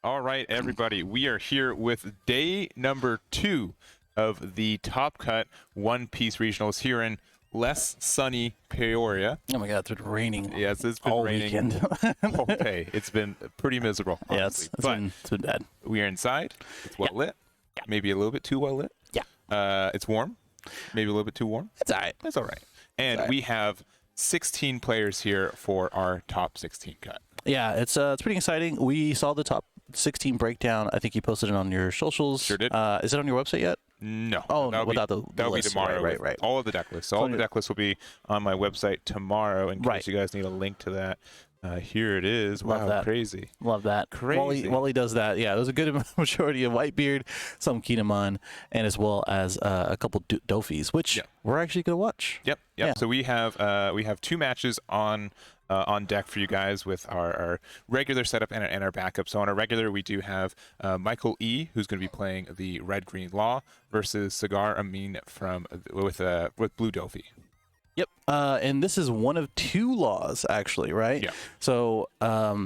All right, everybody, we are here with day number 2 of the Top Cut One Piece Regionals here in less sunny Peoria. Oh my God, it's been raining. Yes, it's been all raining weekend. all day. It's been pretty miserable, Yeah, honestly. it's been bad. We are inside. It's well lit. Yeah. Maybe a little bit too well lit. Yeah. It's warm. Maybe a little bit too warm. It's all right. That's all right. And all right. we have 16 players here for our top 16 cut. Yeah, it's pretty exciting. We saw the top 16 breakdown. I think you posted it on your socials. Sure did. Is it on your website yet? No. Oh, without the that'll list. be tomorrow. Right. All of the deck lists. So all the deck lists will be on my website tomorrow in case you guys need a link to that. Here it is. Love wow, that. crazy. Love that. Crazy. While he does that, yeah, there's a good majority of Whitebeard, some Kinemon, and as well as a couple Dofis, which we're actually going to watch. Yep. Yeah. So we have 2 matches on deck for you guys with our regular setup and our backup. So on our regular, we do have Michael E, who's going to be playing the Red-Green Law versus Cigar Amin with Blue Dofi. Yep. And this is one of 2 laws, actually, right? Yeah. So,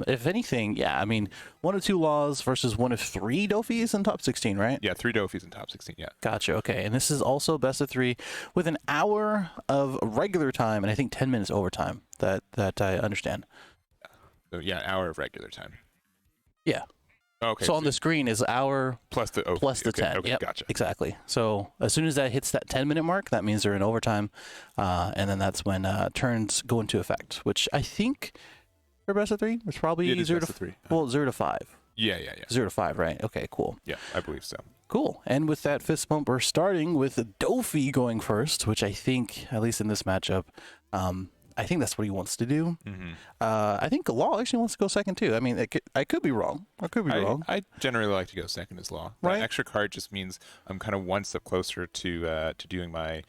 if anything, I mean, 1 of 2 laws versus 1 of 3 Dofis in top 16, right? Yeah, 3 Dofis in top 16, yeah. Gotcha. Okay. And this is also best of 3 with an hour of regular time and I think 10 minutes overtime that I understand. So, yeah, an hour of regular time. Yeah. Okay. So on the screen is hour plus the 10. Okay, yep, gotcha. Exactly. So as soon as that hits that 10-minute mark, that means they're in overtime, and then that's when turns go into effect. Which I think for best of 3, it's probably 0 to 3. Well, 0 to 5. Yeah. 0 to 5, right? Okay, cool. Yeah, I believe so. Cool. And with that fist bump, we're starting with Dofi going first, which I think, at least in this matchup, I think that's what he wants to do. Mm-hmm. I think Law actually wants to go second too. I mean, I could be wrong. I generally like to go second as Law. Right. That extra card just means I'm kind of one step closer to doing my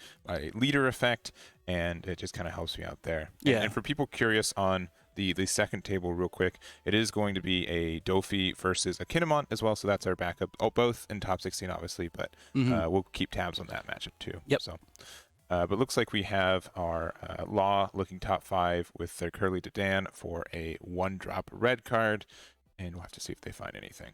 leader effect, and it just kind of helps me out there. Yeah. And for people curious on the second table real quick, it is going to be a Dofi versus a Kinemon as well, so that's our backup. Oh, both in top 16, obviously, but we'll keep tabs on that matchup too. Yep. So. But looks like we have our Law looking top 5 with their Curly Dedan for a 1-drop red card, and we'll have to see if they find anything.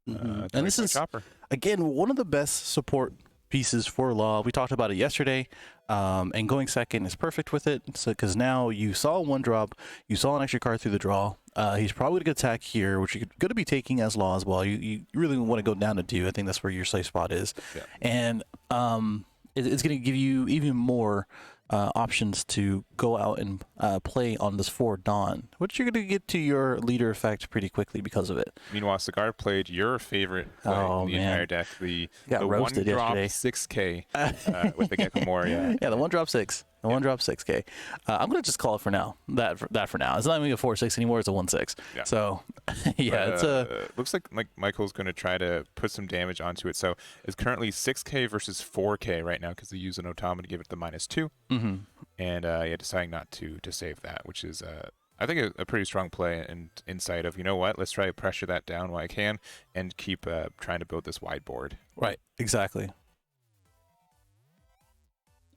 And this is, Chopper. again, one of the best support pieces for Law. We talked about it yesterday, and going second is perfect with it, because now you saw a 1-drop, you saw an extra card through the draw. He's probably going to attack here, which you're going to be taking as Law as well. You really want to go down to 2. I think that's where your safe spot is. Yeah. And it's going to give you even more options to go out and play on this 4 Dawn, which you're going to get to your leader effect pretty quickly because of it. Meanwhile, Cigar played your favorite play in the entire deck, the 1-drop 6K with the Gecko Moria. Yeah, the 1-drop 6. The 1-drop 6K. I'm going to just call it for now. That for now. It's not even a 4-6 anymore. It's a 1-6. Yeah. So, yeah, but, looks like Michael's going to try to put some damage onto it. So it's currently 6K versus 4K right now because they use an Otama to give it the -2. Mm-hmm. And deciding not to save that, which is I think a pretty strong play and insight of, you know what, let's try to pressure that down while I can and keep trying to build this wide board. Right. Exactly.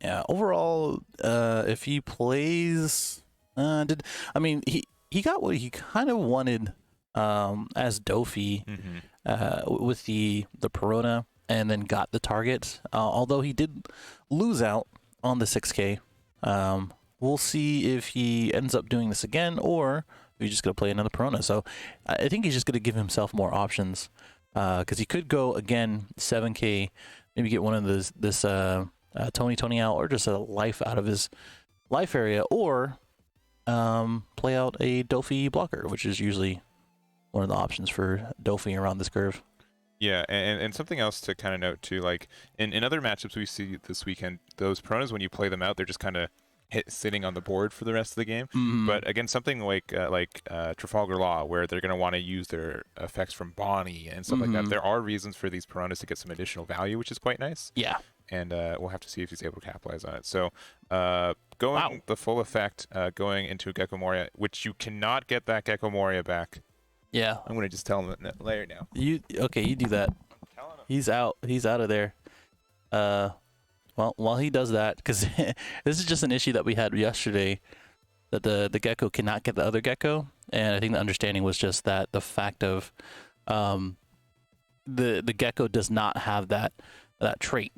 Yeah, overall, if he plays, he got what he kind of wanted as Dofi with the Perona, and then got the target. Although he did lose out on the 6K. We'll see if he ends up doing this again, or if he's just going to play another Perona. So I think he's just going to give himself more options, because he could go again 7K, maybe get one of this Tony out, or just a life out of his life area, or play out a Dofi blocker, which is usually one of the options for Dofi around this curve. Yeah, and something else to kind of note too, like in other matchups we see this weekend, those Peronas, when you play them out, they're just kind of sitting on the board for the rest of the game. But again, something like Trafalgar Law, where they're going to want to use their effects from Bonnie and stuff like that, there are reasons for these Peronas to get some additional value, which is quite nice. Yeah. And we'll have to see if he's able to capitalize on it. So going the full effect, going into Gecko Moria, which you cannot get that Gecko Moria back. Yeah. I'm going to just tell him that later now. You do that. He's out. He's out of there. Well, while he does that, because this is just an issue that we had yesterday, that the Gecko cannot get the other Gecko, and I think the understanding was just that the fact of the gecko does not have that trait.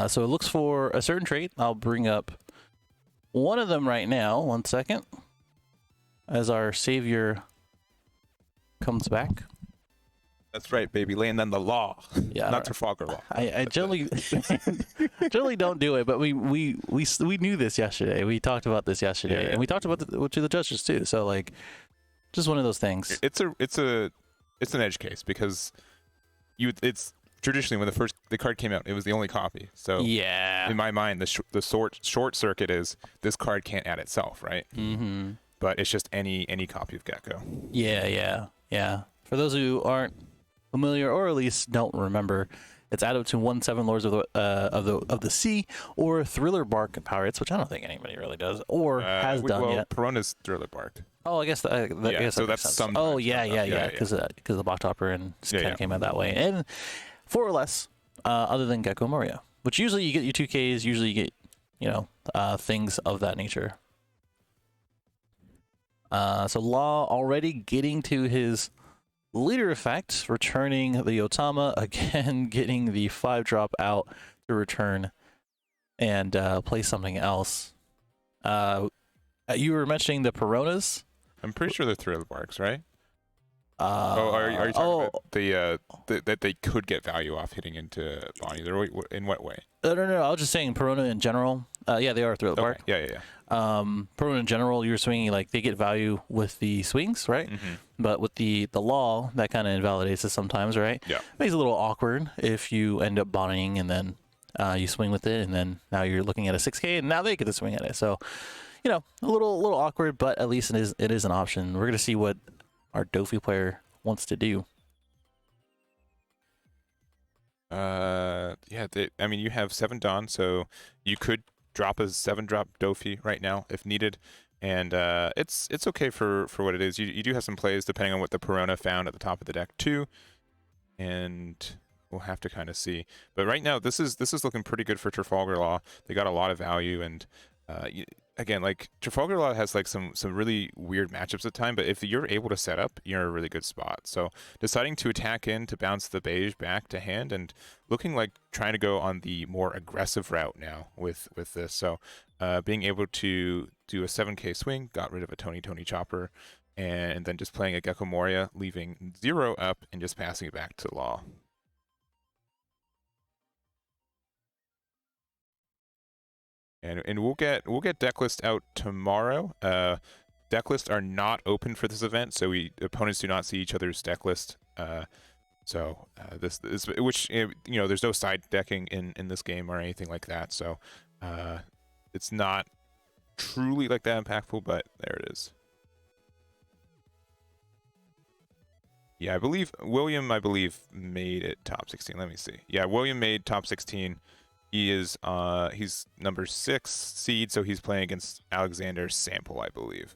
So it looks for a certain trait. I'll bring up one of them right now. 1 second, as our savior comes back. That's right, baby. Laying down the law. Yeah, Not Trafalgar Law. I generally generally don't do it, but we knew this yesterday. We talked about this yesterday, and we talked about it to the judges too. So like, just one of those things. It's an edge case because it's traditionally when the card came out, it was the only copy. So yeah, in my mind, the short circuit is this card can't add itself, right? Mm-hmm. But it's just any copy of Gecko. Yeah. For those who aren't familiar, or at least don't remember, it's added to 1/7 Lords of the Sea or Thriller Bark pirates, which I don't think anybody really does or has done yet. Perona's Thriller Bark. Oh, I guess I guess so that that's makes sense. some. Oh yeah, because the Bach Topper and kind of came out that way, and 4 or less, other than Gecko Moria, which usually you get your 2Ks, usually you get things of that nature. So Law already getting to his leader effect, returning the Otama, again getting the 5-drop out to return and play something else. You were mentioning the Peronas. I'm pretty sure they're Thriller Barks, right? Are you talking about that they could get value off hitting into Bonnie? In what way? No. I was just saying Perona in general. Yeah, they are Thriller Bark. Yeah. Perona in general, you're swinging like they get value with the swings, right? Mm-hmm. But with the Law, that kind of invalidates it sometimes, right? Yeah. Makes it a little awkward if you end up bonnying and then you swing with it, and then now you're looking at a 6K, and now they get to swing at it. So, a little awkward, but at least it is an option. We're gonna see what our Dofi player wants to do. You have 7 Dawn, so you could drop a 7-drop Dofi right now if needed, and it's okay for what it is. You do have some plays depending on what the Perona found at the top of the deck too, and we'll have to kind of see. But right now, this is looking pretty good for Trafalgar Law. They got a lot of value, and again, like Trafalgar Law has like some really weird matchups at time, but if you're able to set up, you're in a really good spot. So deciding to attack in to bounce the beige back to hand and looking like trying to go on the more aggressive route now with this. So being able to do a 7K swing, got rid of a Tony Chopper, and then just playing a Gecko Moria, leaving 0 up and just passing it back to Law. And we'll get deck list out tomorrow. Deck lists are not open for this event, so opponents do not see each other's deck list. This which there's no side decking in this game or anything like that. So it's not truly like that impactful, but there it is. Yeah, I believe William made it top 16. Let me see. Yeah, William made top 16. He is he's number 6 seed, so he's playing against Alexander Sample, I believe.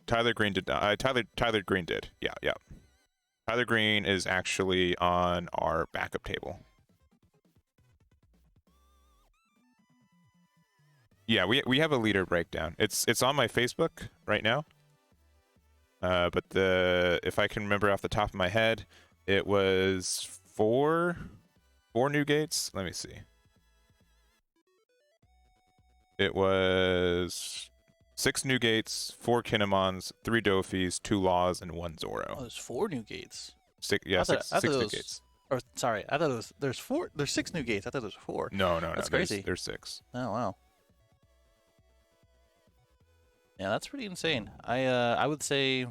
Tyler Green did. Tyler Green did. Yeah. Tyler Green is actually on our backup table. Yeah, we have a leader breakdown. It's on my Facebook right now. But if I can remember off the top of my head, it was 4 new gates. Let me see. It was 6 new gates, 4 Kinemons, 3 Dofis, 2 Laws, and 1 Zoro. Oh, there's 4 new gates. Six new gates. Or sorry, I thought there's 4. There's 6 new gates. I thought there was 4. No. That's crazy. There's 6. Oh wow. Yeah, that's pretty insane. I would say,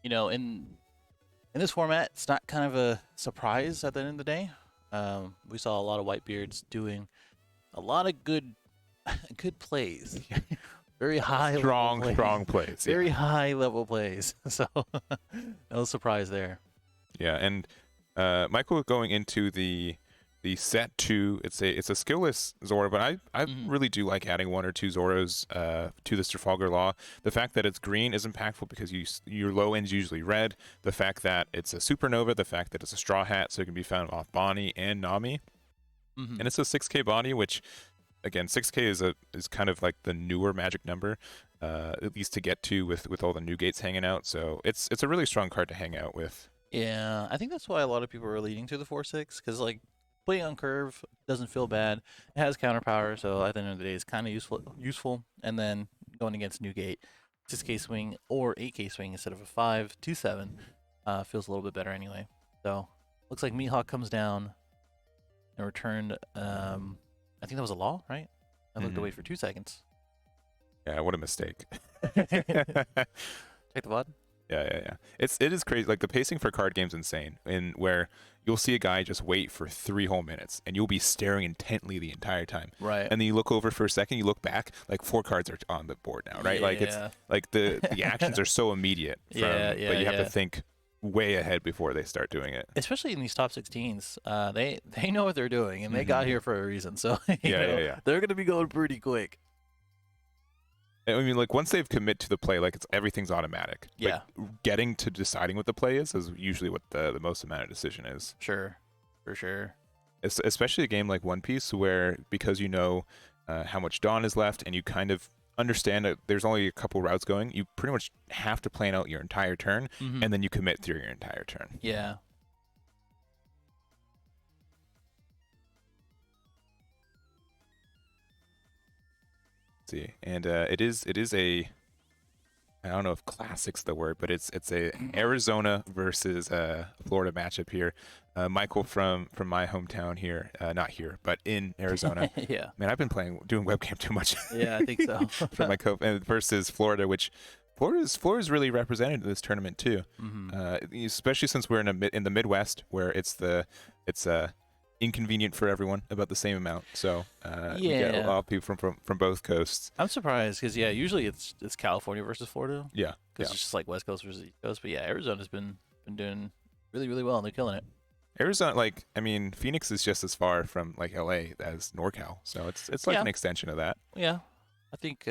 in this format, it's not kind of a surprise at the end of the day. We saw a lot of Whitebeards doing a lot of good plays. Very high strong plays. Very high level plays. So no surprise there. Yeah, and Michael going into the set 2, it's a skillless Zoro, but I really do like adding 1 or 2 Zoros to this Trafalgar Law. The fact that it's green is impactful because your low end's usually red. The fact that it's a supernova, the fact that it's a straw hat, so it can be found off Bonnie and Nami. And it's a 6K Bonnie, which again, 6K is kind of like the newer magic number, at least to get to with all the new gates hanging out. So it's a really strong card to hang out with. Yeah, I think that's why a lot of people are leading to the 4/6 because like playing on curve doesn't feel bad. It has counter power, so at the end of the day, it's kind of useful. And then going against new gate, 6K swing or 8K swing instead of a 5/2/7 feels a little bit better anyway. So looks like Mihawk comes down and returned. I think that was a law, right? I looked away for 2 seconds. Yeah, what a mistake. Check the VOD. Yeah. It is crazy. Like the pacing for card games insane. In where you'll see a guy just wait for 3 whole minutes, and you'll be staring intently the entire time. Right. And then you look over for a second, you look back, like 4 cards are on the board now, right? Like it's like the actions are so immediate. But you have to think way ahead before they start doing it. Especially in these top 16s, they know what they're doing, and they got here for a reason. So they're gonna be going pretty quick. I mean, like once they've commit to the play, like everything's automatic. Yeah. Like, getting to deciding what the play is usually what the most amount of decision is. Sure, for sure. Especially a game like One Piece, where because you know how much dawn is left, and you kind of understand that there's only a couple routes going, you pretty much have to plan out your entire turn, and then you commit through your entire turn. Yeah. See, and it is a, I don't know if classic's the word, but it's a Arizona versus Florida matchup here. Michael from my hometown here, not here, but in Arizona. Yeah. Man, I've been doing webcam too much. Yeah, I think so. For my versus Florida, which Florida's really represented in this tournament too. Especially since we're in the Midwest, where it's inconvenient for everyone about the same amount. So we get a lot of people from both coasts. I'm surprised because usually it's California versus Florida. Yeah, because it's just like West Coast versus East Coast. But yeah, Arizona's been doing really, really well, and they're killing it. Arizona, like I mean, Phoenix is just as far from like LA as NorCal, so it's like an extension of that. Yeah, I think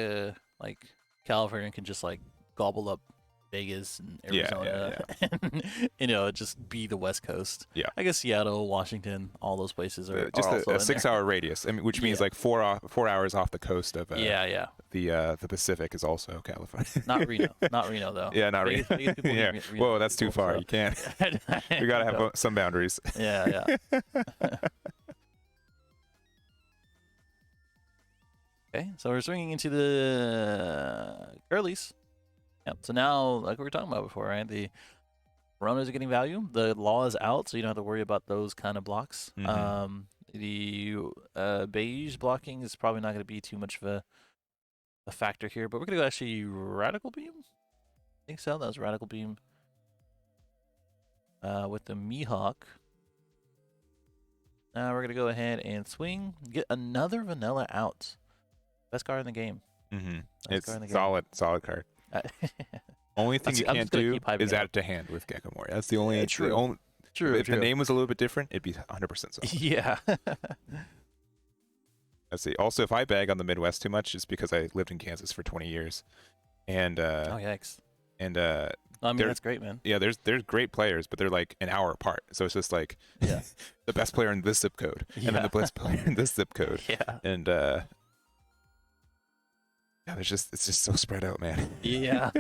like California can just like gobble up Vegas and Arizona, and just be the West Coast. Yeah, I guess Seattle, Washington, all those places are just also a 6-hour radius. I mean, which means like 4 hours off the coast of the Pacific is also California. Not Reno though. Yeah, not Reno. Yeah. Whoa, that's too far. So. You can't. We gotta have some boundaries. Yeah. Okay, so we're swinging into the girlies. Yep. So now, like we were talking about before, right? The Ronas are getting value. The law is out, so you don't have to worry about those kind of blocks. The beige blocking is probably not going to be too much of a factor here, but we're going to go actually Radical Beam. I think so. That was Radical Beam with the Mihawk. Now we're going to go ahead and swing. Get another vanilla out. Best card in the game. It's solid card. Only thing you can't do is add it to hand with Gecko Mori. That's the only. True. If the name was a little bit different, it'd be 100% solid. Yeah. Let's see. Also, if I bag on the Midwest too much, it's because I lived in Kansas for 20 years, and oh yikes. And I mean, that's great, man. Yeah, there's great players, but they're like an hour apart. So it's just like the best player in this zip code, and then the best player in this zip code. Yeah. And it's just so spread out, man. Yeah.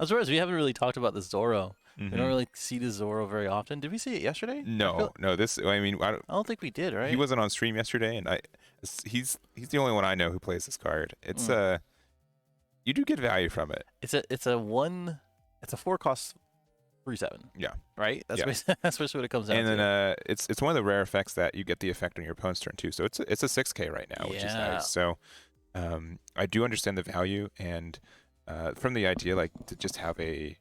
I'm surprised we haven't really talked about the Zoro. We don't really see the Zoro very often. Did we see it yesterday? No. I don't think we did, right? He wasn't on stream yesterday, and he's the only one I know who plays this card. It's you do get value from it. It's a 4-cost 3/7. Yeah. Right? That's basically what it comes down to. And then it's one of the rare effects that you get the effect on your opponent's turn too. So it's a 6K right now, which is nice. So I do understand the value, and from the idea like to just have a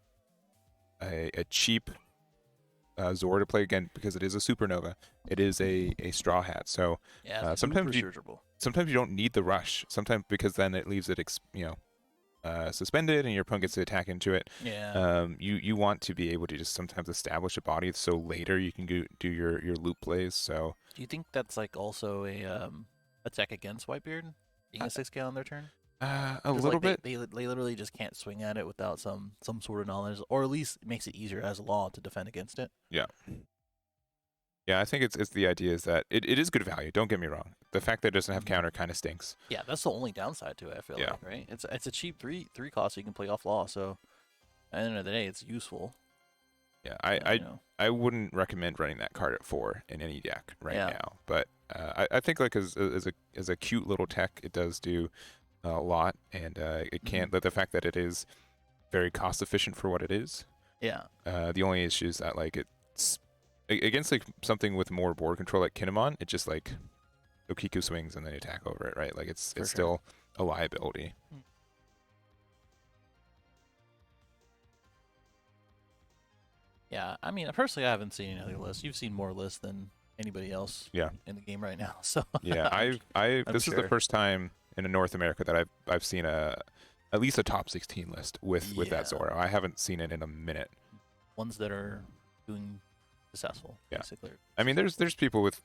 cheap Zoro to play again, because it is a supernova. It is a straw hat. So sometimes you don't need the rush. Sometimes because then it leaves it suspended, and your opponent gets to attack into it. Yeah. You want to be able to just sometimes establish a body, so later you can do your loop plays. So do you think that's like also a attack against Whitebeard being a 6K on their turn? A little bit. They literally just can't swing at it without some sort of knowledge, or at least it makes it easier as a law to defend against it. Yeah. Yeah, I think it's the idea is that it is good value. Don't get me wrong. The fact that it doesn't have Mhm. counter kind of stinks. Yeah, that's the only downside to it. I feel Yeah. like, right? It's a cheap three cost, so you can play off law. So at the end of the day, it's useful. Yeah, I You know. I wouldn't recommend running that card at 4 in any deck right Yeah. now. But I think like as a cute little tech, it does do a lot, and it can't. The fact that it is very cost efficient for what it is. Yeah. The only issue is that like it's against like something with more board control like Kinemon, it just like Okiku swings and then you attack over it, right? Like it's For sure. still a liability. Yeah, I mean, personally, I haven't seen any other lists. You've seen more lists than anybody else Yeah. in the game right now. So Yeah, I'm this is the sure. first time in North America that I've seen at least a top 16 list with Yeah. that Zoro. I haven't seen it in a minute. Ones that are doing successful, Yeah. basically. I mean, there's people with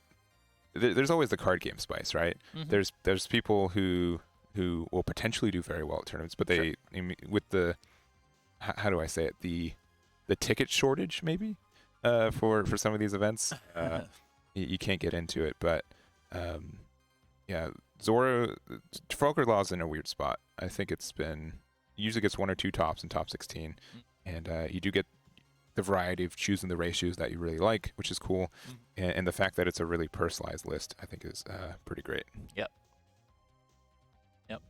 there's always the card game spice, right? Mhm. There's people who will potentially do very well at tournaments, but Sure. they I mean, with the how do I say it, the ticket shortage maybe for some of these events, you can't get into it. But yeah, Zoro Trafalgar Law's in a weird spot. I think it's been usually gets 1 or 2 tops in top 16, and you do get the variety of choosing the ratios that you really like, which is cool. And the fact that it's a really personalized list, I think is pretty great. Yep.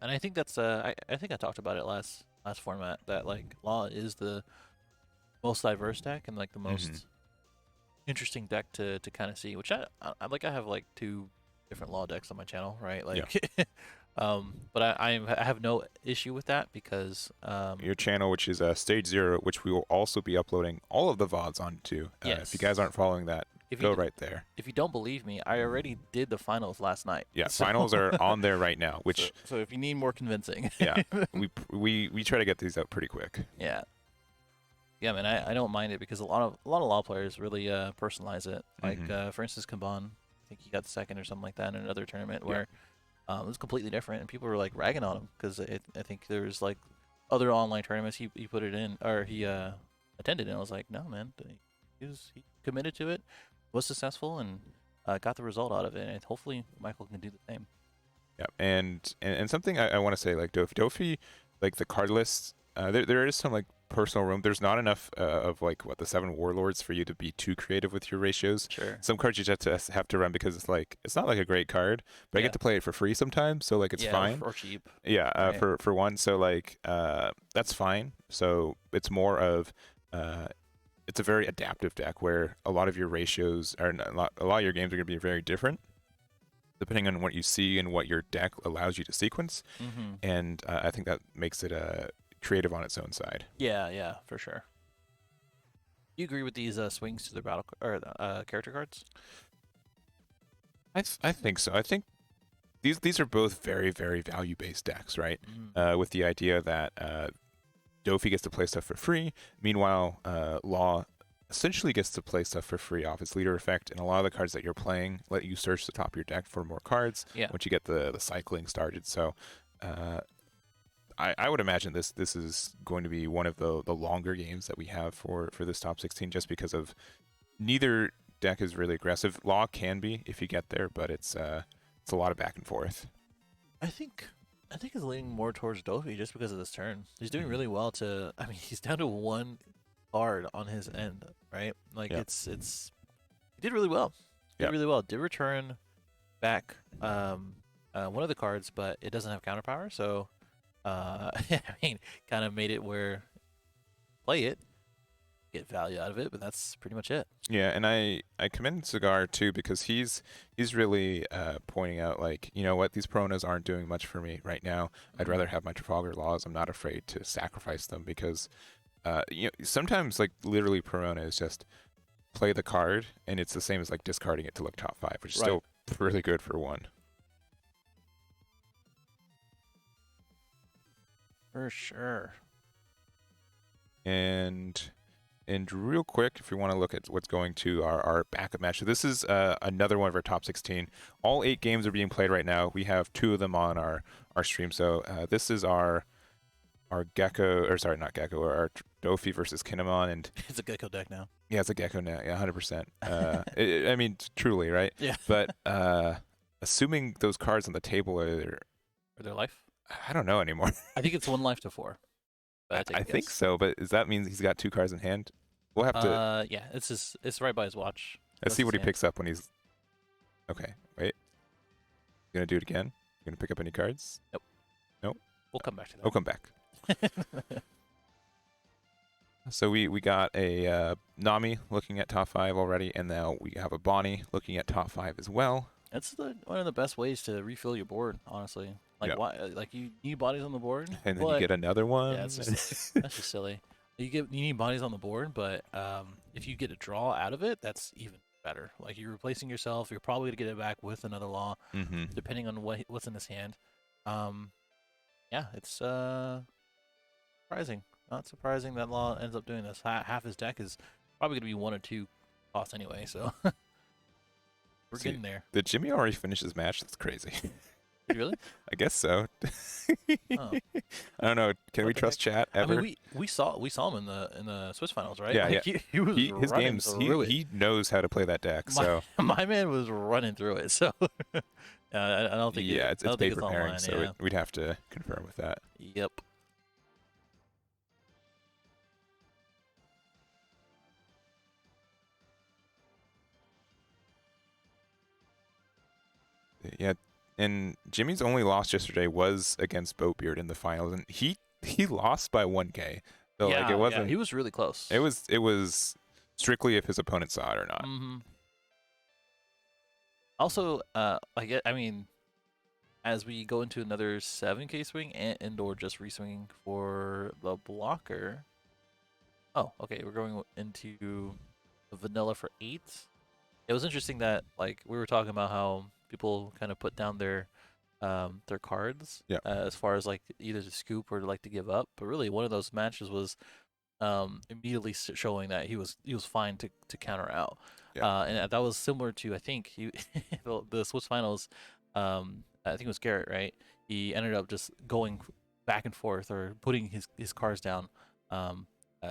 And I think that's I think I talked about it last format that like Law is the most diverse deck and like the most interesting deck to kind of see, which I like. I have like 2 different Law decks on my channel, right? Like but I have no issue with that because Your channel, which is Stage 0, which we will also be uploading all of the VODs onto. If you guys aren't following that, go right there. If you don't believe me, I already did the finals last night. Yeah, so, finals are on there right now, which so if you need more convincing. yeah, we try to get these out pretty quick. Yeah. Yeah, man, I don't mind it because a lot of Law players really personalize it. Like for instance, Kanban, I think he got second or something like that in another tournament where it was completely different, and people were like ragging on him because I think there's like other online tournaments he put it in or he attended, and I was like, no, man, he committed to it, was successful, and got the result out of it, and hopefully Michael can do the same. Yeah, and something I want to say, like Dofi, like the card list, there is some like personal room. There's not enough of like the 7 warlords for you to be too creative with your ratios. Sure. Some cards you just have to run because it's not like a great card, but I get to play it for free sometimes, so like it's fine. Or cheap. Yeah, right. for one, so like that's fine. So it's more of it's a very adaptive deck where a lot of your ratios are a lot of your games are going to be very different depending on what you see and what your deck allows you to sequence. And I think that makes it creative on its own side. Yeah, for sure. Do you agree with these swings to the battle or character cards? I think so. I think these are both very, very value based decks, right? With the idea that Dofi gets to play stuff for free. Meanwhile, Law essentially gets to play stuff for free off its leader effect, and a lot of the cards that you're playing let you search the top of your deck for more cards once you get the cycling started. So I would imagine this is going to be one of the longer games that we have for this top 16, just because of neither deck is really aggressive. Law can be if you get there, but it's a lot of back and forth. I think it's leaning more towards Dofi just because of this turn. He's doing really well I mean, he's down to 1 card on his end, right? Like it's he did really well. Did return back one of the cards, but it doesn't have counter power, so I mean, kind of made it where play it, get value out of it, but that's pretty much it. Yeah, and I commend Cigar too because he's really pointing out, like, you know what, these Peronas aren't doing much for me right now. I'd rather have my Trafalgar Laws. I'm not afraid to sacrifice them because sometimes like literally Perona is just play the card and it's the same as like discarding it to look top 5, which is still really good for 1. For sure. And real quick, if you want to look at what's going to our backup match, so this is another one of our top 16. All 8 games are being played right now. We have 2 of them on our stream. So this is our our Gecko, or sorry, not Gecko, or our Dofi versus Kinemon, and It's a Gecko deck now. yeah, it's a Gecko now, yeah, 100%. I mean, truly, right? Yeah. But assuming those cards on the table are Or their life? I don't know anymore. I think it's 1 life to 4. But I think so, but does that mean he's got 2 cards in hand? We'll have to. Yeah, it's right by his watch. Let's see what he picks up when he's. Okay, wait. You gonna do it again? You gonna pick up any cards? Nope. Nope. We'll come back to that. I'll come back. So we got a Nami looking at top 5 already, and now we have a Bonnie looking at top 5 as well. That's one of the best ways to refill your board, honestly. Like Yep. why? Like you need bodies on the board, And then you get another one. yeah, that's just silly. You need bodies on the board, but if you get a draw out of it, that's even better. Like you're replacing yourself, you're probably gonna get it back with another law, Mm-hmm. depending on what's in his hand. Yeah, it's surprising. Not surprising that law ends up doing this. Half his deck is probably gonna be 1 or 2 costs anyway, so we're See, getting there. Did Jimmy already finish his match? That's crazy. Really? I guess so. Oh. I don't know. Can What we the trust chat ever? I mean, we saw him in the Swiss finals, right? Yeah, Like, yeah. He was his running games, through it. he knows how to play that deck. So My man was running through it. So I don't think. yeah, I it's don't think paper pairing, online, so yeah. we'd have to confirm with that. Yep. Yeah, and Jimmy's only loss yesterday was against Boatbeard in the finals, and he lost by 1K. So yeah, like it wasn't. Yeah, he was really close. It was strictly if his opponent saw it or not. Mm-hmm. Also, I mean, as we go into another 7K swing and/or just reswinging for the blocker. Oh, okay, we're going into the vanilla for 8. It was interesting that like we were talking about how people kind of put down their cards Yeah. as far as like either to scoop or to like to give up. But really, one of those matches was immediately showing that he was fine to counter out. Yeah. And that was similar to I think he the Swiss finals. I think it was Garrett, right? He ended up just going back and forth or putting his cards down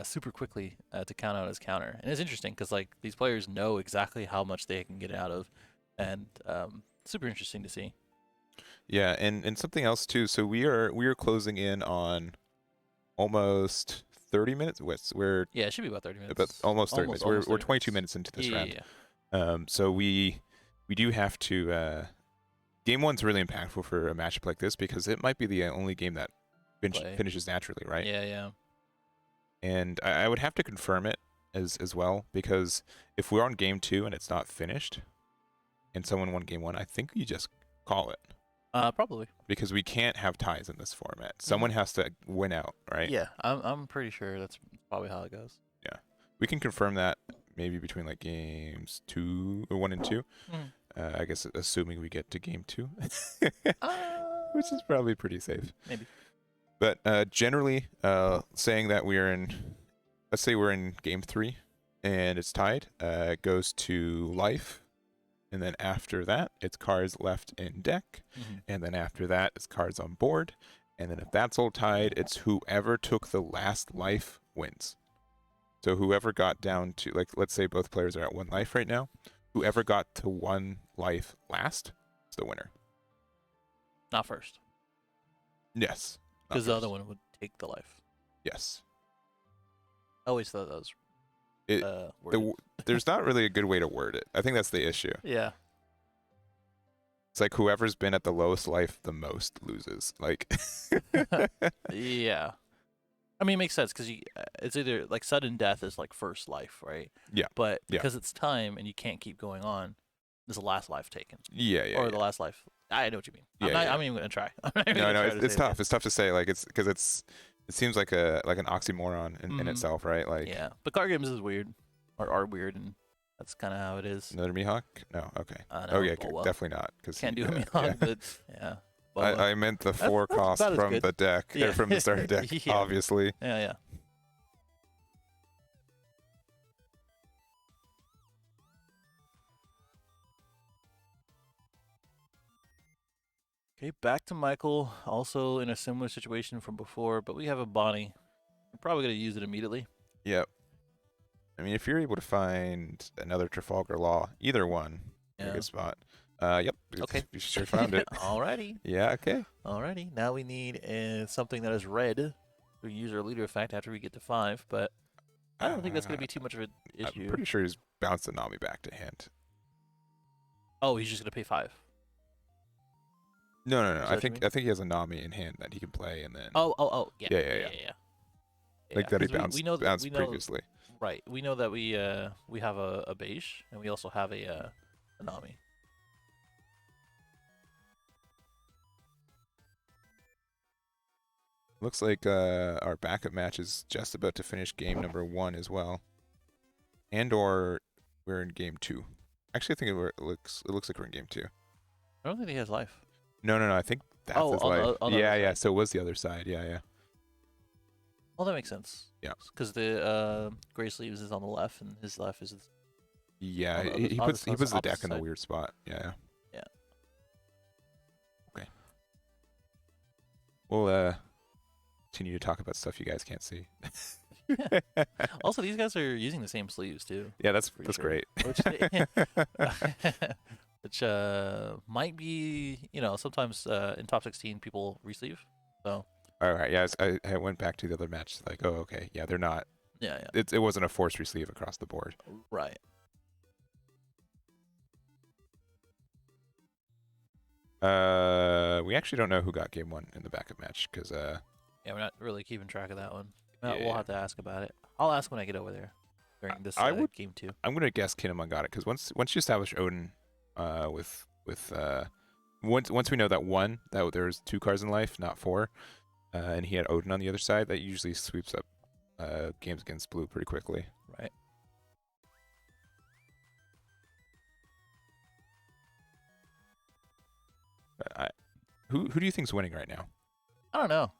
super quickly to count out his counter. And it's interesting because like these players know exactly how much they can get out of, and super interesting to see. Yeah, and something else too. So we are closing in on almost 30 minutes. We're Yeah, it should be about 30 minutes. about almost 30 minutes. Almost We're 30 22 minutes. minutes into this Yeah, round. yeah. So we do have to. Game 1's really impactful for a matchup like this because it might be the only game that finishes naturally, right? Yeah, yeah. And I would have to confirm it as well because if we're on game 2 and it's not finished, and someone won game 1, I think you just call it. Probably. Because we can't have ties in this format. Someone has to win out, right? Yeah, I'm pretty sure that's probably how it goes. Yeah, we can confirm that maybe between like games 2 or 1 and 2. I guess assuming we get to game 2, which is probably pretty safe. Maybe. But generally, saying that let's say we're in game 3 and it's tied, it goes to life. And then after that, it's cards left in deck. And then after that, it's cards on board. And then if that's all tied, it's whoever took the last life wins. So whoever got down to, like, let's say both players are at 1 life right now. Whoever got to 1 life last is the winner. Not first. Yes. Because the other one would take the life. Yes. I always thought that was There's not really a good way to word it. I think that's the issue. Yeah. It's like whoever's been at the lowest life the most loses. Like, Yeah. I mean, it makes sense because it's either like sudden death is like first life, right? Yeah. But because it's time and you can't keep going on, there's the last life taken. yeah. Or the last life. I know what you mean. Yeah, I'm not even gonna try. No, it's tough. It's tough to say. Like, it's because it seems like an oxymoron in itself, right? Like, yeah. But card games is weird, or are weird, and that's kind of how it is. Another Mihawk? No. Okay. No, Oh yeah, well, definitely not. Cause can't do a Mihawk, but yeah. I meant the 4 cost about as from good. the deck, Yeah. from the starter deck, Yeah. obviously. Yeah. Okay, back to Michael. Also in a similar situation from before, but we have a Bonnie. We're probably gonna use it immediately. Yep. I mean, if you're able to find another Trafalgar Law, either one, you're in a Yeah. good spot. Yep. Okay. You sure found it. Alrighty. Yeah. Okay. Alrighty. Now we need something that is red. We use our leader effect after we get to 5, but I don't think that's gonna Uh, be too much of an I'm issue. pretty sure he's bounced the Nami back to hand. Oh, he's just gonna pay 5. No, no, no. Is that I what you think mean? I think he has a Nami in hand that he can play, and then Oh, yeah. Yeah, yeah, yeah. Yeah, like that he 'cause bounced know that we know previously. right. We know that we have a beige and we also have a Nami. Looks like our backup match is just about to finish game number 1 as well, and or we're in game 2. Actually, I think it looks like we're in game 2. I don't think he has life. No, no, no. I think that's Oh, his on life. the Yeah, other yeah. side. So it was the other side. Yeah, yeah. Well, that makes sense. Yeah. Because the gray sleeves is on the left and his left is Yeah, on the he on puts the the opposite deck in a side. weird spot. Yeah, yeah. Yeah. Okay. We'll continue to talk about stuff you guys can't see. Also, these guys are using the same sleeves too. Yeah, that's Pretty sure. great. Which might be, sometimes in top 16 people resleeve. So All right. Yeah, I went back to the other match. Like, oh, okay. Yeah, they're not. yeah, It wasn't a forced resleeve across the board. right. We actually don't know who got game 1 in the backup match because Yeah, we're not really keeping track of that one. Yeah. We'll have to ask about it. I'll ask when I get over there during this I would- game 2. I'm gonna guess Kinemon got it because once you establish Odin, with once we know that there's 2 cards in life, not 4, and he had Odin on the other side, that usually sweeps up games against blue pretty quickly. Right. But who do you think's winning right now? I don't know.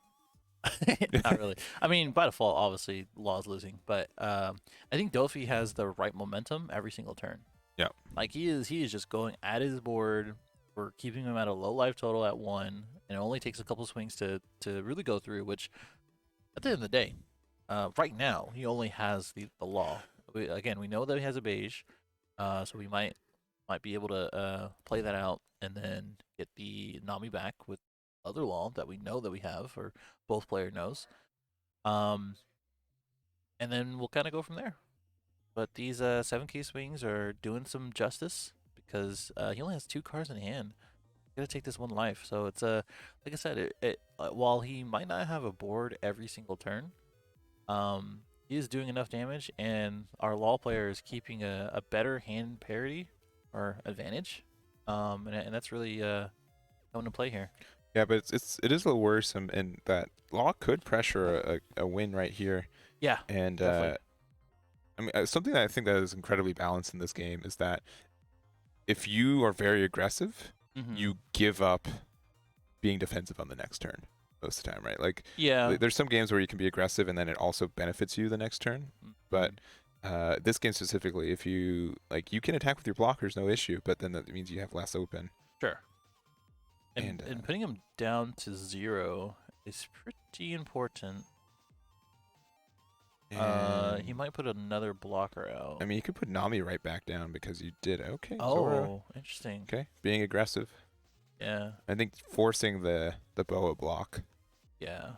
Not really. I mean, by default, obviously, Law's losing, but I think Dofi has the right momentum every single turn. Yeah. Like he is just going at his board. We're keeping him at a low life total at 1, and it only takes a couple swings to really go through. Which, at the end of the day, right now he only has the Law. We know that he has a beige, so we might be able to play that out and then get the Nami back with other Law that we know that we have, or both player knows. And then we'll kind of go from there. But these 7K swings are doing some justice because he only has 2 cards in hand. Gotta take this 1 life. So it's like I said, while he might not have a board every single turn, he is doing enough damage, and our Law player is keeping a better hand parity or advantage. And that's really coming to play here. Yeah, but it is a little worrisome, and that Law could pressure a win right here. Yeah, And definitely. I mean, something that I think that is incredibly balanced in this game is that if you are very aggressive, you give up being defensive on the next turn most of the time, right? Like, Yeah. there's some games where you can be aggressive and then it also benefits you the next turn. But this game specifically, if you can attack with your blockers, no issue, but then that means you have less open. Sure. And And putting him down to 0 is pretty important. He might put another blocker out. I mean, you could put Nami right back down because you did okay. Oh, Zora. interesting. Okay, being aggressive. Yeah. I think forcing the Boa block. Yeah.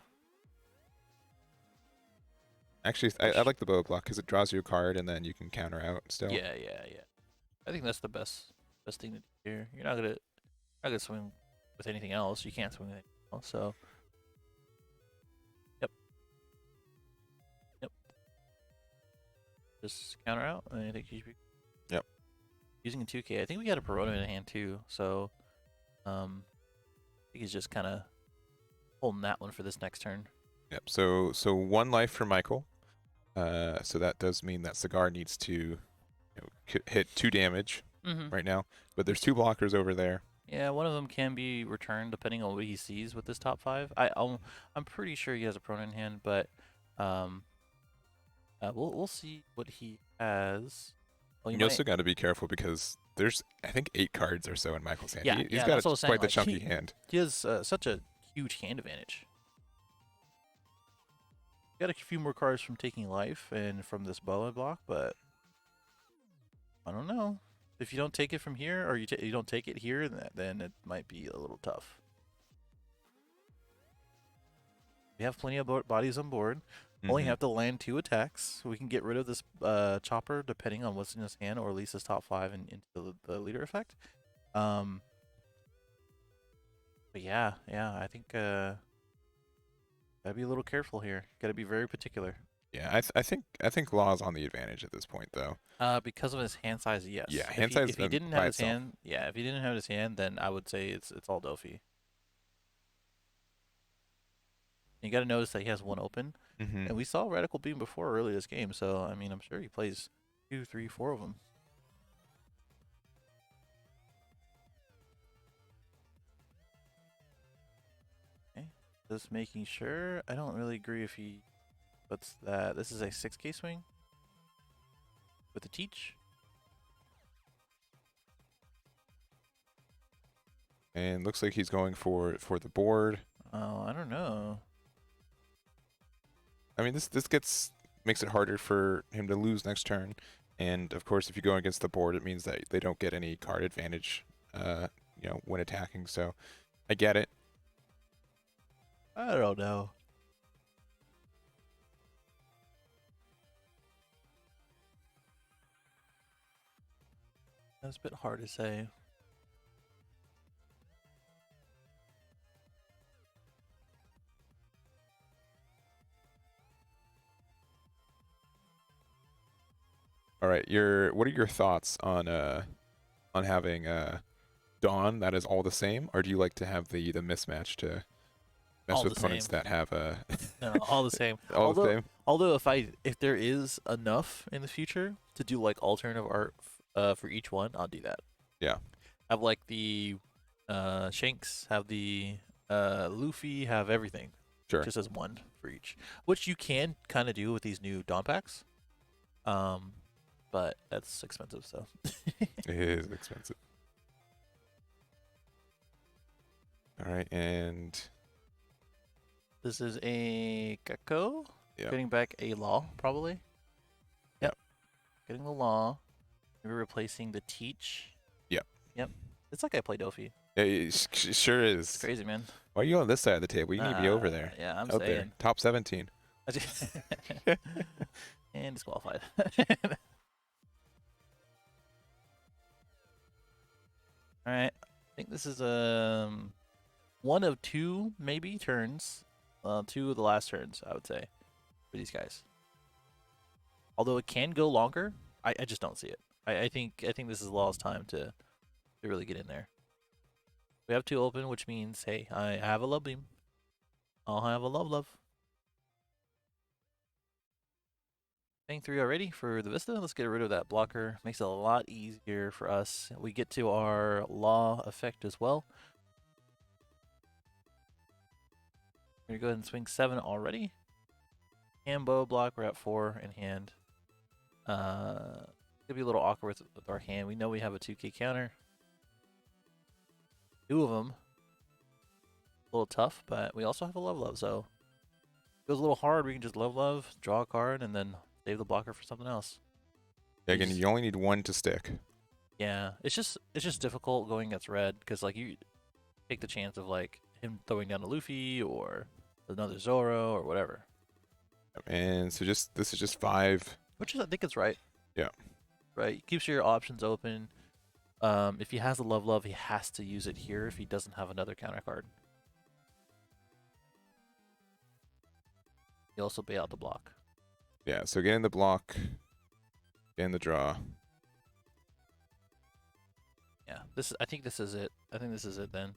Actually, I like the Boa block because it draws you a card and then you can counter out still. Yeah. I think that's the best thing to do here. You're not gonna swing with anything else. You can't swing with anything else. So. Yep. Just counter out. I think you should be. Yep. Using a 2K. I think we got a Perona in hand too. So, I think he's just kind of holding that one for this next turn. Yep. So 1 life for Michael. So that does mean that Cigar needs to hit 2 damage right now. But there's 2 blockers over there. Yeah, one of them can be returned depending on what he sees with this top 5. I'm pretty sure he has a Perona in hand, but we'll see what he has. You also got to be careful because there's I think 8 cards or so in Michael's hand. Yeah, He's yeah, got that's what I was saying. quite the Like, chunky hand. he has such a huge hand advantage. Got a few more cards from taking life and from this boa block, but I don't know. If you don't take it from here, or you don't take it here, then it might be a little tough. We have plenty of bodies on board. Only have to land 2 attacks. We can get rid of this chopper depending on what's in his hand, or at least his top 5 and into the leader effect. But yeah, I think gotta be a little careful here. Gotta be very particular. Yeah, I think Law's on the advantage at this point, though. Because of his hand size, yes. Yeah, hand size. If he didn't have his hand, yeah, if he didn't have his hand, then I would say it's all Dofi. You got to notice that he has 1 open, and we saw Radical Beam before early this game, so I mean, I'm sure he plays 2, 3, 4 of them. Okay, just making sure. I don't really agree if he. What's that? This is a 6K swing with the teach. And looks like he's going for the board. Oh, I don't know. I mean, this makes it harder for him to lose next turn, and of course, if you go against the board, it means that they don't get any card advantage, when attacking. So, I get it. I don't know. That's a bit hard to say. All right, what are your thoughts on having Dawn that is all the same, or do you like to have the mismatch to mess All with the opponents same. that have No, all the same. all the same? Although if there is enough in the future to do like alternative art for each one, I'll do that. Yeah. Have like the Shanks, have the Luffy, have everything. Sure. Just as 1 for each, which you can kind of do with these new Dawn packs. But that's expensive, so. It is expensive. All right, and this is a Gecko. Yeah. Getting back a Law, probably. Yep. Getting the Law. Maybe replacing the Teach. Yep. It's like I play Dofi. Yeah, it sure is. It's crazy, man. Why are you on this side of the table? You need to be over there. Yeah, I'm out saying. there. Top 17. And disqualified. All right. I think this is 1 of 2 maybe turns. 2 of the last turns, I would say, for these guys. Although it can go longer, I just don't see it. I think this is Law's time to really get in there. We have 2 open, which means, hey, I have a Love Beam. I'll have a Love. Paying 3 already for the Vista. Let's get rid of that blocker. Makes it a lot easier for us. We get to our Law effect as well. We're going to go ahead and swing 7 already. Hand bow block, we're at 4 in hand. Could be a little awkward with our hand. We know we have a 2K counter. 2 of them. A little tough, but we also have a Love, so if it goes a little hard, we can just Love, draw a card, and then save the blocker for something else. Yeah, again, you only need 1 to stick. Yeah, it's just difficult going against red, because like you take the chance of like him throwing down a Luffy or another Zoro or whatever. And so this is just 5. Which is, I think it's right. Yeah. Right. Keeps your options open. If he has a Love, he has to use it here if he doesn't have another counter card. You also pay out the block. Yeah, so get in the block, get in the draw. Yeah, I think this is it. I think this is it then.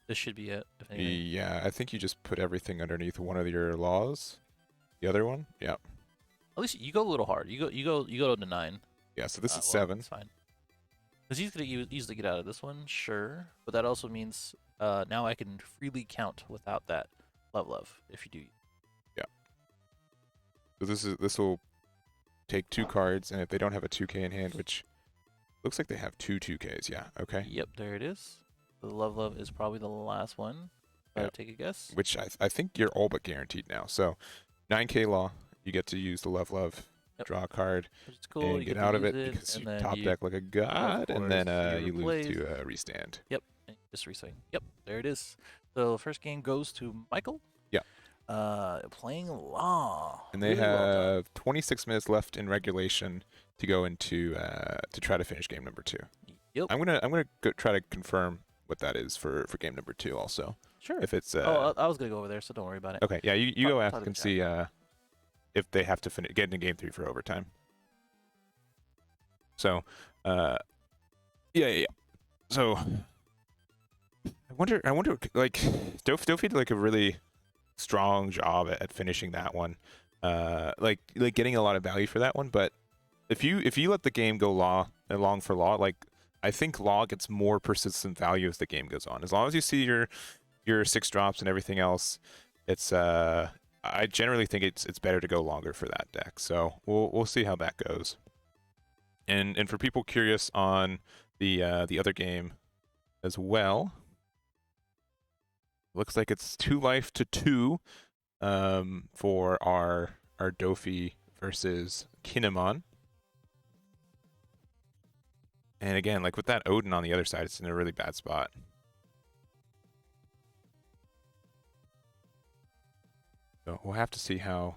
This should be it. If anything. Yeah, I think you just put everything underneath one of your laws. The other one? Yeah. At least you go a little hard. You go to 9. Yeah, so this is Well, 7. That's fine. Because he's gonna easily get out of this one, sure. But that also means now I can freely count without that Love if you do. Yeah. So this will take 2 cards, and if they don't have a 2K in hand, which looks like they have 2 2Ks, yeah, okay. Yep, there it is. The Love is probably the last one. Yep. Take a guess. Which I think you're all but guaranteed now. So 9K Law, you get to use the Love, Yep. draw a card, Which is cool. and You get to out of use it because you then top deck like a god, and then you lose replays. to restand. Yep, and just reset. Yep, there it is. So first game goes to Michael. Yeah. Playing Law. And they Really well have 26 minutes left in regulation to go into to try to finish game number 2. Yep. I'm gonna go try to confirm what that is for game number 2 also. Sure. If it's I was gonna go over there, so don't worry about it. okay, yeah, you go ask to the and chat. see if they have to get into game 3 for overtime. So, yeah. So, I wonder, like, Dofi did like a really strong job at finishing that one, like getting a lot of value for that one. But if you let the game go long for Law, like I think Law gets more persistent value as the game goes on. As long as you see your 6 drops and everything else, it's I generally think it's better to go longer for that deck. So we'll see how that goes. And for people curious on the other game as well, looks like it's 2 life to 2 for our Dofi versus Kinemon. And again, like with that Odin on the other side, it's in a really bad spot. So we'll have to see how.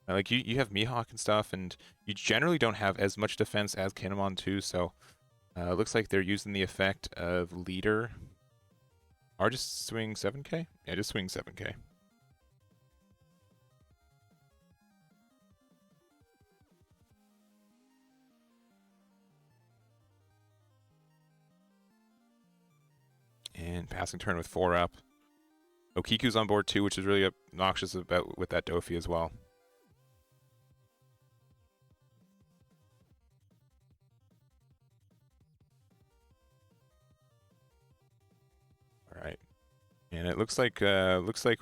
Like you have Mihawk and stuff, and you generally don't have as much defense as Kinemon too. So it looks like they're using the effect of Leader. Or just swing 7K? Yeah, just swing 7K. And passing turn with 4 up. Okiku's on board too, which is really obnoxious about with that Dofi as well. All right, and it looks like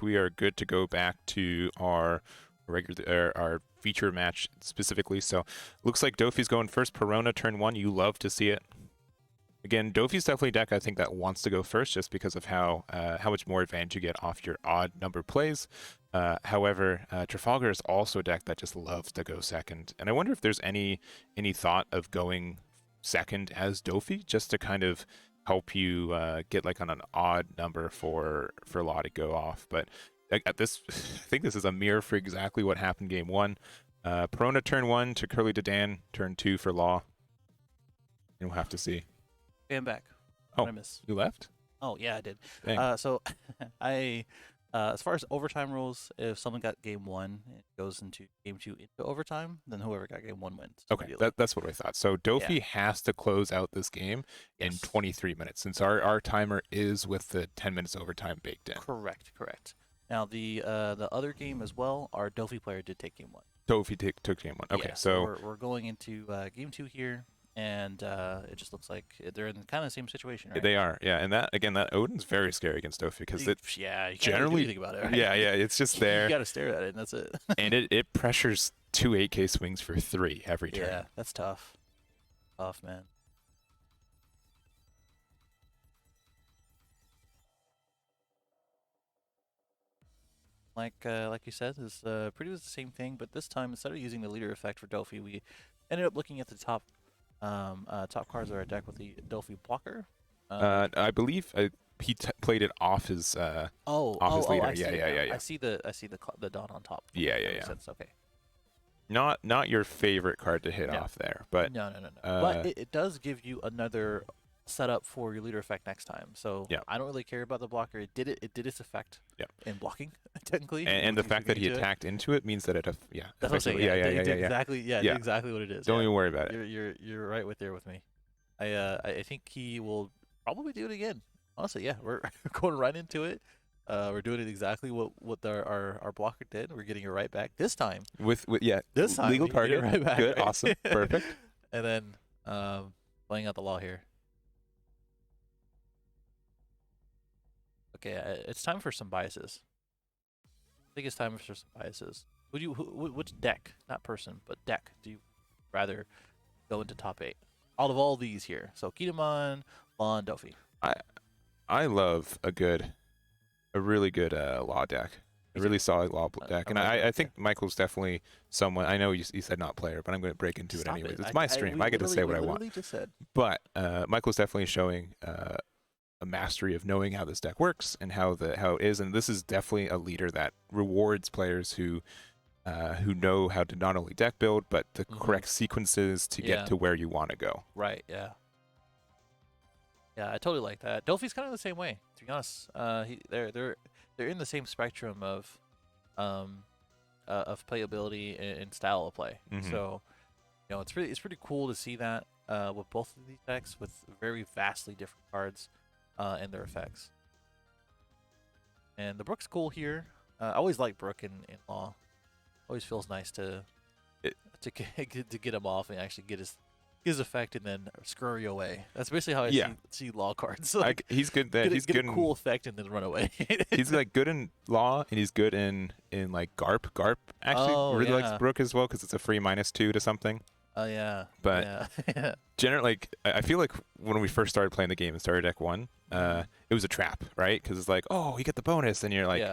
we are good to go back to our regular our feature match specifically. So looks like Dofi's going first. Perona turn 1. You love to see it. Again, Dofi's definitely a deck I think that wants to go first just because of how much more advantage you get off your odd number plays. However, Trafalgar is also a deck that just loves to go second. And I wonder if there's any thought of going second as Dofi just to kind of help you get like on an odd number for Law to go off. But at this, I think this is a mirror for exactly what happened game 1. Perona turn 1 to Curly Dedan turn 2 for Law. And we'll have to see. Okay, I'm back. Oh, I miss? You left? Oh yeah, I did. Dang. So as far as overtime rules, if someone got game 1, it goes into game 2 into overtime. Then whoever got game 1 wins. Okay, that's what I thought. So Dofi has to close out this game in 23 minutes since our timer is with the 10 minutes overtime baked in. Correct. Now the other game as well, our Dofi player did take game 1. Dofi took game 1. Okay, so we're going into game 2 here. And it just looks like they're in kind of the same situation, right? They are, yeah. And that Odin's very scary against Dofi because it you can't generally really do anything about it, right? Yeah, it's just there. You got to stare at it, and that's it. And it pressures 2 8K swings for 3 every turn. Yeah, that's tough. Tough, man. Like you said, is pretty much the same thing, but this time instead of using the leader effect for Dofi, we ended up looking at the top cards of our deck with the Dofi blocker. I believe he played it off his his leader. I see the dot on top. Yeah. Sense. Okay. Not your favorite card to hit off there, but no. But it does give you another setup for your leader effect next time. So I don't really care about the blocker. It did its effect in blocking technically. And the fact that he attacked into it means that that's what I'm saying. Exactly what it is. Don't even worry about it. You're right there with me. I think he will probably do it again. Honestly, we're going right into it. We're doing it exactly what our blocker did. We're getting it right back this time. With this time legal target. Right back, good, right? Awesome, perfect. And then playing out the Law here. Okay, it's time for some biases. I think it's time for some biases. Which deck, not person, but deck, do you rather go into top 8? Out of all these here. So Kidamon, Law, and Dofi. I love a really good law deck. A really solid law deck. And I think Michael's definitely someone, I know you said not player, but I'm going to break into it anyways. It's my stream. I get to say what I want. Just said. But Michael's definitely showing a mastery of knowing how this deck works and how it is. And this is definitely a leader that rewards players who know how to not only deck build, but the correct sequences to get to where you want to go. Right, yeah. Yeah, I totally like that. Dofi's kind of the same way, to be honest. They're in the same spectrum of playability and style of play. So, it's pretty cool to see that with both of these decks with very vastly different cards and their effects. And the Brook's cool here. I always like Brook in Law. Always feels nice to get him off and actually get his effect and then scurry away. That's basically how I see Law cards. Like, he's good there. He's good a cool effect and then run away. He's like good in Law and he's good in like Garp. Garp actually really likes Brook as well because it's a free -2 to something. Oh yeah. But generally, like I feel like when we first started playing the game in Starter Deck 1, it was a trap, right? Because it's like, oh, you get the bonus, and you're like,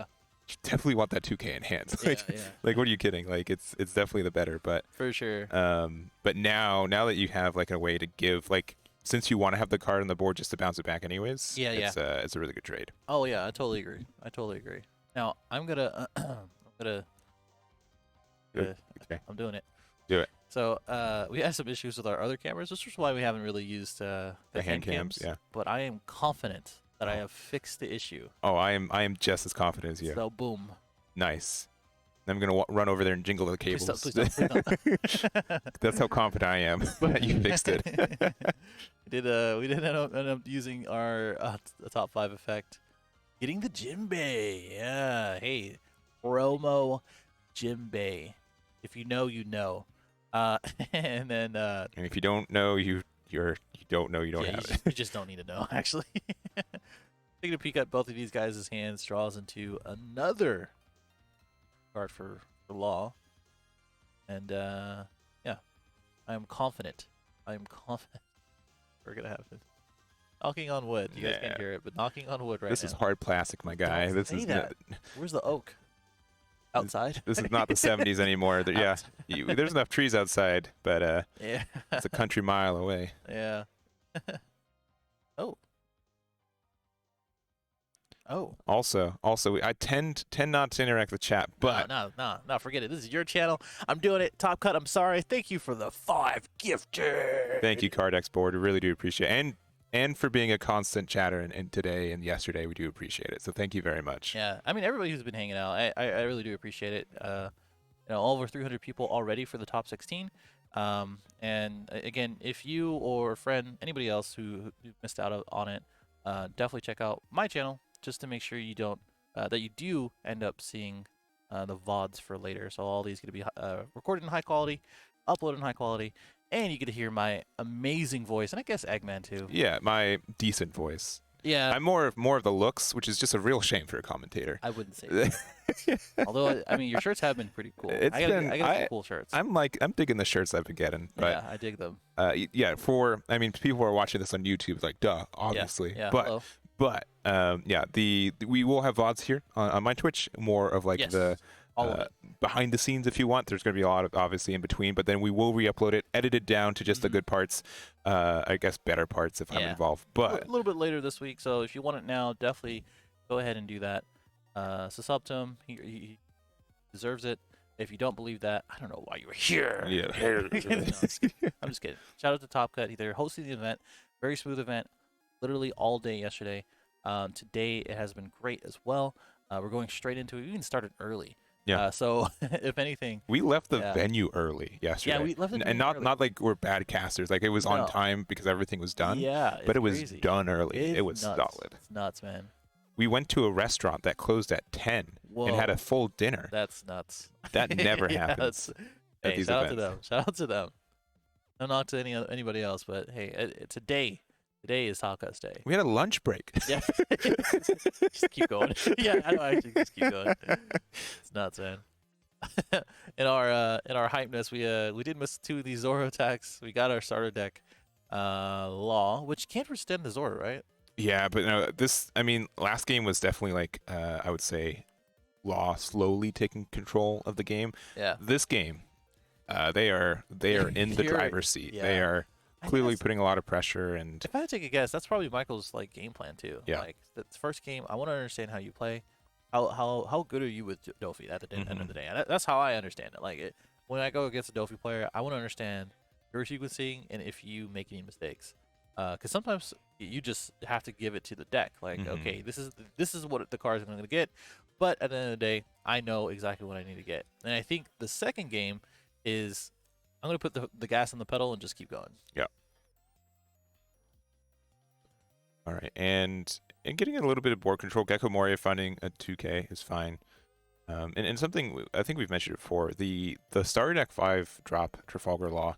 you definitely want that 2K in hand. Like, like, what are you kidding? Like, it's definitely the better, but for sure. But now that you have like a way to give, like, since you want to have the card on the board just to bounce it back anyways, it's a really good trade. Oh yeah, I totally agree. Now I'm gonna I'm doing it. Do it. So we had some issues with our other cameras. This is why we haven't really used the hand cams. Yeah. But I am confident that I have fixed the issue. Oh, I am just as confident as you. So boom. Nice. I'm gonna run over there and jingle the cables. Please don't. That's how confident I am that you fixed it. We did end up using our top 5 effect, getting the Jinbei. Yeah. Hey, promo Jinbei. If you know, you know. And then and if you don't know, you don't know you don't have it. You just don't need to know, actually. Taking a peek at both of these guys' hands draws into another card for Law. And yeah, I am confident. We're gonna have it. Knocking on wood. You guys can't hear it, but knocking on wood right now. This is hard plastic, my guy. Don't say that. Where's the oak? Outside? This is not the 70s anymore. There's enough trees outside, but it's a country mile away. Yeah. Oh. Also, I tend not to interact with chat, but no, forget it. This is your channel. I'm doing it. Top Cut, I'm sorry. Thank you for the 5 gifted. Thank you, Cardex board. We really do appreciate it. And for being a constant chatter and today and yesterday, we do appreciate it. So thank you very much. Yeah, I mean, everybody who's been hanging out, I really do appreciate it. Over 300 people already for the top 16. And again, if you or a friend, anybody else who missed out on it, definitely check out my channel just to make sure you don't that you do end up seeing the VODs for later. So all these are going to be recorded in high quality, uploaded in high quality. And you get to hear my amazing voice, and I guess Eggman too. Yeah, my decent voice. Yeah. I'm more of the looks, which is just a real shame for a commentator. I wouldn't say that. Although, I mean, your shirts have been pretty cool. I got some cool shirts. I'm digging the shirts I've been getting. But, yeah, I dig them. People who are watching this on YouTube, like, duh, obviously. Yeah, but we will have VODs here on my Twitch, more of like the behind the scenes if you want. There's going to be a lot of obviously in between, but then we will re-upload it, edited down to just the good parts, I guess better parts if I'm involved. But a little bit later this week, so if you want it now, definitely go ahead and do that. So sub to him, he deserves it. If you don't believe that, I don't know why you were here. Yeah. I'm just kidding. Shout out to Top Cut. They're hosting the event. Very smooth event. Literally all day yesterday. Today it has been great as well. We're going straight into it. We even started early. Yeah. So if anything, we left the venue early yesterday. Yeah, we left the venue and not like we're bad casters. Like it was on time because everything was done. Yeah, but it was done early. It was solid. It's nuts, man. We went to a restaurant that closed at 10 and had a full dinner. That's nuts. That never happens at these shout events. Shout out to them. No knock to anybody else, but hey, today is Taka's day. We had a lunch break. Yeah. Just keep going. Yeah, I know. Actually, just keep going. It's nuts, man. in our hypeness, we did miss 2 of these Zoro attacks. We got our starter deck, Law, which can't withstand the Zoro, right? Yeah, but no, I mean, last game was definitely like, I would say, Law slowly taking control of the game. Yeah. This game, they are in the driver's seat. They Yeah. are I think clearly putting a lot of pressure, and if I had to take a guess, that's probably Michael's like game plan too. yeah. Like the first game, I want to understand how you play. How good are you with Dofi at the end of the day? And that's how I understand it. Like when I go against a Dofi player, I want to understand your sequencing and if you make any mistakes. Because sometimes you just have to give it to the deck. Like, okay, this is what the cards I'm going to get. But at the end of the day, I know exactly what I need to get. And I think the second game is I'm going to put the gas on the pedal and just keep going. Yeah. All right, and getting a little bit of board control. Gecko Moria finding a 2K is fine. And something I think we've mentioned before, the Starter Deck 5 drop Trafalgar Law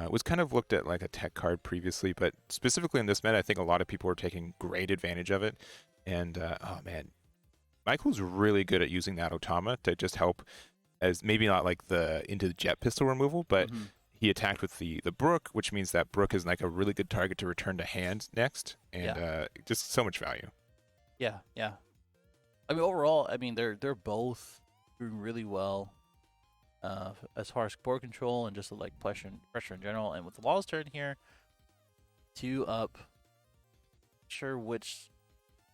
was kind of looked at like a tech card previously, but specifically in this meta, I think a lot of people were taking great advantage of it. And oh man, Michael's really good at using that Otama to just help, as maybe not like into the jet pistol removal, but he attacked with the Brook, which means that Brook is like a really good target to return to hand next, and just so much value. Yeah, yeah. I mean, overall, I mean they're both doing really well as far as board control and just like pressure in general. And with the Law's turn here, 2 up. Sure, which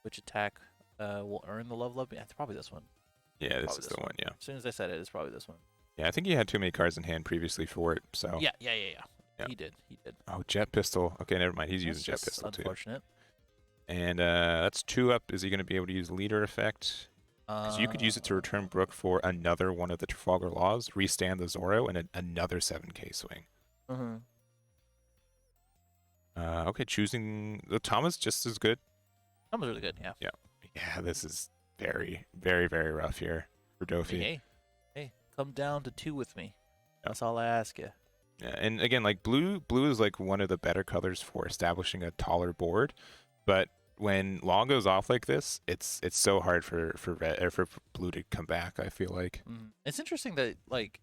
attack will earn the level up? Yeah, it's probably this one. Yeah, this is the one. Yeah. As soon as I said it, it's probably this one. Yeah, I think he had too many cards in hand previously for it. So Yeah. He did. Oh, jet pistol. Okay, never mind. He's using jet pistol unfortunate. Too. And that's 2 up. Is he going to be able to use leader effect? Because you could use it to return Brook for another one of the Trafalgar Laws, restand the Zoro, and another 7K swing. Okay, choosing the Thomas just as good. Thomas really good. Yeah. Yeah, this is very, very, very rough here for Dofi. Hey, come down to 2 with me. That's all I ask you. Yeah, and again, like blue is like one of the better colors for establishing a taller board, but when Law goes off like this, it's so hard for red or for blue to come back. I feel like it's interesting that like,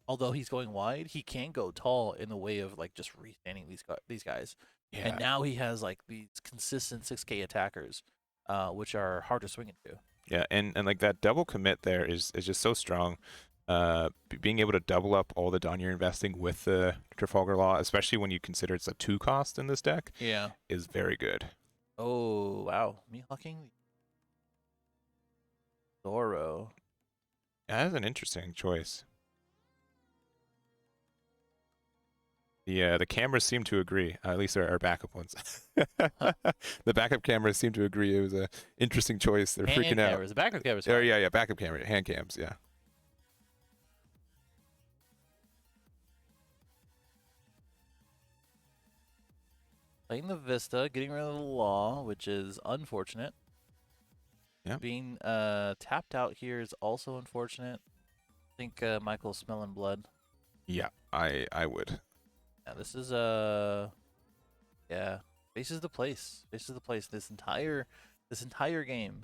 although he's going wide, he can go tall in the way of like just restanding these guys. Yeah. And now he has like these consistent 6K attackers, which are hard to swing into. Yeah, and like that double commit there is just so strong. Being able to double up all the Dawn you're investing with the Trafalgar Law, especially when you consider it's a 2 cost in this deck, is very good. Oh wow, me hucking Zoro. Yeah, that's an interesting choice. The cameras seem to agree. At least our backup ones. The backup cameras seem to agree. It was an interesting choice. They're freaking out. The backup cameras. Oh yeah, backup camera, hand cams. Yeah. Playing the Vista, getting rid of the Law, which is unfortunate. Yeah. Being tapped out here is also unfortunate. I think Michael's smelling blood. Yeah, I would. Yeah, this is base is the place. Base is the place. This entire game,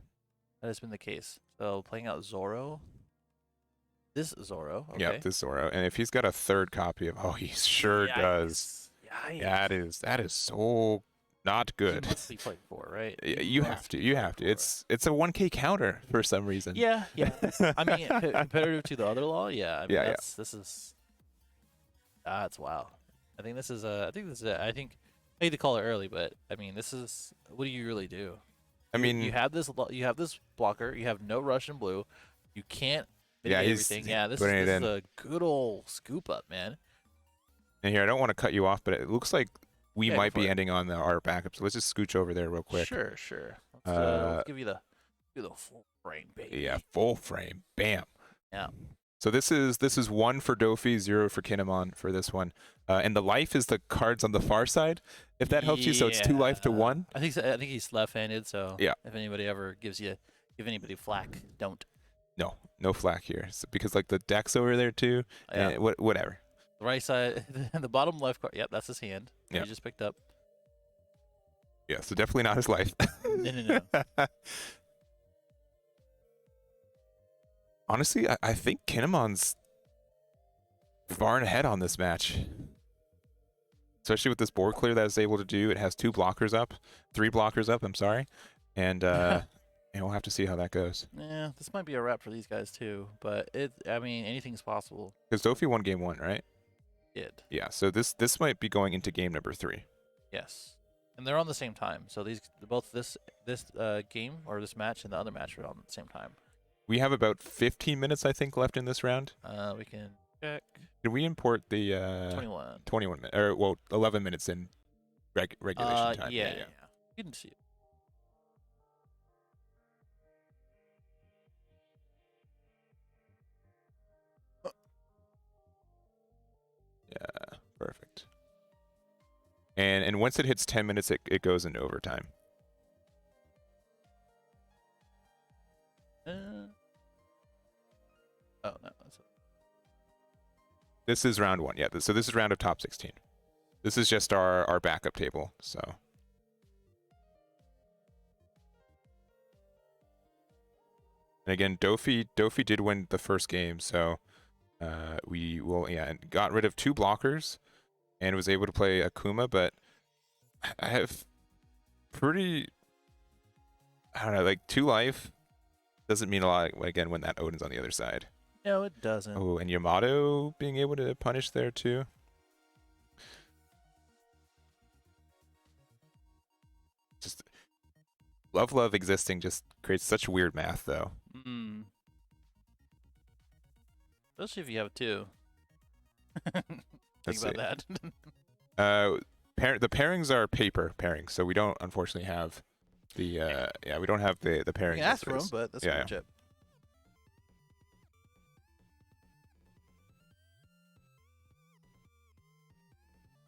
that has been the case. So playing out Zoro. This Zoro. Okay. Yeah, this Zoro. And if he's got a 3rd copy of, he sure does. Yeah, that is so not good. You must be playing for, right? You have to. It's a 1K counter for some reason. Yeah. I mean, comparative to the other Law, yeah. I mean, this is. That's wow. I think this is I hate to call it early, but I mean, this is what do you really do? I mean, you have this blocker. You have no Russian blue. You can't mitigate everything. Yeah, this is a good old scoop up, man. And here, I don't want to cut you off, but it looks like we might be ending on our backup. So let's just scooch over there real quick. Sure. Let's give you the full frame, baby. Yeah, full frame. Bam. Yeah. So this is 1 for Dofi, 0 for Kinemon for this one. And the life is the cards on the far side, if that helps you. So it's 2 life to 1. I think he's left-handed, so yeah. If anybody ever give anybody flack, don't. No flack here, because like the deck's over there too. Yeah. Whatever. The right side, the bottom left card. Yep, that's his hand. Yeah. He just picked up. Yeah, so definitely not his life. No. Honestly, I think Kinemon's far and ahead on this match. Especially with this board clear that it's able to do. It has 3 blockers up, I'm sorry. And and we'll have to see how that goes. Yeah, this might be a wrap for these guys too, but I mean, anything's possible. Because Dofi won game 1, right? Did. Yeah, so this might be going into game number 3. Yes. And they're on the same time. So both this game or this match and the other match are on the same time. We have about 15 minutes, I think, left in this round. We can check. Did we import the 21 minutes, or well, 11 minutes in regulation time? Yeah. You can see it. Yeah, perfect. And once it hits 10 minutes, it goes into overtime. Oh no, that's it. This is round 1, yeah. So this is round of top 16. This is just our backup table. So. And again, Dofi did win the first game, so we will and got rid of 2 blockers, and was able to play Akuma. But I have pretty, I don't know, like 2 life doesn't mean a lot. Again, when that Odin's on the other side. No, it doesn't. Oh, and Yamato being able to punish there too. Just love existing just creates such weird math though. Especially if you have 2. Think about that. The pairings are paper pairings, so we don't unfortunately have the we don't have the pairings. You can ask for them, but that's pretty much it.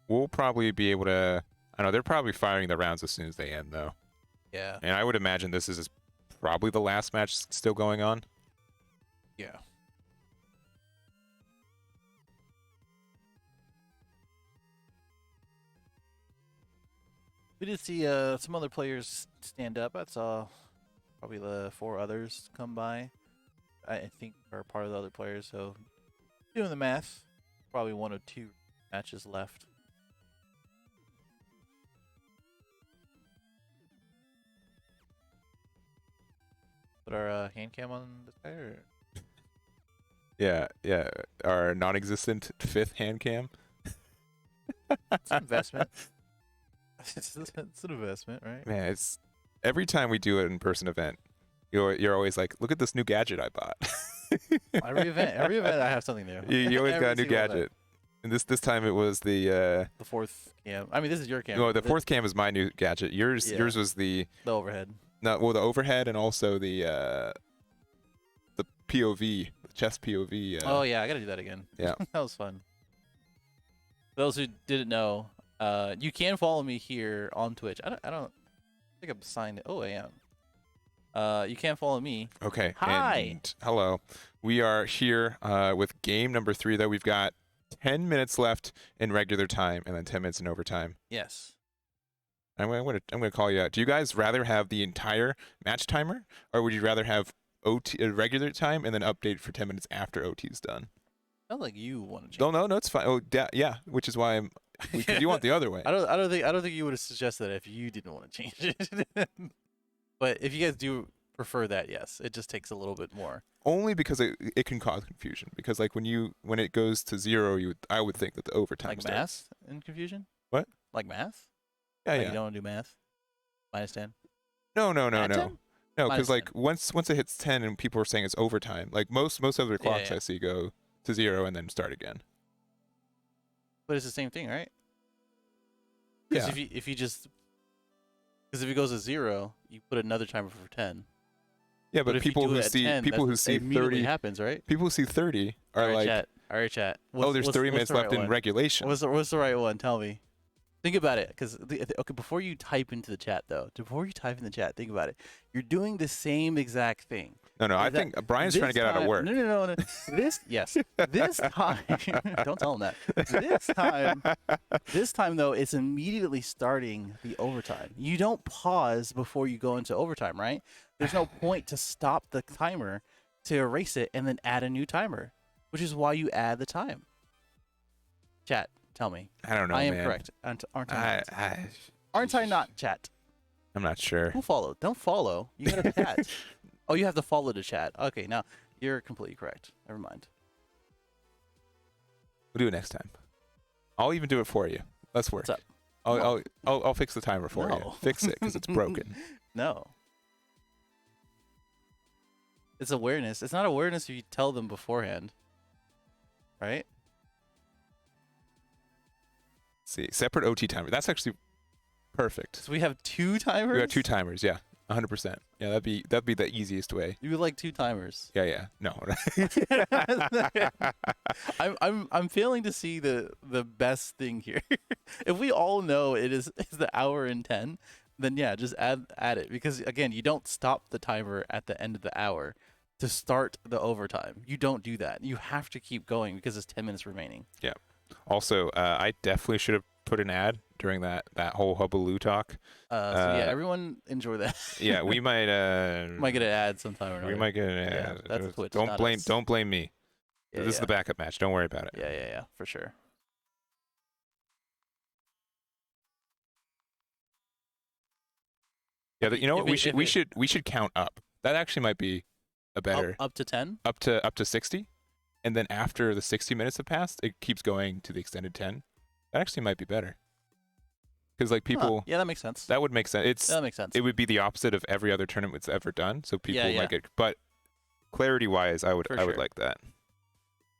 We'll probably be able to. I know they're probably firing the rounds as soon as they end, though. Yeah. And I would imagine this is probably the last match still going on. Yeah. We did see some other players stand up. I saw probably the 4 others come by. I think are part of the other players. So doing the math, probably 1 or 2 matches left. Put our hand cam on this guy, or? Yeah. Our non-existent 5th hand cam. It's an investment. It's an investment, right? Man, it's every time we do an in-person event, you're always like, look at this new gadget I bought. every event I have something new. You always got a new gadget. And this time it was the 4th cam. I mean, this is your cam. No, the 4th cam is my new gadget. Yours was the overhead. No, well, the overhead and also the POV, the chest POV. Oh yeah, I gotta do that again. Yeah, that was fun. For those who didn't know, you can follow me here on Twitch. I don't think I'm signed. Oh, I am. You can follow me. Okay. Hi. And hello. We are here with game number 3. Though we've got 10 minutes left in regular time and then 10 minutes in overtime. Yes. I'm gonna call you out. Do you guys rather have the entire match timer, or would you rather have regular time and then update for 10 minutes after OT is done? Sounds like you want to change. No, it's fine. Oh, yeah, which is why because you want the other way. I don't think you would have suggested that if you didn't want to change it. But if you guys do prefer that, yes, it just takes a little bit more. Only because it can cause confusion. Because like when it goes to 0, I would think that the overtime like starts. math and confusion. What? Like math? Yeah, like yeah. You don't want to do math? -10? No. -10? No, because like once it hits 10 and people are saying it's overtime, like most other clocks I see go to 0 and then start again. But it's the same thing, right? Yeah. Because if it goes to 0, you put another timer for 10. Yeah, but people who see 30 happens, right? People who see 30 are all right, like, chat. there's 30 minutes left in regulation. What's the right one? Tell me. Think about it, because before you type into the chat, think about it. You're doing the same exact thing. No, I think Brian's trying to get out of work. No. This time, don't tell him that. This time though, it's immediately starting the overtime. You don't pause before you go into overtime, right? There's no point to stop the timer to erase it and then add a new timer, which is why you add the time. Chat, tell me. I don't know, I am man. correct. Aren't I? I, Aren't I not, chat? I'm not sure. Who followed? Don't follow. You gotta chat. Oh, you have to follow to chat. Okay, now you're completely correct. Never mind. We'll do it next time. I'll even do it for you. Let's work. What's up? I'll fix the timer for you. No. Fix it because it's broken. No. It's awareness. It's not awareness if you tell them beforehand. Right? See, separate OT timer. That's actually perfect. So we have 2 timers? We got 2 timers, yeah. 100%. Yeah, that'd be the easiest way. You would like 2 timers. Yeah. No. I'm failing to see the best thing here. If we all know it's the hour and 10, then yeah, just add it, because again, you don't stop the timer at the end of the hour to start the overtime. You don't do that. You have to keep going because it's 10 minutes remaining. Yeah. Also, I definitely should have put an ad during that whole Hubbaloo talk. So yeah, everyone enjoy that. Yeah, we might might get an ad sometime or another. we might get an ad. Yeah, that's Twitch, Don't not blame us. don't blame me. Yeah, This is the backup match. Don't worry about it. Yeah, for sure. Yeah, you know what? We should count up. That actually might be a better Up to 10? up to 60, and then after the 60 minutes have passed, it keeps going to the extended 10. That actually might be better. Because like people, yeah, that makes sense. that would make sense. That makes sense. It would be the opposite of every other tournament it's ever done. So people Yeah. might get, but clarity wise, I would sure. like that.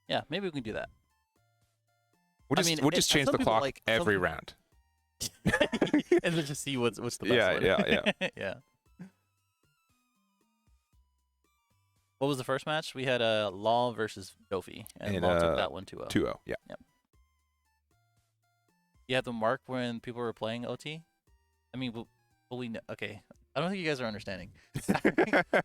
Yeah, maybe we can do that. We'll just change the clock every round. And then just see what's the best one. Yeah. Yeah. What was the first match? We had Law versus Dofi, and Law took that one 2-0. 2-0, yeah. Yep. You have the mark when people were playing OT? I mean, we know. Okay. I don't think you guys are understanding.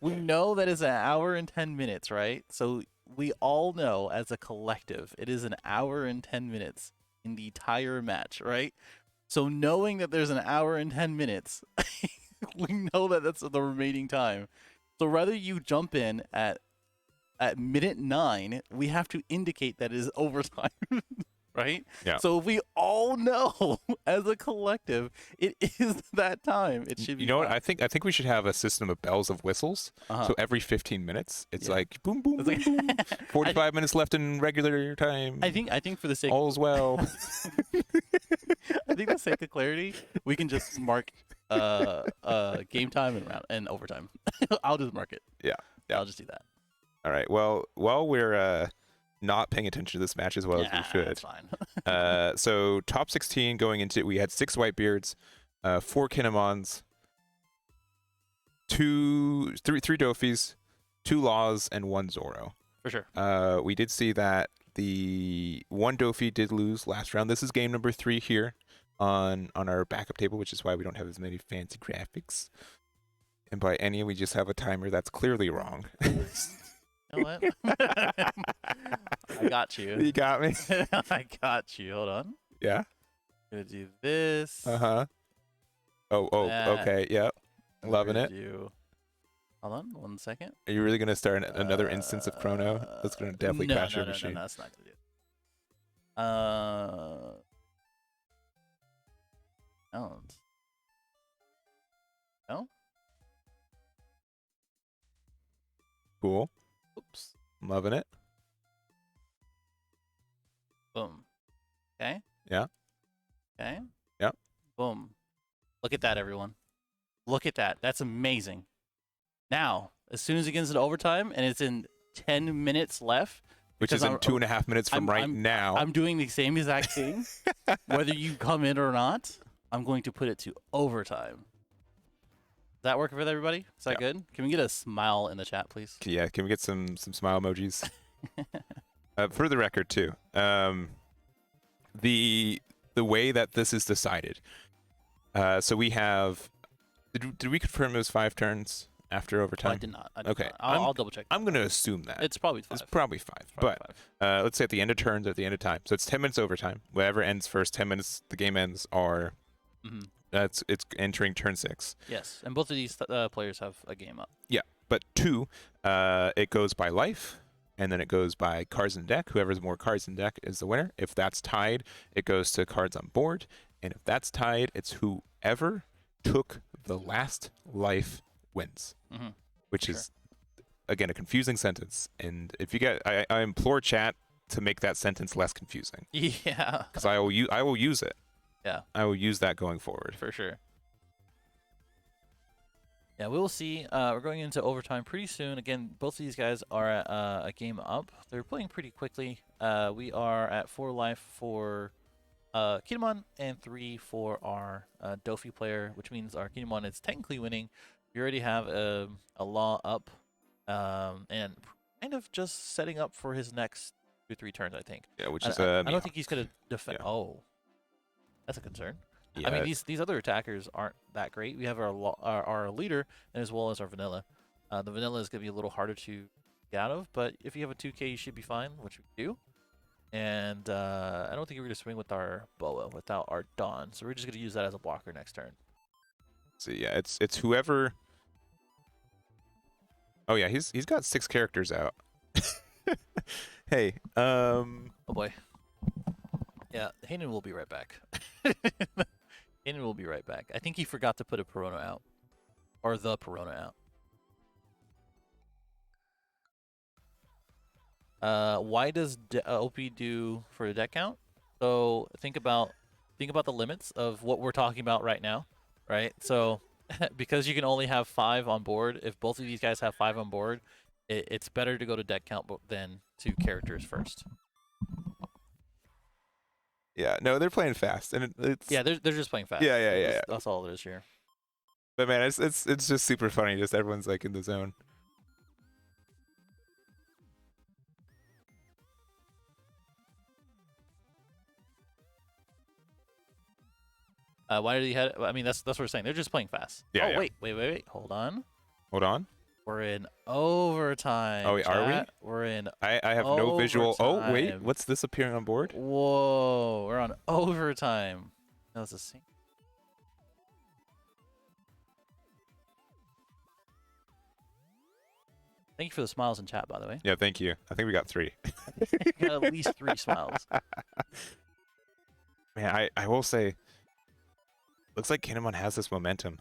We know that it's an hour and 10 minutes, right? So we all know as a collective, it is an hour and 10 minutes in the entire match, right? So knowing that there's an hour and 10 minutes, we know that that's the remaining time. So rather you jump in at minute 9, we have to indicate that it is overtime. Right? Yeah. So if we all know as a collective, it is that time. It should be. You know what? I think we should have a system of bells of whistles. Uh-huh. So every 15 minutes, it's like boom, boom, boom, boom. 45 minutes left in regular time. I think for the sake all's well. I think for the sake of clarity, we can just mark game time and round and overtime. I'll just mark it. Yeah. I'll just do that. All right. Well, while we're not paying attention to this match as well as we should. That's fine. So top 16 going into it, we had 6 Whitebeards, 4 Kinemons, 3 Dofis, 2 Laws, and 1 Zoro. For sure. We did see that the 1 Dofi did lose last round. This is game number 3 here on our backup table, which is why we don't have as many fancy graphics. And by any, we just have a timer that's clearly wrong. You know what? I got you. You got me? I got you. Hold on. Yeah? Gonna do this. Uh-huh. Oh, that. okay. Yep. Loving it. Hold on 1 second. Are you really going to start another instance of Chrono? That's going to definitely crash your machine. No, that's not going to do it. No? Cool. Oops. I'm loving it. Boom. Okay? Yeah. Okay? Yep. Boom. Look at that, everyone. Look at that. That's amazing. Now, as soon as it gets into overtime and it's in 10 minutes left, which is in 2.5 minutes from now. I'm doing the same exact thing. Whether you come in or not, I'm going to put it to overtime. Does that work for everybody? Is that good? Can we get a smile in the chat, please? Yeah, can we get some smile emojis? For the record, too, the way that this is decided. So we have. Did we confirm it was 5 turns after overtime? I did not. Okay, I'll double check. I'm going to assume that It's probably 5. It's probably 5. Let's say at the end of turns, at the end of time. So it's 10 minutes overtime. Whatever ends first, 10 minutes. The game ends are. Mm-hmm. It's entering turn 6. Yes, and both of these players have a game up. Yeah, but 2, It goes by life, and then it goes by cards in deck. Whoever has more cards in deck is the winner. If that's tied, it goes to cards on board, and if that's tied, it's whoever took the last life wins, which is again a confusing sentence. And if you get, I implore chat to make that sentence less confusing. Yeah. Because I will use it. Yeah. I will use that going forward. For sure. Yeah, we will see. We're going into overtime pretty soon. Again, both of these guys are at a game up. They're playing pretty quickly. We are at 4 life for Kinemon and 3 for our Dofi player, which means our Kinemon is technically winning. We already have a law up and kind of just setting up for his next 2-3 turns, I think. Yeah, which is I don't think he's going to defend. Yeah. Oh, that's a concern. Yeah. I mean, these other attackers aren't that great. We have our leader and as well as our vanilla. The vanilla is going to be a little harder to get out of, but if you have a 2K, you should be fine, which we do. And I don't think we're going to swing with our Boa without our Dawn, so we're just going to use that as a blocker next turn. So yeah, it's whoever. Oh yeah, he's got 6 characters out. Hey, Oh boy. Yeah, Hayden will be right back. Hayden will be right back. I think he forgot to put a Perona out. Or the Perona out. Why does OP do for the deck count? So think about the limits of what we're talking about right now, right? So because you can only have 5 on board, if both of these guys have 5 on board, it's better to go to deck count than to characters first. yeah, no, they're playing fast, and it's Yeah, they're just playing fast. Yeah. That's all it is here. But man, it's just super funny. Just everyone's like in the zone. Why did he have? I mean, that's what we're saying. They're just playing fast. Yeah, Oh yeah. wait. Hold on. Hold on. We're in overtime. Oh, wait, are we? chat. We're in. I have no visual. Oh wait, Overtime. what's this appearing on board? Whoa, we're on overtime. That was the same. Thank you for the smiles in chat, by the way. Yeah, thank you. I think we got 3. You got at least 3 smiles. Man, I will say, looks like Kinemon has this momentum.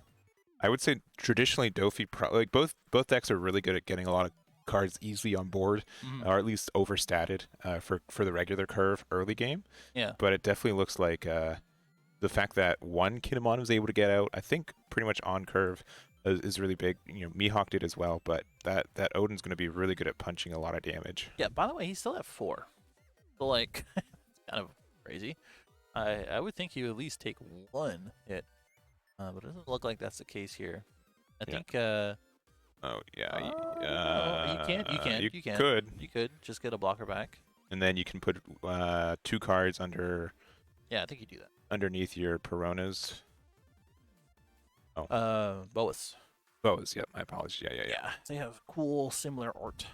I would say traditionally Dofi, like both decks are really good at getting a lot of cards easily on board, or at least overstated for the regular curve early game. Yeah. But it definitely looks like the fact that one Kinemon was able to get out, I think pretty much on curve, is really big. You know, Mihawk did as well, but that Odin's going to be really good at punching a lot of damage. Yeah. By the way, he's still at 4. So like, it's kind of crazy. I would think he would at least take 1 hit. But it doesn't look like that's the case here. I think. Oh yeah. You could just get a blocker back. And then you can put 2 cards under. Yeah, I think you do that. Underneath your Peronas. Oh. Boas. Boas. Yep. My apologies. Yeah. They have cool similar art.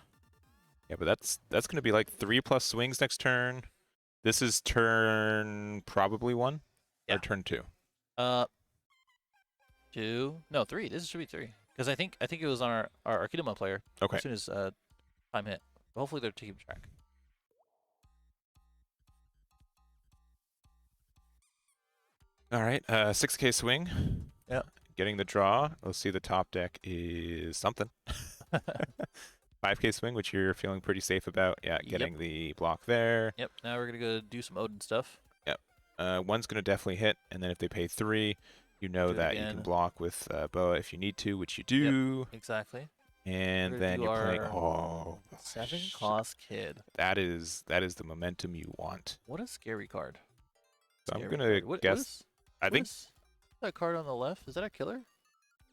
Yeah, but that's going to be like 3+ swings next turn. This is turn probably 1 or turn 2. 2. No, 3. This should be 3. Because I think it was on our Kinemon player. Okay. As soon as time hit. Hopefully they're keeping track. All right. 6K swing. Yeah. Getting the draw. Let's see. The top deck is something. 5K swing, which you're feeling pretty safe about. Yeah. Getting the block there. Yep. Now we're gonna go do some Odin stuff. Yep. One's gonna definitely hit, and then if they pay 3, you know that you can block with Boa if you need to, which you do. Yep, exactly. And then you're playing. Oh, 7 cost kid. That is the momentum you want. What a scary card. So I'm gonna guess. I think that card on the left, is that a killer?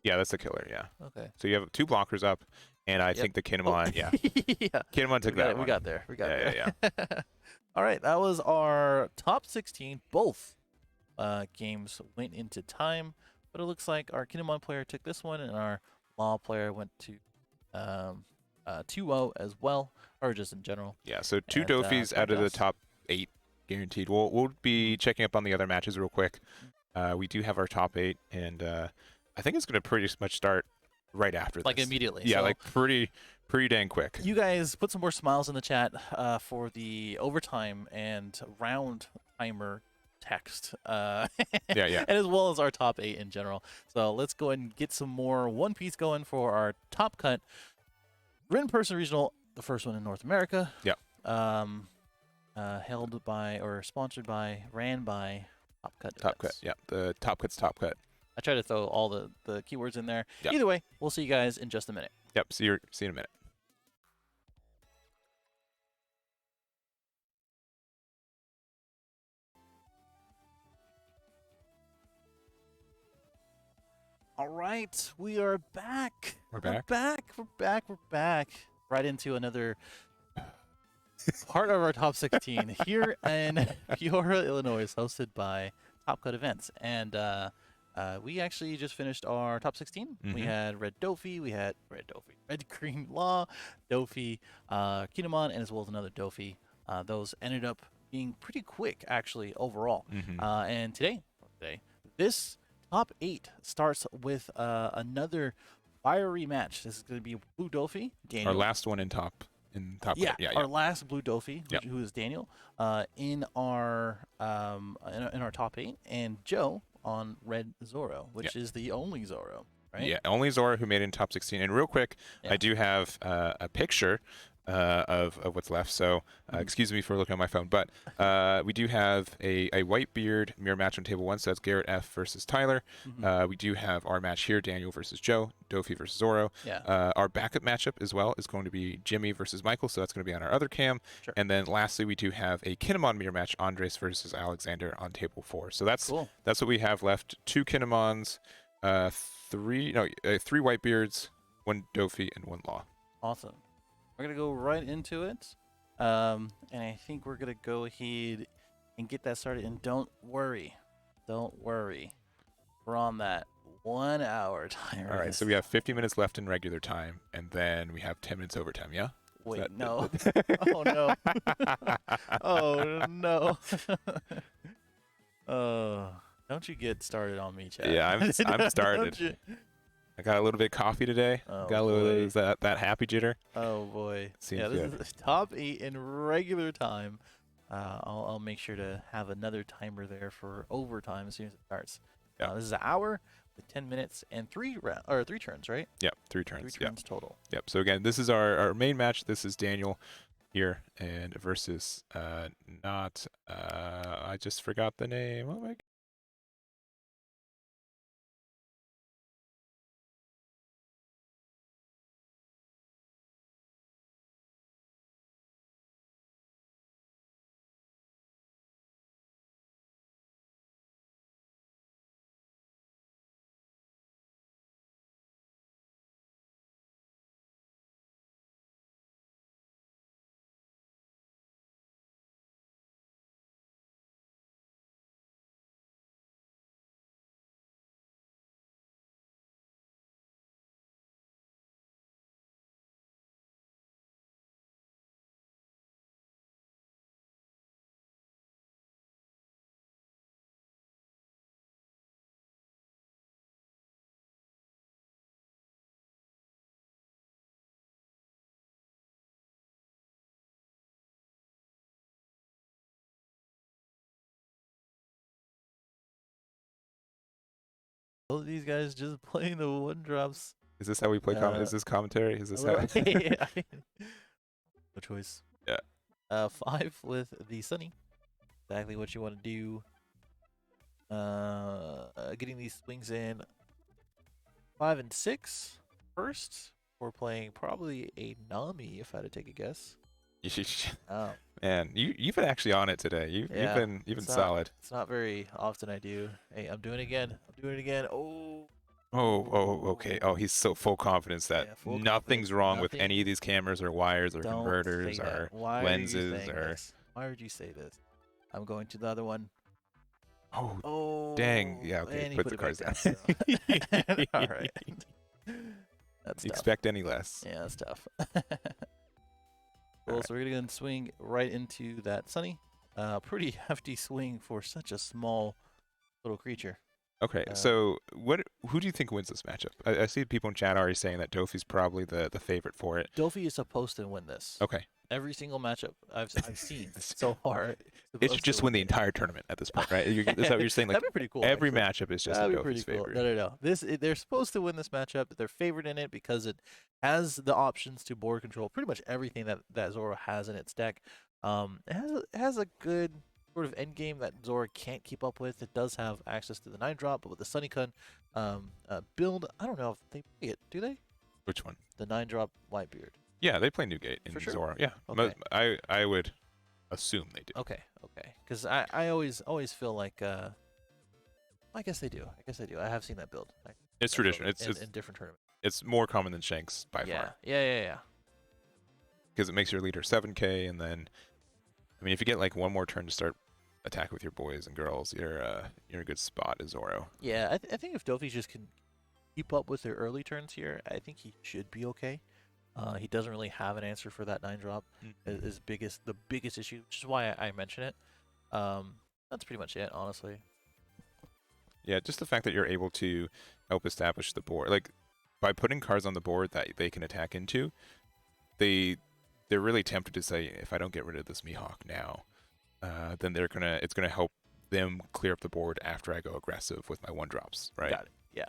Yeah, that's a killer. Yeah. Okay. So you have 2 blockers up, and I think the Kinemon. Yeah. Kinemon took that one. We got there. Yeah. All right, that was our top 16. Both games went into time, but it looks like our Kinemon player took this one, and our Law player went to 2-0 as well, or just in general. Yeah. So 2 Dofis out of the top 8 guaranteed. We'll be checking up on the other matches real quick. We do have our top 8, and I think it's going to pretty much start right after like this. immediately. Yeah, So like pretty dang quick. you guys put some more smiles in the chat for the overtime and round timer text, Yeah. and as well as our top 8 in general. So let's go ahead and get some more One Piece going for our top cut. Written Person Regional, the first one in North America. Yeah. Held by or sponsored by, ran by Top Cut. Top cut. Yeah, the top cut's top cut. I try to throw all the keywords in there. Yep. Either way, we'll see you guys in just a minute. Yep. See you in a minute. All right, we are back. We're back? We're back. Right into another part of our top 16 here in Peoria, Illinois, hosted by Top Cut Events. And we actually just finished our top 16. We had Red Green Law, Dofi, Kinemon, and as well as another Dofi. Those ended up being pretty quick, actually, overall. And today, this top 8 starts with another fiery match. This is going to be Blue Dofi, Daniel. Our last one in top. Yeah, our last Blue Dofi, who is Daniel, in our top 8, and Joe on Red Zoro, which is the only Zoro, right? Yeah, only Zoro who made it in top 16. And real quick, I do have a picture of what's left. So excuse me for looking at my phone, but we do have a Whitebeard mirror match on table 1. So that's Garrett F versus Tyler. We do have our match here, Daniel versus Joe, Dofi versus Zoro. Our backup matchup as well is going to be Jimmy versus Michael. So that's going to be on our other cam. Sure. And then lastly, we do have a Kinemon mirror match, Andres versus Alexander on table 4. So that's cool. That's what we have left. 2 Kinemons, 3 Whitebeards, 1 Dofi, and 1 Law. Awesome. We're going to go right into it. And I think we're going to go ahead and get that started. And don't worry. We're on that 1 hour timer. All right, so we have 50 minutes left in regular time, and then we have 10 minutes overtime, yeah? Wait, no. Oh, no. Oh, no. Don't you get started on me, Chad. Yeah, I'm started. I got a little bit of coffee today. Oh, got a little that happy jitter. Oh boy. Seems this good. is top 8 in regular time. I'll make sure to have another timer there for overtime as soon as it starts. This is an hour with 10 minutes and 3 turns, right? Yep, 3 turns. 3 turns total. Yep. So again, this is our main match. This is Daniel here and versus I just forgot the name. Oh my god. All of these guys just playing the 1-drops. Is this how we play commentary? Is this commentary? Is this how? No choice. Yeah. 5 with the Sunny. Exactly what you want to do. Getting these swings in. 5 and 6 first. We're playing probably a Nami, if I had to take a guess. Oh. Man, you've been actually on it today. You've been solid. It's not very often I do. Hey, I'm doing it again. Oh. Oh, okay. Oh, he's so full confidence that nothing's wrong with any of these cameras or wires or converters or lenses or. Why would you say this? I'm going to the other one. Oh, dang. Yeah, okay. Put the cards down. All right. That's tough. Expect any less. Yeah, that's tough. Cool, so we're going to swing right into that Sunny. Pretty hefty swing for such a small little creature. Okay, so who do you think wins this matchup? I see people in chat already saying that Dofi's probably the favorite for it. Dofi is supposed to win this. Okay. Every single matchup I've seen so far. It should just win the entire tournament at this point, right? Is that what you're saying? Like, that'd be pretty cool. Every actually. matchup is just that'd in be pretty Dofi's cool. favor. No. They're supposed to win this matchup. They're favored in it because it has the options to board control pretty much everything that Zoro has in its deck. It has a good sort of end game that Zoro can't keep up with. It does have access to the 9-drop, but with the Sunnykun build, I don't know if they play it. Do they? Which one? The 9-drop Whitebeard. Yeah, they play Newgate in For sure? Zoro. Yeah, Okay. I would assume they do. Okay. Because I always feel like I guess they do. I have seen that build. It's tradition. It's in different tournaments. It's more common than Shanks by far. Yeah. Because it makes your leader 7k, and then, I mean, if you get like one more turn to start attack with your boys and girls, you're in a good spot as Zoro. Yeah, I think if Dofi just can keep up with their early turns here, I think he should be okay. He doesn't really have an answer for that 9-drop. The biggest issue, which is why I mention it. That's pretty much it, honestly. Yeah, just the fact that you're able to help establish the board, like by putting cards on the board that they can attack into, they're really tempted to say, if I don't get rid of this Mihawk now, then it's gonna help them clear up the board after I go aggressive with my 1-drops, right? Got it. Yeah.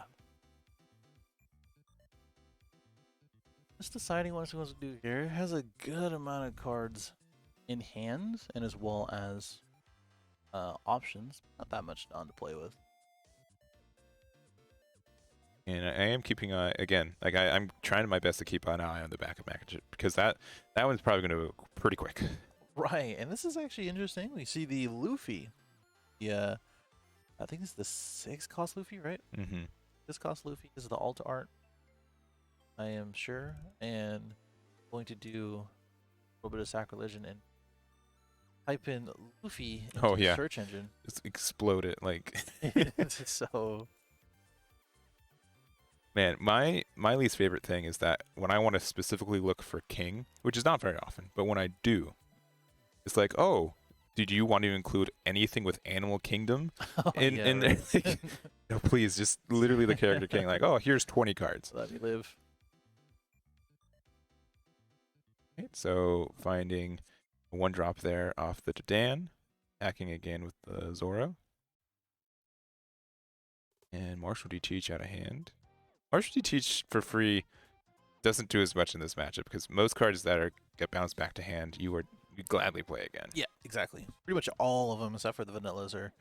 Just deciding what it's supposed to do here. It has a good amount of cards in hand, and as well as options. Not that much on to play with. And I am keeping again, like I'm trying my best to keep an eye on the back of matchup, because that one's probably going to go pretty quick. Right, and this is actually interesting. We see the Luffy. Yeah, I think it's the 6-cost Luffy, right? Mm-hmm. This cost Luffy is the alt art, I am sure, and going to do a little bit of sacrilege and type in Luffy into the search engine. Just explode it like. So. Man, my least favorite thing is that when I want to specifically look for king, which is not very often, but when I do, it's like, oh, did you want to include anything with Animal Kingdom in there? Like, no, please, just literally the character king. Like, oh, here's 20 cards. Let me live. Right, so finding a 1-drop there off the Dan, hacking again with the Zoro. And Marshall D Teach out of hand. Marshall D Teach for free doesn't do as much in this matchup, because most cards that get bounced back to hand, you gladly play again. Yeah, exactly. Pretty much all of them, except for the vanillas, are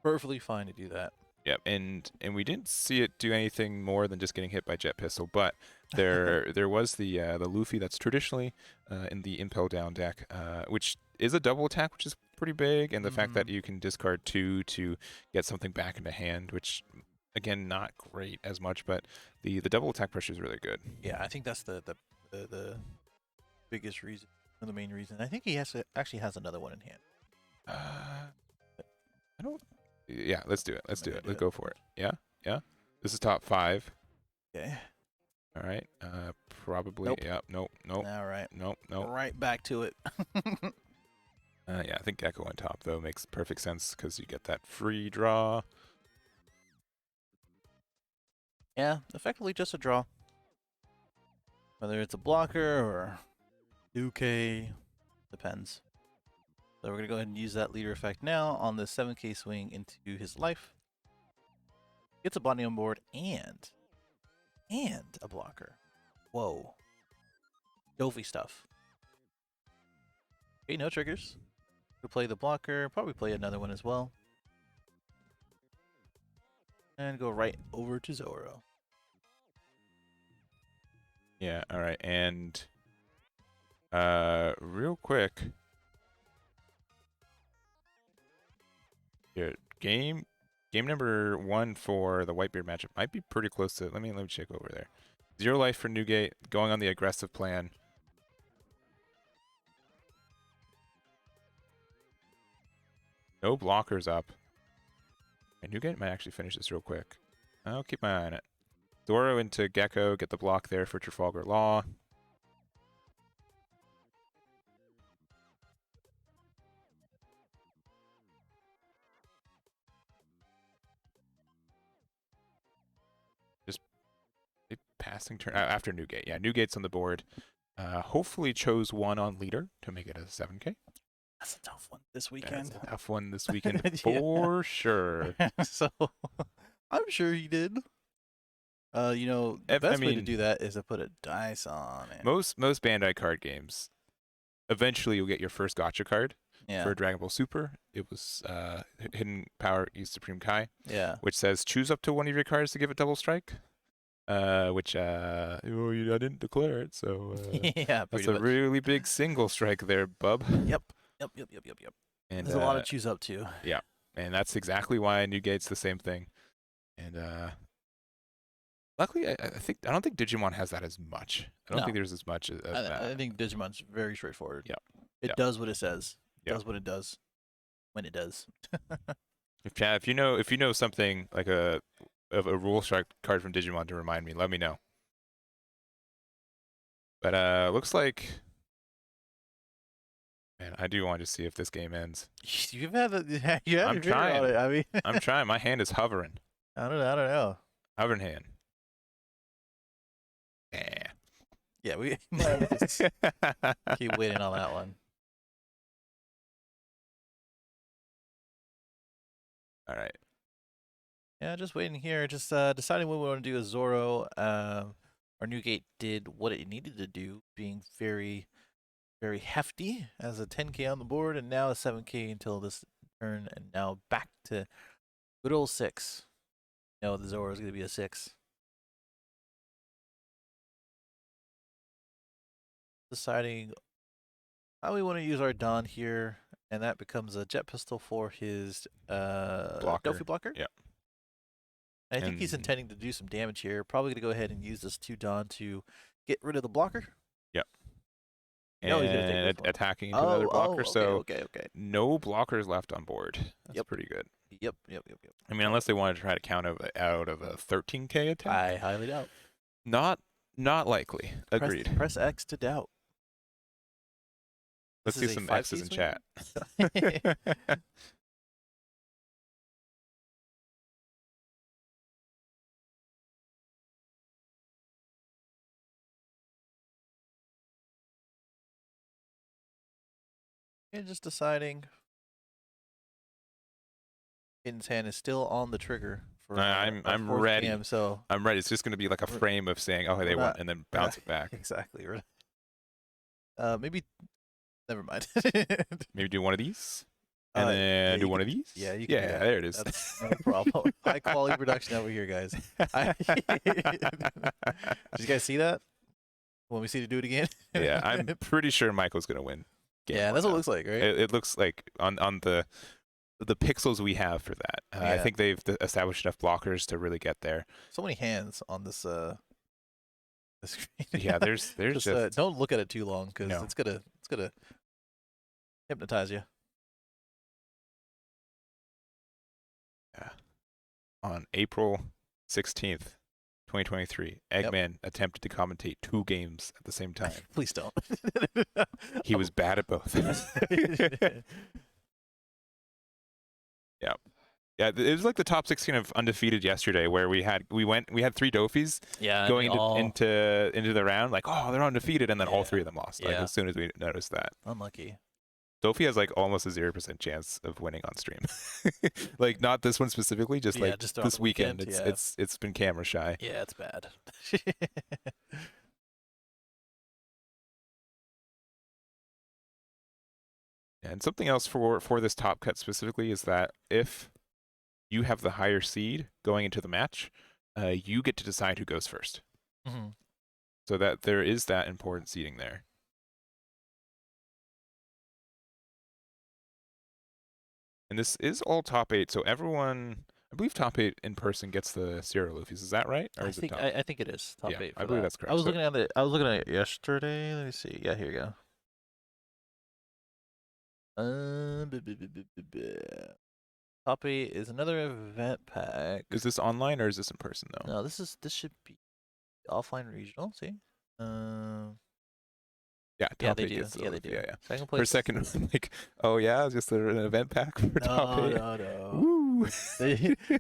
perfectly fine to do that. Yep, and we didn't see it do anything more than just getting hit by Jet Pistol, but there was the Luffy that's traditionally in the Impel Down deck, which is a double attack, which is pretty big, and the fact that you can discard 2 to get something back into hand, which again not great as much, but the double attack pressure is really good. Yeah, I think that's the biggest reason, or the main reason. I think he actually has another one in hand. I don't. Yeah, let's do it. Let's go for it. Yeah. This is top 5. Okay. All right. Probably. Nope. Yeah. Nope. All right. Nope. Right back to it. Yeah, I think Gecko on top though makes perfect sense, because you get that free draw. Yeah, effectively just a draw. Whether it's a blocker or 2K, depends. So we're going to go ahead and use that leader effect now on the 7K swing into his life. Gets a body on board and a blocker. Whoa. Dofi stuff. Okay, no triggers. We'll play the blocker, probably play another one as well. And go right over to Zoro. Yeah, all right. And real quick, here, game number 1 for the Whitebeard matchup might be pretty close to. Let me check over there. 0 life for Newgate, going on the aggressive plan. No blockers up. And Newgate might actually finish this real quick. I'll keep my eye on it. Zoro into Gecko, get the block there for Trafalgar Law. passing turn after Newgate. Yeah, Newgate's on the board. Hopefully chose 1 on leader to make it a 7K. That's a tough one this Yeah, weekend. it's a tough one this weekend for sure. So I'm sure he did. The best way to do that is to put a dice on it. Most Bandai card games, eventually you'll get your first gotcha card. Yeah. For Dragon Ball Super, it was Hidden Power Use Supreme Kai. Yeah. Which says choose up to one of your cards to give it double strike. I didn't declare it, so yeah, that's a really big single strike there, bub. Yep. And there's a lot to choose up to. Yeah, and that's exactly why Newgate's the same thing. And luckily, I don't think Digimon has that as much. I don't think there's as much as that. I think Digimon's very straightforward. Yeah. It does what it says. Does what it does when it does. If you know something like a rule strike card from Digimon to remind me, let me know. But looks like, man, I do want to see if this game ends. You've had I'm trying. On it. I mean, I'm trying. My hand is hovering. I don't know. Hovering hand. Yeah. Yeah, we keep waiting on that one. All right. Yeah, just waiting here. Just deciding what we want to do with Zoro. Our Newgate did what it needed to do, being very, very hefty as a 10K on the board, and now a 7K until this turn, and now back to good old 6. No, the Zoro is going to be a 6. Deciding how we want to use our Don here, and that becomes a jet pistol for his Dofi blocker. Yeah. I think he's intending to do some damage here. Probably going to go ahead and use this 2 Don to get rid of the blocker. Yep. And attacking into another blocker. Okay. No blockers left on board. That's pretty good. Yep. I mean, unless they wanted to try to count out of a 13K attack. I highly doubt. Not likely. Agreed. Press X to doubt. Let's see some X's in chat. And just deciding. Aiden's hand is still on the trigger. For, I'm ready. PM, so I'm ready. It's just going to be like a frame of saying, "Oh, hey, they won," and then bounce it back. Exactly. Maybe. Never mind. Maybe do one of these, and then do one of these. Yeah, you can. Yeah, there it is. That's no problem. High quality production over here, guys. Did you guys see that? Want me to do it again? Yeah, I'm pretty sure Michael's gonna win. Yeah, that's what it looks like, right? It looks like on the pixels we have for that. I think they've established enough blockers to really get there. So many hands on this the screen. Yeah, there's just don't look at it too long because it's gonna hypnotize you. Yeah. On April 16th, 2023, Eggman attempted to commentate 2 games at the same time. Please don't. He was bad at both. Yeah, it was like the top 16 of undefeated yesterday, where we had 3 Dofis going into the round. Like, oh, they're undefeated, and then all 3 of them lost. Like as soon as we noticed that. Unlucky. Dofi has like almost a 0% chance of winning on stream. Like not this one specifically, just this weekend. It's been camera shy. Yeah, it's bad. And something else for this top cut specifically is that if you have the higher seed going into the match, you get to decide who goes first. Mm-hmm. So that there is that important seeding there. And this is all top 8, so everyone, I believe top 8 in person gets the Zero Luffy's. Is that right? Or I think it is top 8. I believe that's correct. I was looking at it yesterday. Let me see. Yeah, here you go. Top 8 is another event pack. Is this online or is this in person though? No, this should be offline regional. See. Yeah, top they 8 do. gets the Yeah, they do. Yeah. Second place. For a second, I'm like, oh yeah, it's just an event pack for top 8. No. Woo!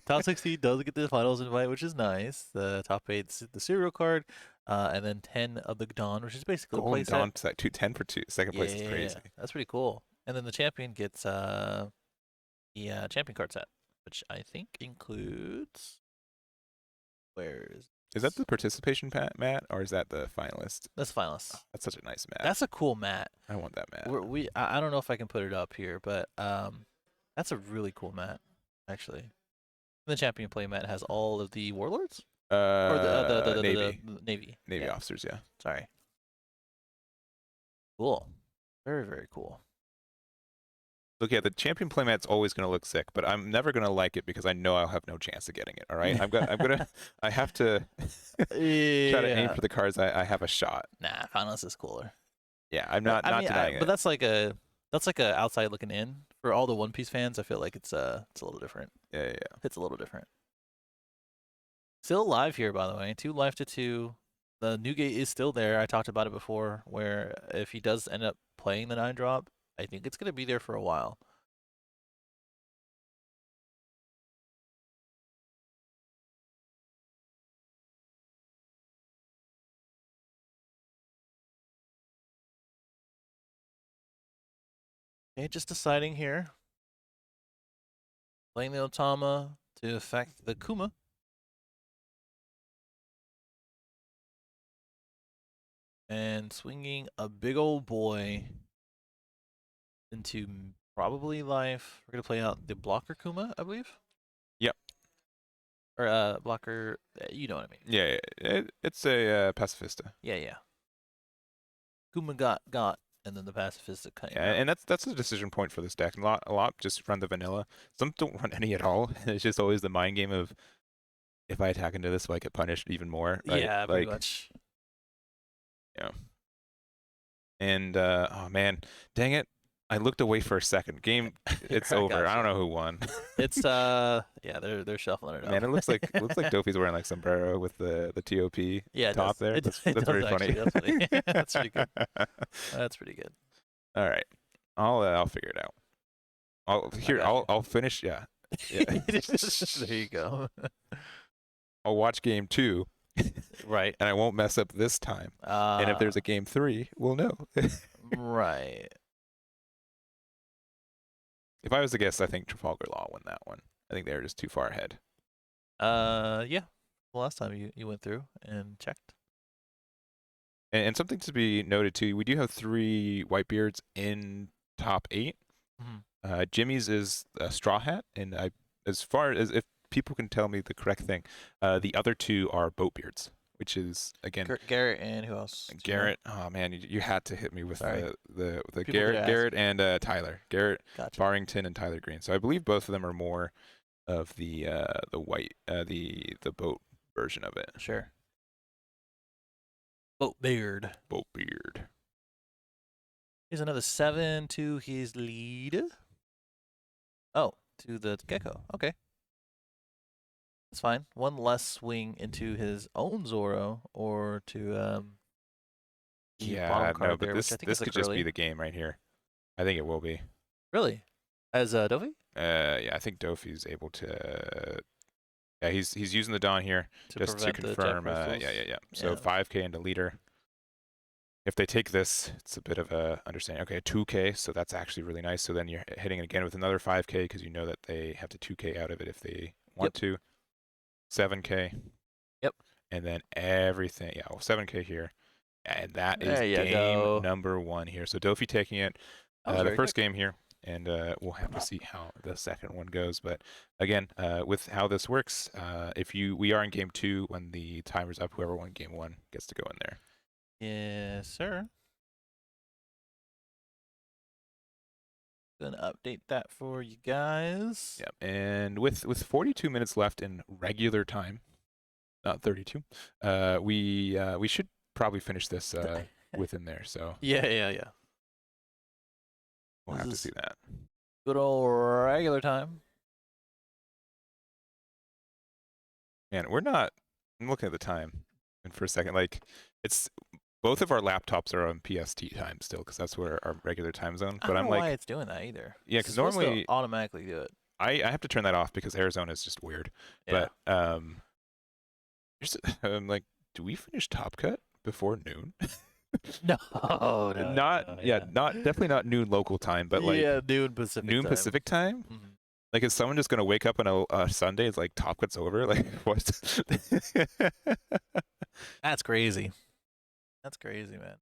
Top 16 does get the finals invite, which is nice. The top 8's the serial card. and then 10 of the Dawn, which is basically a Golden playset. Dawn set 210 for second place is Yeah, crazy. that's pretty cool. And then the champion gets the champion card set, which I think includes. Where is? Is that the participation mat, or is that the finalist? That's finalists. That's such a nice mat. That's a cool mat. I want that mat. I don't know if I can put it up here, but that's a really cool mat, actually. The champion play mat has all of the warlords or the Navy yeah. officers. Yeah. Sorry. Cool. Very, very cool. Look, yeah, the champion playmat's always going to look sick, but I'm never going to like it because I know I'll have no chance of getting it. All right, I have to try to aim for the cards I have a shot. Nah, finalist is cooler. Yeah, I'm not denying it. But that's like a outside looking in for all the One Piece fans. I feel like it's a little different. Yeah. It's a little different. Still alive here, by the way. 2 life to 2. The Newgate is still there. I talked about it before, where if he does end up playing the 9-drop, I think it's going to be there for a while. Okay, just deciding here. Playing the Otama to affect the Kuma. And swinging a big old boy into probably life. We're going to play out the blocker Kuma, I believe. Yep. Or blocker, you know what I mean. Yeah. It's a pacifista. Yeah. Kuma got, and then the pacifista came out. And that's a decision point for this deck. A lot just run the vanilla. Some don't run any at all. It's just always the mind game of, if I attack into this, will I get punished even more? Right? Yeah, pretty much. Yeah. And oh man, dang it! I looked away for a second. Game, it's over. I don't know who won. It's they're shuffling it up. Man, it looks like Dofi's wearing like sombrero with the TOP top there. That's very funny. That's funny. That's pretty good. That's pretty good. All right, I'll figure it out. I'll finish. Yeah. There you go. I'll watch game 2. Right. And I won't mess up this time. And if there's a game 3, we'll know. Right. If I was to guess, I think Trafalgar Law won that one. I think they were just too far ahead. Yeah. Well, last time you went through and checked. And something to be noted too, we do have 3 Whitebeards in top 8. Mm-hmm. Jimmy's is a Straw Hat, and as far as if people can tell me the correct thing, the other 2 are Boatbeards, which is again Garrett and who else? Garrett. Oh man, you had to hit me with the People Garrett and Tyler. Garrett Gotcha. Barrington and Tyler Green. So I believe both of them are more of the white the boat version of it. Sure. Boatbeard. Here's another 7 to his lead. Oh, to the Gecko. Okay. That's fine. 1 less swing into his own Zoro or to yeah, no, but this could just be the game right here. I think it will be. Really? As Dofi? Yeah, I think Dofi's able to. Yeah, he's using the Dawn here just to confirm. Yeah. So 5K into leader. If they take this, it's a bit of a understanding. Okay, 2K, so that's actually really nice. So then you're hitting it again with another 5K because you know that they have to 2K out of it if they want to. 7K. Yep. And then everything. Yeah, well, 7K here. And that is game number 1 here. So Dofi taking it. The first game here. And we'll have to see how the second one goes. But again, with how this works, we are in game 2 when the timer's up. Whoever won game 1 gets to go in there. Yes, sir. Gonna update that for you guys. Yep. And with 42 minutes left in regular time, not 32, we should probably finish this within there. So yeah. We'll have to see that. Good old regular time. Man, I'm looking at the time, and for a second, like it's. Both of our laptops are on PST time still, because that's where our regular time zone. But I don't know why it's doing that either. Yeah, because normally automatically do it. I have to turn that off because Arizona is just weird. Yeah. But I'm like do we finish Top Cut before noon? No, no, Not no, yeah, not definitely not noon local time, but like yeah, noon Pacific noon time. Pacific time. Mhm. Like, is someone just gonna wake up on a Sunday? It's like Top Cut's over. Like what? That's crazy. That's crazy, man.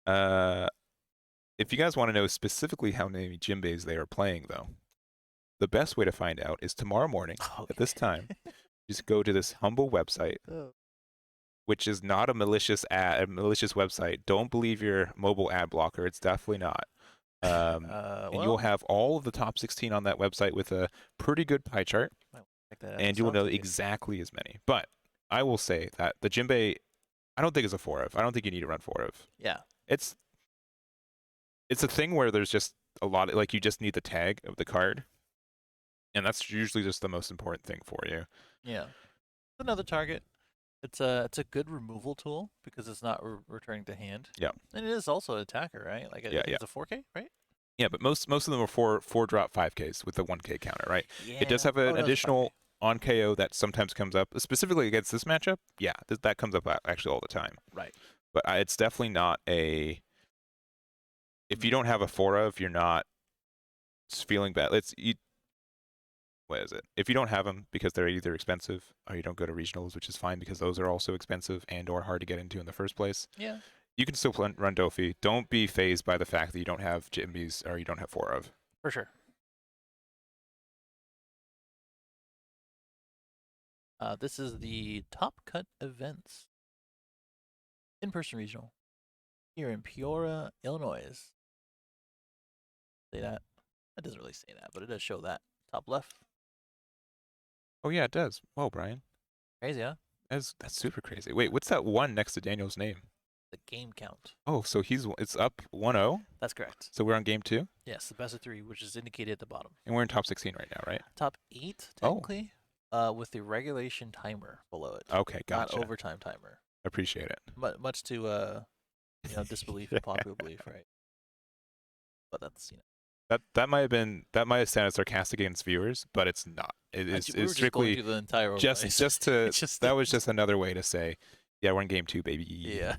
uh, if you guys want to know specifically how many Jinbeis they are playing, though, the best way to find out is tomorrow morning at this time. Just go to this humble website, Oh. which is not a malicious website. Don't believe your mobile ad blocker. It's definitely not. And Well, you'll have all of the top 16 on that website with a pretty good pie chart, might check that out. and you will Sounds know like it. exactly as many. But I will say that the Jinbei, I don't think is a 4 of. I don't think you need to run 4 of. Yeah. It's a thing where there's just a lot of, like, you just need the tag of the card, and that's usually just the most important thing for you. Yeah. Another target. It's a good removal tool because it's not returning to hand. Yeah. And it is also an attacker, right? Like I Yeah, think it's a 4K, right? Yeah, but most of them are four drop 5Ks with the 1K counter, right? Yeah. It does have Oh, an it does additional on KO that sometimes comes up, specifically against this matchup. Yeah, that comes up actually all the time. 5K. Right. But it's definitely not a. If you don't have a 4 of, you're not feeling bad. What is it? If you don't have them because they're either expensive or you don't go to regionals, which is fine because those are also expensive and or hard to get into in the first place. Yeah. You can still run Dofi. Don't be phased by the fact that you don't have Jimbies or you don't have 4 of. For sure. This is the Top Cut events. In-person regional. Here in Peoria, Illinois. Say that. That doesn't really say that, but it does show that. Top left. Oh yeah, it does. Whoa, Brian. Crazy, huh? That's super crazy. Wait, what's that one next to Daniel's name? The game count. Oh, so it's up 1-0. That's correct. So we're on game 2, Yes, the best of 3, which is indicated at the bottom. and we're in top 16 right now, right? Top 8, Oh. technically, with the regulation timer below it. Okay, gotcha. Not overtime timer. Appreciate it. Much to disbelief and popular belief, right? But that's That might have sounded sarcastic against viewers, but it's not. It is we were just strictly going through the entire just to It's just that was just another way to say, yeah, we're in game 2, baby. yeah.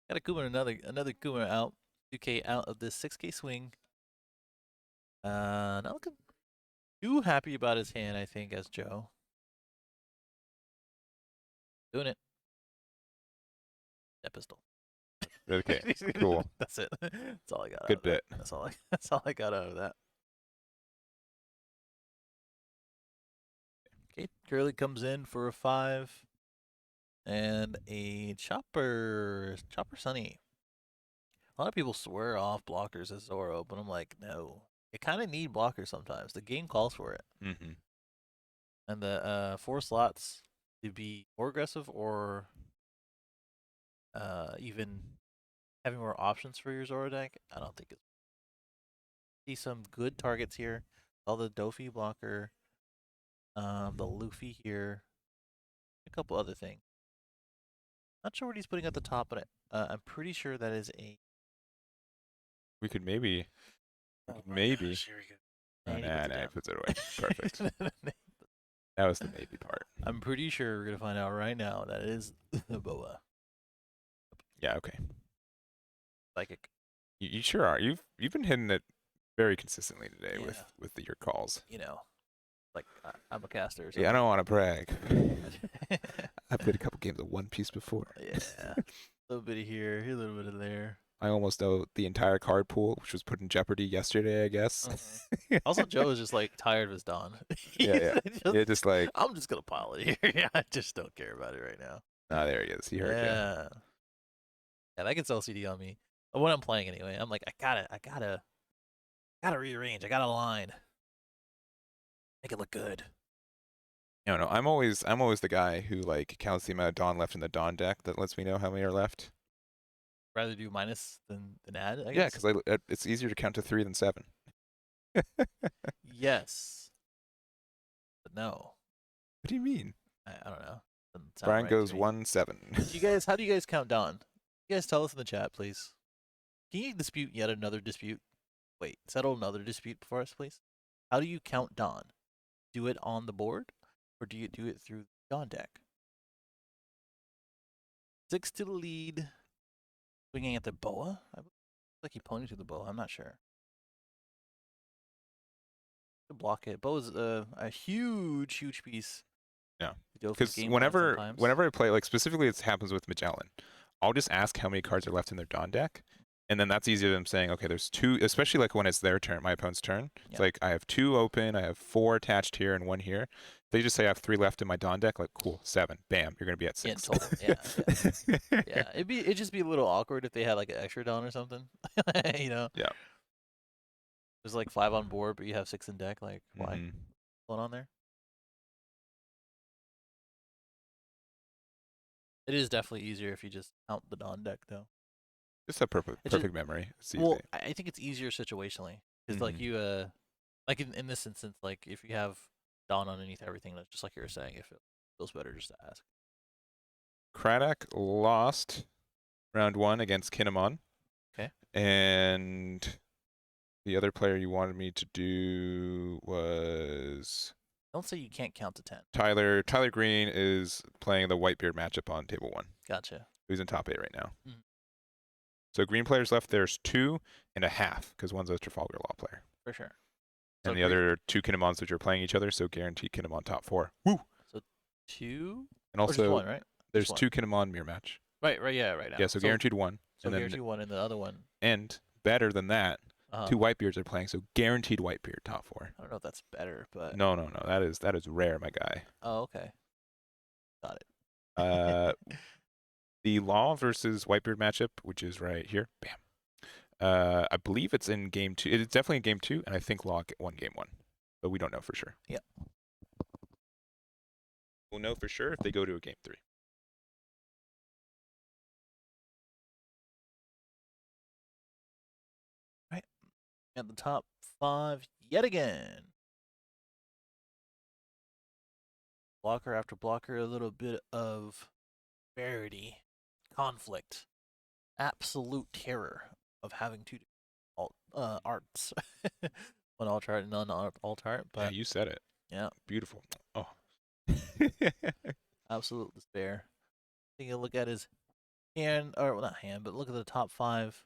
Got a Kuma, another Kuma out, 2K out of this 6K swing. Not looking too happy about his hand, I think, as Joe. Doing it. That pistol. Okay, cool. That's it. That's all I got. Good out of that. bit. That's all I got out of that. Okay, Curly comes in for a 5 and a Chopper Sunny. A lot of people swear off blockers as Zoro, but I'm like, no. You kind of need blockers sometimes. The game calls for it. Mm-hmm. And the 4 slots to be more aggressive or even having more options for your Zoro deck, I don't think it's. See some good targets here. All the Dofi blocker, the Luffy here, a couple other things. Not sure what he's putting at the top, but I'm pretty sure that is a. We could maybe. Oh Maybe. Gosh, here we go. Oh, And he nah, puts it he down. puts it away. Perfect. That was the maybe part. I'm pretty sure we're gonna find out right now that it is the Boa Yeah. Okay. psychic. You sure are. You've been hitting it very consistently today Yeah. with your calls. Like I'm a caster. Or Yeah, I don't want to brag. something. I played a couple games of One Piece before. Yeah, a little bit of here, a little bit of there. I almost know the entire card pool, which was put in jeopardy yesterday, I guess. Also, Joe is just like tired of his Dawn. Yeah. Yeah, just like, I'm just gonna pile it here. Yeah, I just don't care about it right now. there he is. He heard you. Yeah, that gets LCD on me. When I'm playing anyway, I'm like, I gotta rearrange. I gotta align, make it look good. No, I'm always the guy who like counts the amount of Dawn left in the Dawn deck that lets me know how many are left. Rather do minus than add. I Yeah, guess. because it's easier to count to 3 than 7. Yes, but no. What do you mean? I don't know. Doesn't sound Brian right to goes me. 1-7. How do you guys count Dawn? You guys tell us in the chat, please. Can you dispute yet another dispute? Wait, settle another dispute for us, please. How do you count Dawn? Do it on the board, or do you do it through Dawn deck? 6 to the lead. Swinging at the boa. I like he ponied to the boa. I'm not sure. To block it. Boa's a huge piece. Yeah. Because Because whenever I play, like specifically it happens with Magellan, I'll just ask how many cards are left in their Dawn deck. And then that's easier than saying, okay, there's 2, especially like when it's their turn, my opponent's turn. It's like I have 2 open, I have 4 attached here and 1 here. They just say I have 3 left in my Dawn deck, like cool, 7. Bam, you're gonna be at 6. Yeah, total. Yeah. It'd just be a little awkward if they had like an extra Dawn or something. You know? Yeah. There's like 5 on board, but you have 6 in deck. Like, why? Mm-hmm. What's going on there? It is definitely easier if you just count the Dawn deck, though. Just a perfect memory. It's easy. Well, I think it's easier situationally because like you like in this instance, like if you have Dawn underneath everything, that's just like you were saying, if it feels better just to ask. Craddock lost round 1 against Kinemon. Okay. And the other player you wanted me to do was Don't say you can't count to 10. Tyler Green is playing the Whitebeard matchup on table 1. Gotcha. Who's in top 8 right now. Mm. So green players left, there's 2.5 because one's a Trafalgar Law player. For sure. And the other 2 Kinemons which are playing each other, so guaranteed Kinemon top 4. Woo! So 2? And also, just 1, right? there's just 2 Kinemon mirror match. Right now. Yeah, so guaranteed 1. So and guaranteed 1 and the other one. And better than that, 2 Whitebeards are playing, so guaranteed Whitebeard top 4. I don't know if that's better, but No. That is rare, my guy. Oh, okay. Got it. The Law versus Whitebeard matchup, which is right here. Bam. I believe it's in game 2. It's definitely in game 2, and I think Law won game 1, but we don't know for sure. Yeah. We'll know for sure if they go to a game 3. Right. At the top 5 yet again. Blocker after blocker, a little bit of disparity, conflict, absolute terror of having 2 arts. One alt art and none alt art. But yeah, you said it. Yeah. Beautiful. Oh. Absolute despair. Taking a look at his hand, or well, not hand, but look at the top 5,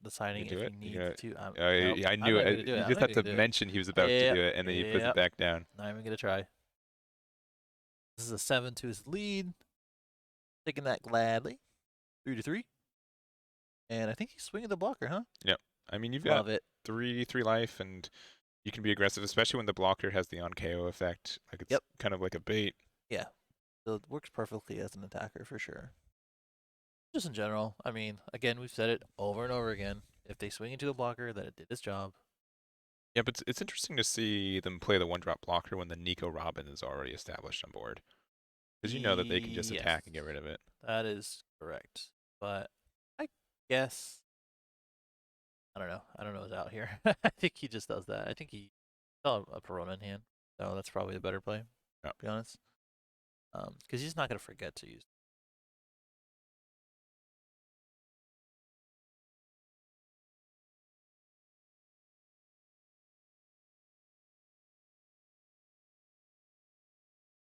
deciding if he needs to. I knew it. You just have to mention he was about to do it, and then he puts it back down. Not even gonna try. This is a 7 to his lead. Taking that gladly. 3-3. And I think he's swinging the blocker, huh? Yep. I mean, you've got 3 life, and you can be aggressive, especially when the blocker has the on-KO effect. Like it's kind of like a bait. Yeah. So it works perfectly as an attacker for sure. Just in general, I mean, again, we've said it over and over again. If they swing into a blocker, then it did its job. Yeah, but it's interesting to see them play the 1-drop blocker when the Nico Robin is already established on board. Because you know that they can just attack and get rid of it. That is correct. But I guess, I don't know. I don't know what's out here. I think he just does that. I think he saw a Perona in hand. So that's probably the better play, to be honest. Because he's not going to forget to use.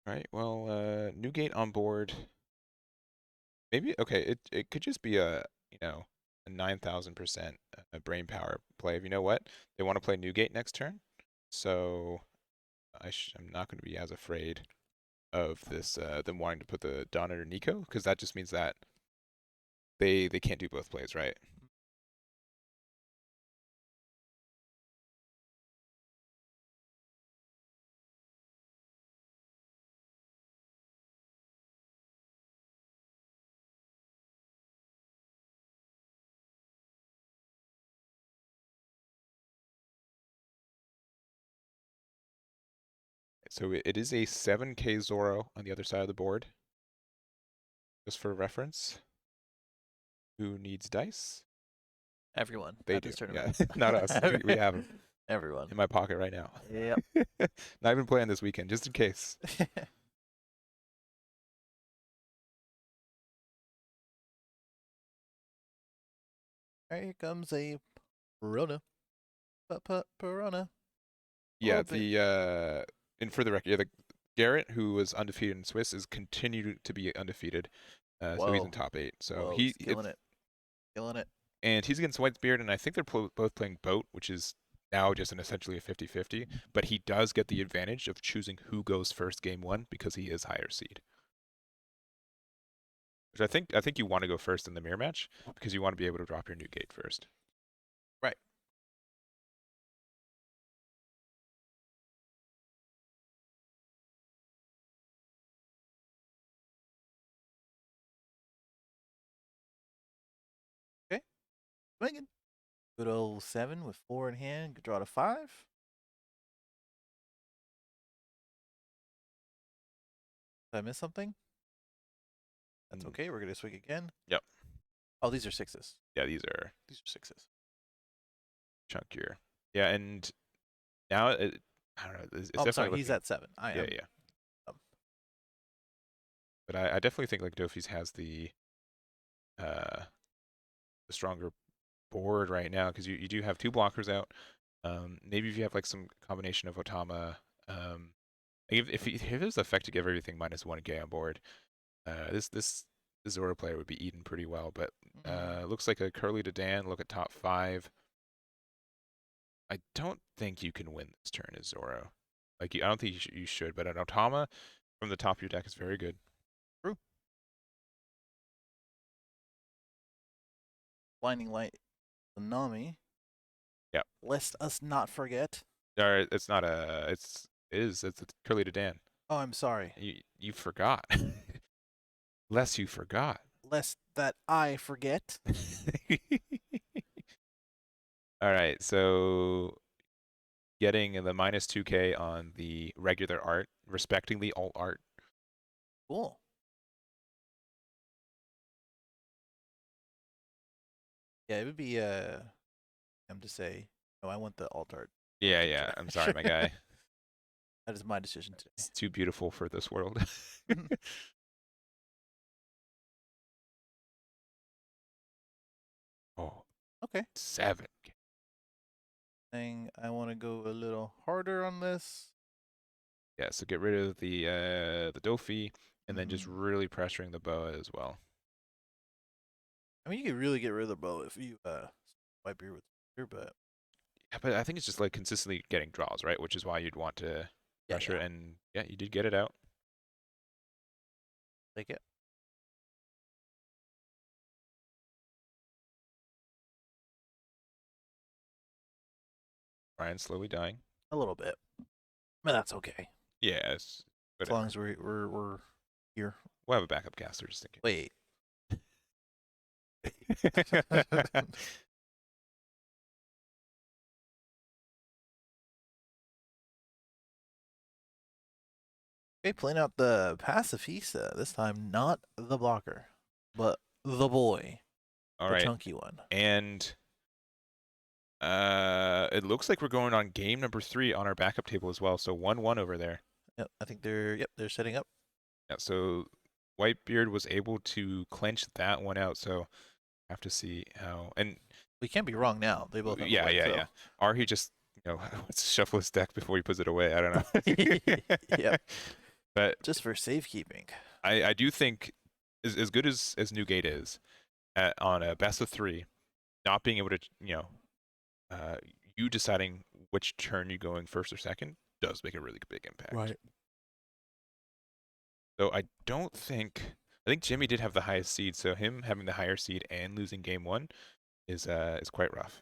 Right. Well, Newgate on board. Maybe it could just be a 9,000% brain power play. You know what? They want to play Newgate next turn, so I'm not going to be as afraid of this them wanting to put the Don under Nico, because that just means that they can't do both plays, right? So it is a 7K Zoro on the other side of the board. Just for reference. Who needs dice? Everyone. They do. Yeah. Not us. We have them. Everyone. In my pocket right now. Yep. Not even playing this weekend, just in case. Here comes a Perona. Perona. Yeah, and for the record, the Garrett, who was undefeated in Swiss, is continued to be undefeated. So he's in Whoa. top 8. So Whoa, he he's if killing it. Killing it. and he's against Whitebeard, and I think they're both playing Boat, which is now just essentially a 50-50. But he does get the advantage of choosing who goes first game 1 because he is higher seed. Which I think you want to go first in the mirror match because you want to be able to drop your new gate first. Right. Okay. Swinging. Good old 7 with 4 in hand. Good draw to 5. Did I miss something? That's okay. We're going to swing again. Yep. Oh, these are 6s. Yeah, these are These are 6s. chunkier. Yeah, and now I don't know. It's Oh, I'm sorry. definitely He's looking. at 7. I Yeah, am. yeah. But I definitely think like Dofi's has the stronger board right now because you do have 2 blockers out. Maybe if you have like some combination of Otama, if it was the effect to give everything -1 gay on board, this Zoro player would be eaten pretty well. But looks like a Curly to Dan. Look at top 5. I don't think you can win this turn as Zoro. Like I don't think you should. But an Otama from the top of your deck is very good. True. Blinding Light. Tsunami. Yeah. Lest us not forget. Or it's not a. It's a Curly to Dan. Oh, I'm sorry. You forgot. Lest you forgot. Lest that I forget. All right, so getting the -2K on the regular art, respecting the alt art. Cool. Yeah, it would be I'm to say, no, I want the alt art. Yeah, yeah. I'm sorry, my guy. That is my decision today. It's too beautiful for this world. Oh, Okay. 7. Saying I want to go a little harder on this. Yeah, so get rid of the Dofi, and then just really pressuring the boa as well. I mean, you could really get rid of the bow if you wipe your with here, but Yeah, but I think it's just like consistently getting draws, right? Which is why you'd want to pressure. yeah. And yeah, you did get it out. Take it. Ryan slowly dying. A little bit, but that's okay. Yes. As long as we're here. We'll have a backup caster just in case. Wait. Okay, playing out the Pacifista. This time, not the blocker, but the boy, All the right. chunky one. And it looks like we're going on game number 3 on our backup table as well. So 1-1 over there. Yep, I think they're setting up. Yeah, so Whitebeard was able to clinch that one out. So have to see how. And We can't be wrong now. They both have yeah, white, yeah, so. yeah. Or he just shuffle his deck before he puts it away. I don't know. Yep. But just for safekeeping. I do think as good as Newgate is on a best of 3, not being able to you deciding which turn you're going first or second does make a really big impact. Right. So I think Jimmy did have the highest seed, so him having the higher seed and losing game 1 is quite rough.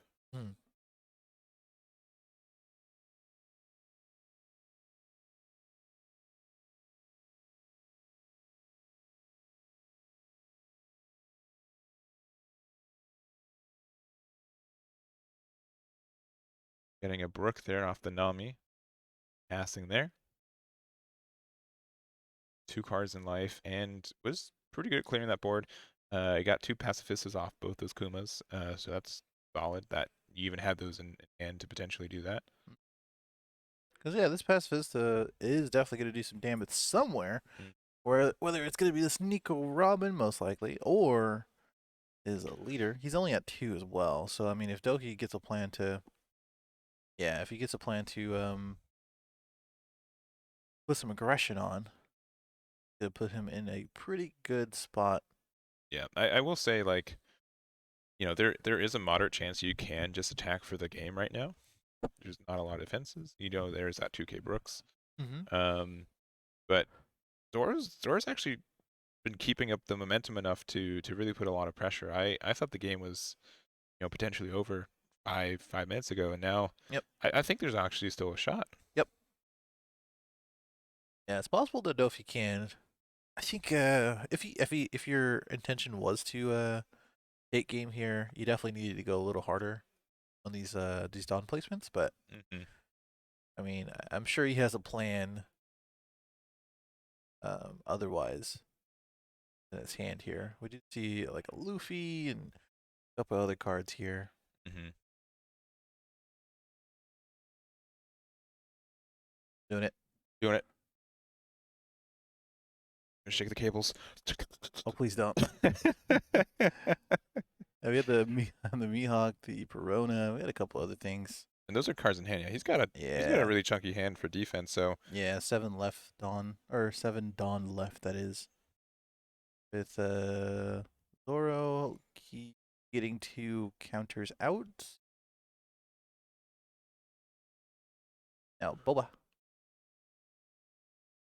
Getting a Brook there off the Nami. Passing there. 2 cards in life and was pretty good at clearing that board. He got 2 Pacifistas off both those Kumas, so that's solid that you even had those in hand to potentially do that. Because, yeah, this Pacifista is definitely going to do some damage somewhere. Whether it's going to be this Nico Robin, most likely, or is a leader. He's only at 2 as well. So, I mean, if Doki gets a plan to... Yeah, if he gets a plan to put some aggression on, it'll put him in a pretty good spot Yeah, I will say like there is a moderate chance you can just attack for the game right now. There's not a lot of defenses. There's that 2K Brooks. Mm-hmm. Um, but Zora's actually been keeping up the momentum enough to really put a lot of pressure. I thought the game was potentially over five minutes ago, and now Yep. I think there's actually still a shot. Yep. Yeah, it's possible that Dofi can. I think if your intention was to hit game here, you definitely needed to go a little harder on these dawn placements. But Hmm. I mean, I'm sure he has a plan. Otherwise, in his hand here, we did see like a Luffy and a couple other cards here. Hmm. Doing it. Doing it. Shake the cables. Oh, please don't. We had the the Mihawk, the Perona. We had a couple other things. And those are cards in hand. Yeah, he's got a Yeah. really chunky hand for defense. So Yeah, 7 left Dawn, or 7 Dawn left, that is. With Zoro getting 2 counters out. Now Boba. I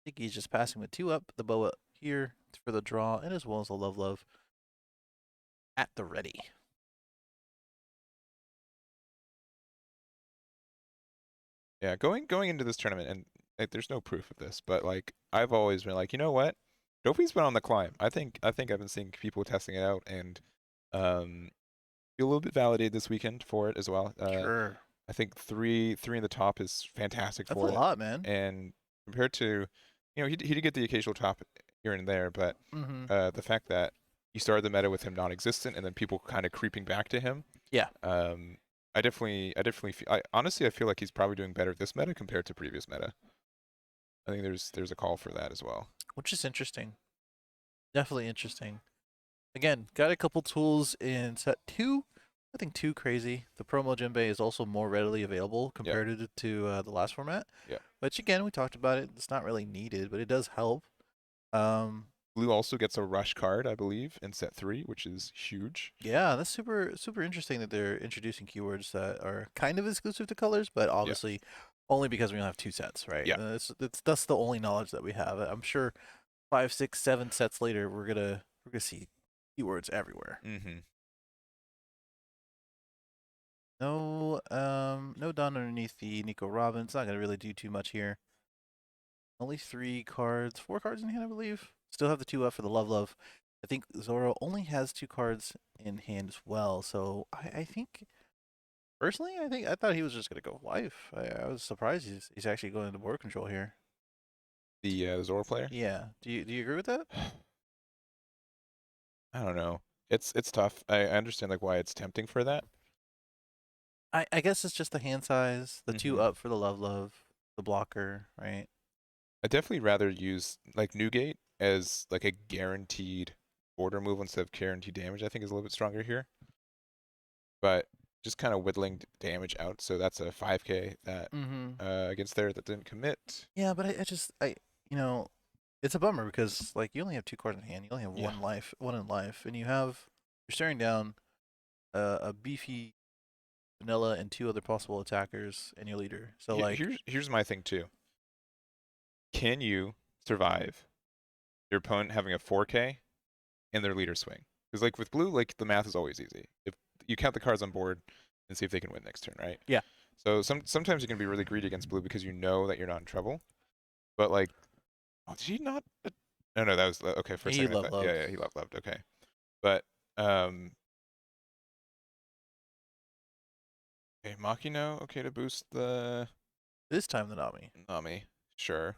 think he's just passing with 2 up. The Boa here for the draw, and as well as the Love at the ready. yeah, going into this tournament, and like, there's no proof of this, but like I've always been like, you know what, Dopey's been on the climb. I think I've been seeing people testing it out, and um, feel a little bit validated this weekend for it as well. Sure. I think three in the top is fantastic That's a for it, lot, man. and compared to, he did get the occasional top here and there, but Mm-hmm. the fact that you started the meta with him non-existent, and then people kind of creeping back to him. Yeah. I definitely feel, honestly, I feel like he's probably doing better this meta compared to previous meta. I think there's a call for that as well. Which is interesting. Definitely interesting. Again, got a couple tools in set 2. Nothing too crazy. The promo djembe is also more readily available Yeah, compared to the last format. yeah. Which again, we talked about it. It's not really needed, but it does help. Um, Blue also gets a rush card, I believe, in set 3, which is huge. yeah, that's super interesting that they're introducing keywords that are kind of exclusive to colors, but Yeah, obviously only because we only have 2 sets, right? yeah. That's the only knowledge that we have. I'm sure 5, 6, 7 sets later, we're gonna see keywords everywhere. Mm-hmm. No Dawn underneath the Nico Robin. It's not gonna really do too much here. Only 3 cards, 4 cards in hand, I believe. Still have the 2 up for the Love. I think Zoro only has 2 cards in hand as well. So I think personally, I thought he was just gonna go life. I was surprised he's actually going into board control here. The Zora player. Yeah. Do you agree with that? I don't know. It's tough. I understand like why it's tempting for that. I guess it's just the hand size, the 2 Mm-hmm. up for the Love, the blocker, right? I'd definitely rather use like Newgate as like a guaranteed border move instead of guaranteed damage. I think is a little bit stronger here, but just kind of whittling damage out. So that's a 5K that Mm-hmm. against there that didn't commit. Yeah, but I you know, it's a bummer because like you only have 2 cards in hand. You only have Yeah. one in life, and you're staring down a beefy vanilla and 2 other possible attackers and your leader. So like, Here's my thing too. Can you survive your opponent having a 4K and their leader swing? Because like with blue, like the math is always easy. If you count the cards on board and see if they can win next turn, right? yeah, So sometimes you can be really greedy against blue because you know that you're not in trouble. But like, oh, did he not? No, that was okay. For a he second, I thought, loved. yeah, he loved. Okay, but okay, Makino, okay, to boost the This time the Nami. Nami, sure.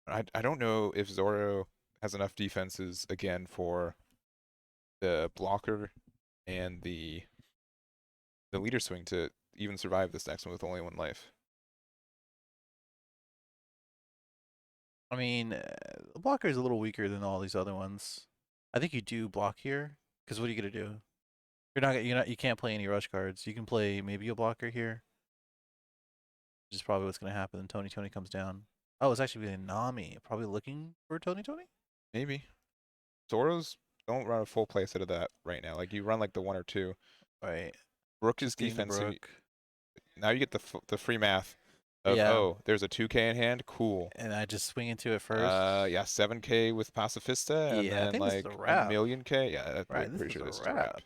I don't know if Zoro has enough defenses again for the blocker and the leader swing to even survive this next one with only 1 life. I mean, the blocker is a little weaker than all these other ones. I think you do block here because what are you gonna do? You can't play any rush cards. You can play maybe a blocker here, which is probably what's gonna happen. Then Tony comes down. Oh, it's actually being Nami. Probably looking for Tony. Maybe. Zoros don't run a full play set of that right now. Like you run like the 1 or 2. Right. Rook is Just getting the defense. So Brook. now you get the free math of Yeah. oh, there's a 2K in hand. Cool. And I just swing into it first. Yeah, 7K with Pacifista, and Yeah, I then think this is a like a wrap. million K. Yeah, I'm Right, this pretty is sure a this is a wrap. wrap.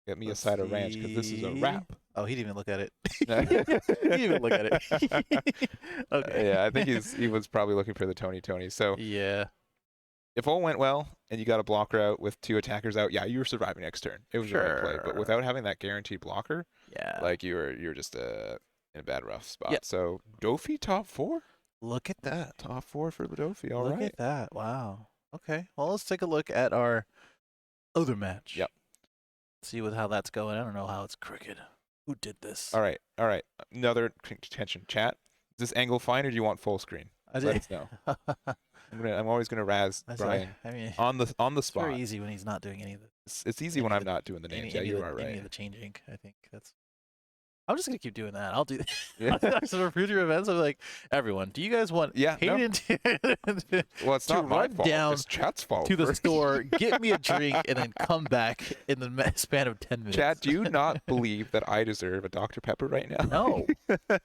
Get me a Let's side of ranch because this is a wrap. see. Oh, he didn't even look at it. He didn't even look at it. Okay. Yeah, I think he was probably looking for the Tony. So Yeah. if all went well and you got a blocker out with 2 attackers out, yeah, you were surviving next turn. It was the right play. But Sure. without having that guaranteed blocker, Yeah. like you're just in a bad rough spot. Yep. So Dofi top 4? Look at that. Top 4 for Dofi. All Look right. at that. Wow. Okay. Well, let's take a look at our other match. Yep. See how that's going. I don't know how it's crooked. Who did this? All right. Another contention. Chat. Is this angle fine or do you want full screen? Let us know. I'm always gonna razz Brian I mean, on the it's spot. very easy when he's not doing any of the. It's easy when I'm not doing the names. Yeah, you are Any right. of the changing. I think that's. I'm just gonna keep doing that. I'll do Yeah. so for future events. I'm like, everyone, do you guys want Yeah, no. Hayden Well, it's to not my run fault. down It's chat's fault. to the store, get me a drink, and then come back in the span of 10 minutes? Chat, do you not believe that I deserve a Dr. Pepper right now? No,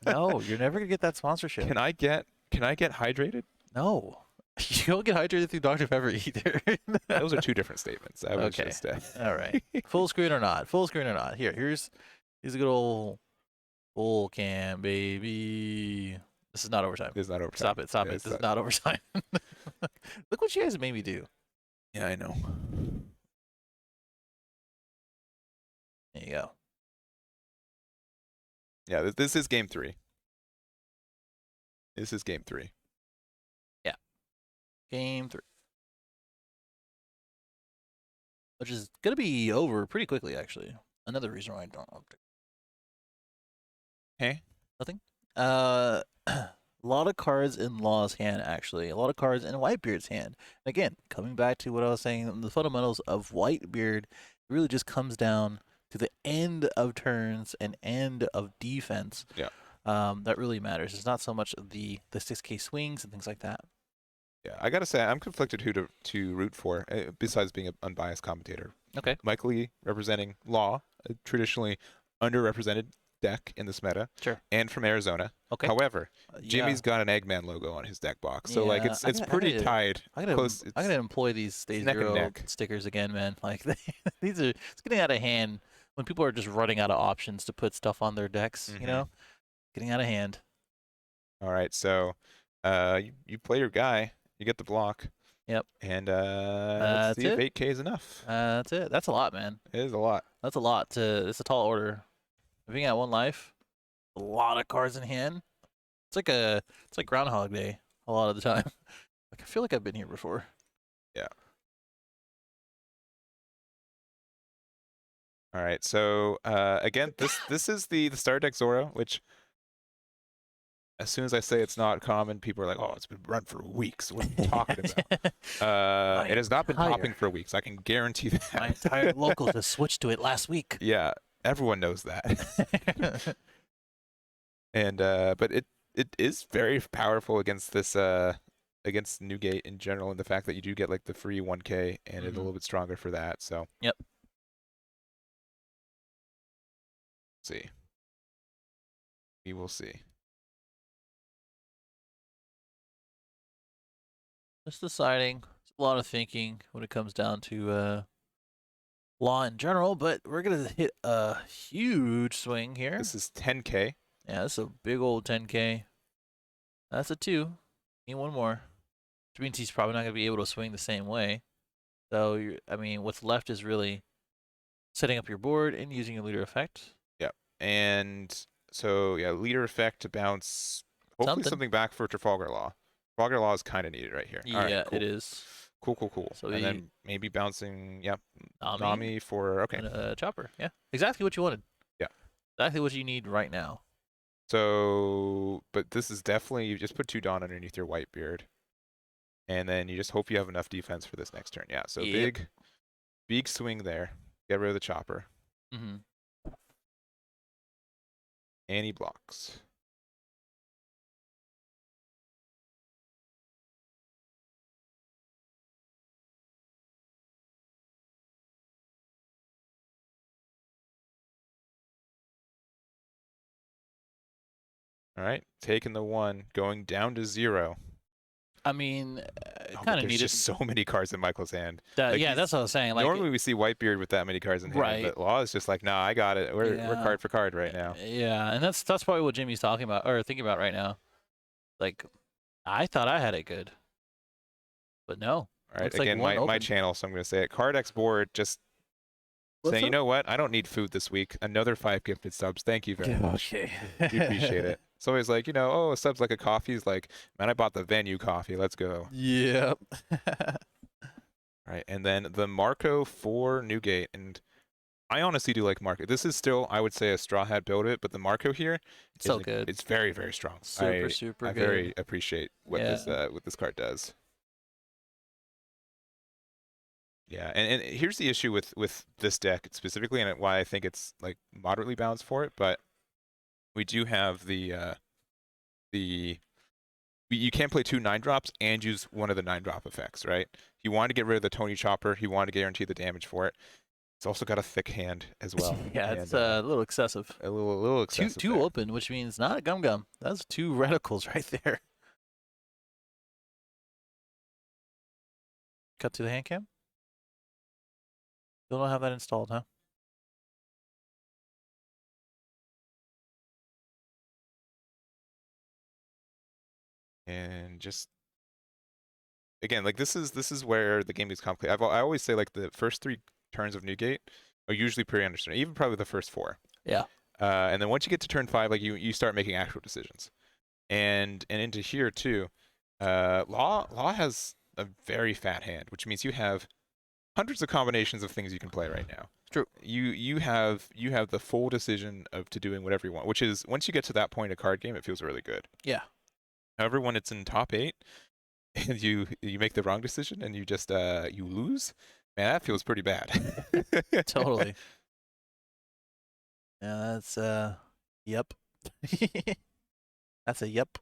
no, you're never gonna get that sponsorship. Can I get hydrated? No, you don't get hydrated through Dr. Pepper either. Those are 2 different statements. I was Okay. just All right, full screen or not? Full screen or not? Here's a good old full cam, baby. This is not overtime. It's not overtime. Stop it! Stop Yeah, it! it's This is not- not overtime. Look what you guys made me do. Yeah, I know. There you go. Yeah, this is game 3. This is game 3. Game 3. Which is going to be over pretty quickly, actually. Another reason why I don't have to. Hey? Nothing? A lot of cards in Law's hand, actually. A lot of cards in Whitebeard's hand. And again, coming back to what I was saying, the fundamentals of Whitebeard really just comes down to the end of turns and end of defense. Yeah. That really matters. It's not so much the 6K swings and things like that. Yeah, I gotta say, I'm conflicted who to root for, besides being an unbiased commentator. Okay. Mike Lee representing Law, a traditionally underrepresented deck in this meta. Sure. And from Arizona. Okay. However, Yeah. Jimmy's got an Eggman logo on his deck box, so like Yeah, it's pretty tied. I gotta, Close. I gotta employ these Stage neck and 0 neck. stickers again, man. Like these are, it's getting out of hand when people are just running out of options to put stuff on their decks. You know, getting out of hand. All right, so you play your guy, you get the block. Yep. And let's see if 8K is enough. That's it. That's a lot, man. It is a lot. That's a lot. It's a tall order. If you got 1 life, a lot of cards in hand. It's like Groundhog Day a lot of the time. Like I feel like I've been here before. Yeah. All right, so again, this is the starter deck Zora, which as soon as I say it's not common, people are like, "Oh, it's been run for weeks. What are you talking about?" It has not been topping for weeks. I can guarantee that. My entire locals have switched to it last week. Yeah, everyone knows that. And but it is very powerful against this against Newgate in general, and the fact that you do get like the free 1K and it's a little bit stronger for that. So yep. See. We will see. Just deciding. It's a lot of thinking when it comes down to Law in general, but we're gonna hit a huge swing here. This is 10K. Yeah, this is a big old 10K. That's a 2. Need 1 more, which means he's probably not gonna be able to swing the same way. So I mean, what's left is really setting up your board and using a leader effect. Yep. And so yeah, leader effect to bounce hopefully something back for Trafalgar Law. Trafalgar Law is kind of needed right here. Yeah, all right, cool. It is. Cool. So and then maybe bouncing, yep, Nami for, okay. And Chopper, yeah. Exactly what you wanted. Yeah. Exactly what you need right now. So, but this is definitely, you just put 2 Dawn underneath your Whitebeard. And then you just hope you have enough defense for this next turn. Yeah, so big swing there. Get rid of the Chopper. Mm-hmm. And he blocks. All right, taking the 1, going down to 0. I mean, Oh, but kind of there's needed just so many cards in Michael's hand. that. Like Yeah, that's what I was saying. Like, normally we see Whitebeard with that many cards in hand, right. but Law is just like, nah, I got it. We're Yeah. card for card right now. Yeah, and that's probably what Jimmy's talking about or thinking about right now. Like, I thought I had it good, but no. All right, Looks like again, one my open. channel, so I'm going to say it. Card X board just What's saying, you up? know what? I don't need food this week. Another 5 gifted subs. Thank you very much. Okay. We appreciate it. It's always like, oh, a sub's like a coffee. Is like, man, I bought the venue coffee. Let's go. Yep. All right, and then the Marco for Newgate. And I honestly do like Marco. This is still, I would say, a Straw Hat build it, but the Marco here So good. It's very, very strong. Super I good. very appreciate what Yeah. this card does. Yeah, and here's the issue with this deck specifically, and why I think it's like moderately balanced for it. But we do have you can't play 2 9-drops and use one of the 9-drop effects, right? He wanted to get rid of the Tony Chopper. He wanted to guarantee the damage for it. It's also got a thick hand as well. Yeah, and, it's a little excessive. a little excessive. Two there. open, which means not a gum gum. That's 2 reticles right there. Cut to the hand cam. Still don't have that installed, huh? And just again, like this is where the game gets complicated. I always say like the first 3 turns of Newgate are usually pretty understandable, even probably the first 4. Yeah. And then once you get to turn 5, like you start making actual decisions, and into here too. Law has a very fat hand, which means you have hundreds of combinations of things you can play right now. True. You have the full decision of to doing whatever you want, which is once you get to that point in a card game, it feels really good. Yeah. However, when it's in top 8 and you make the wrong decision and you just you lose, man, that feels pretty bad. Totally. Yeah, that's yep. That's a yep.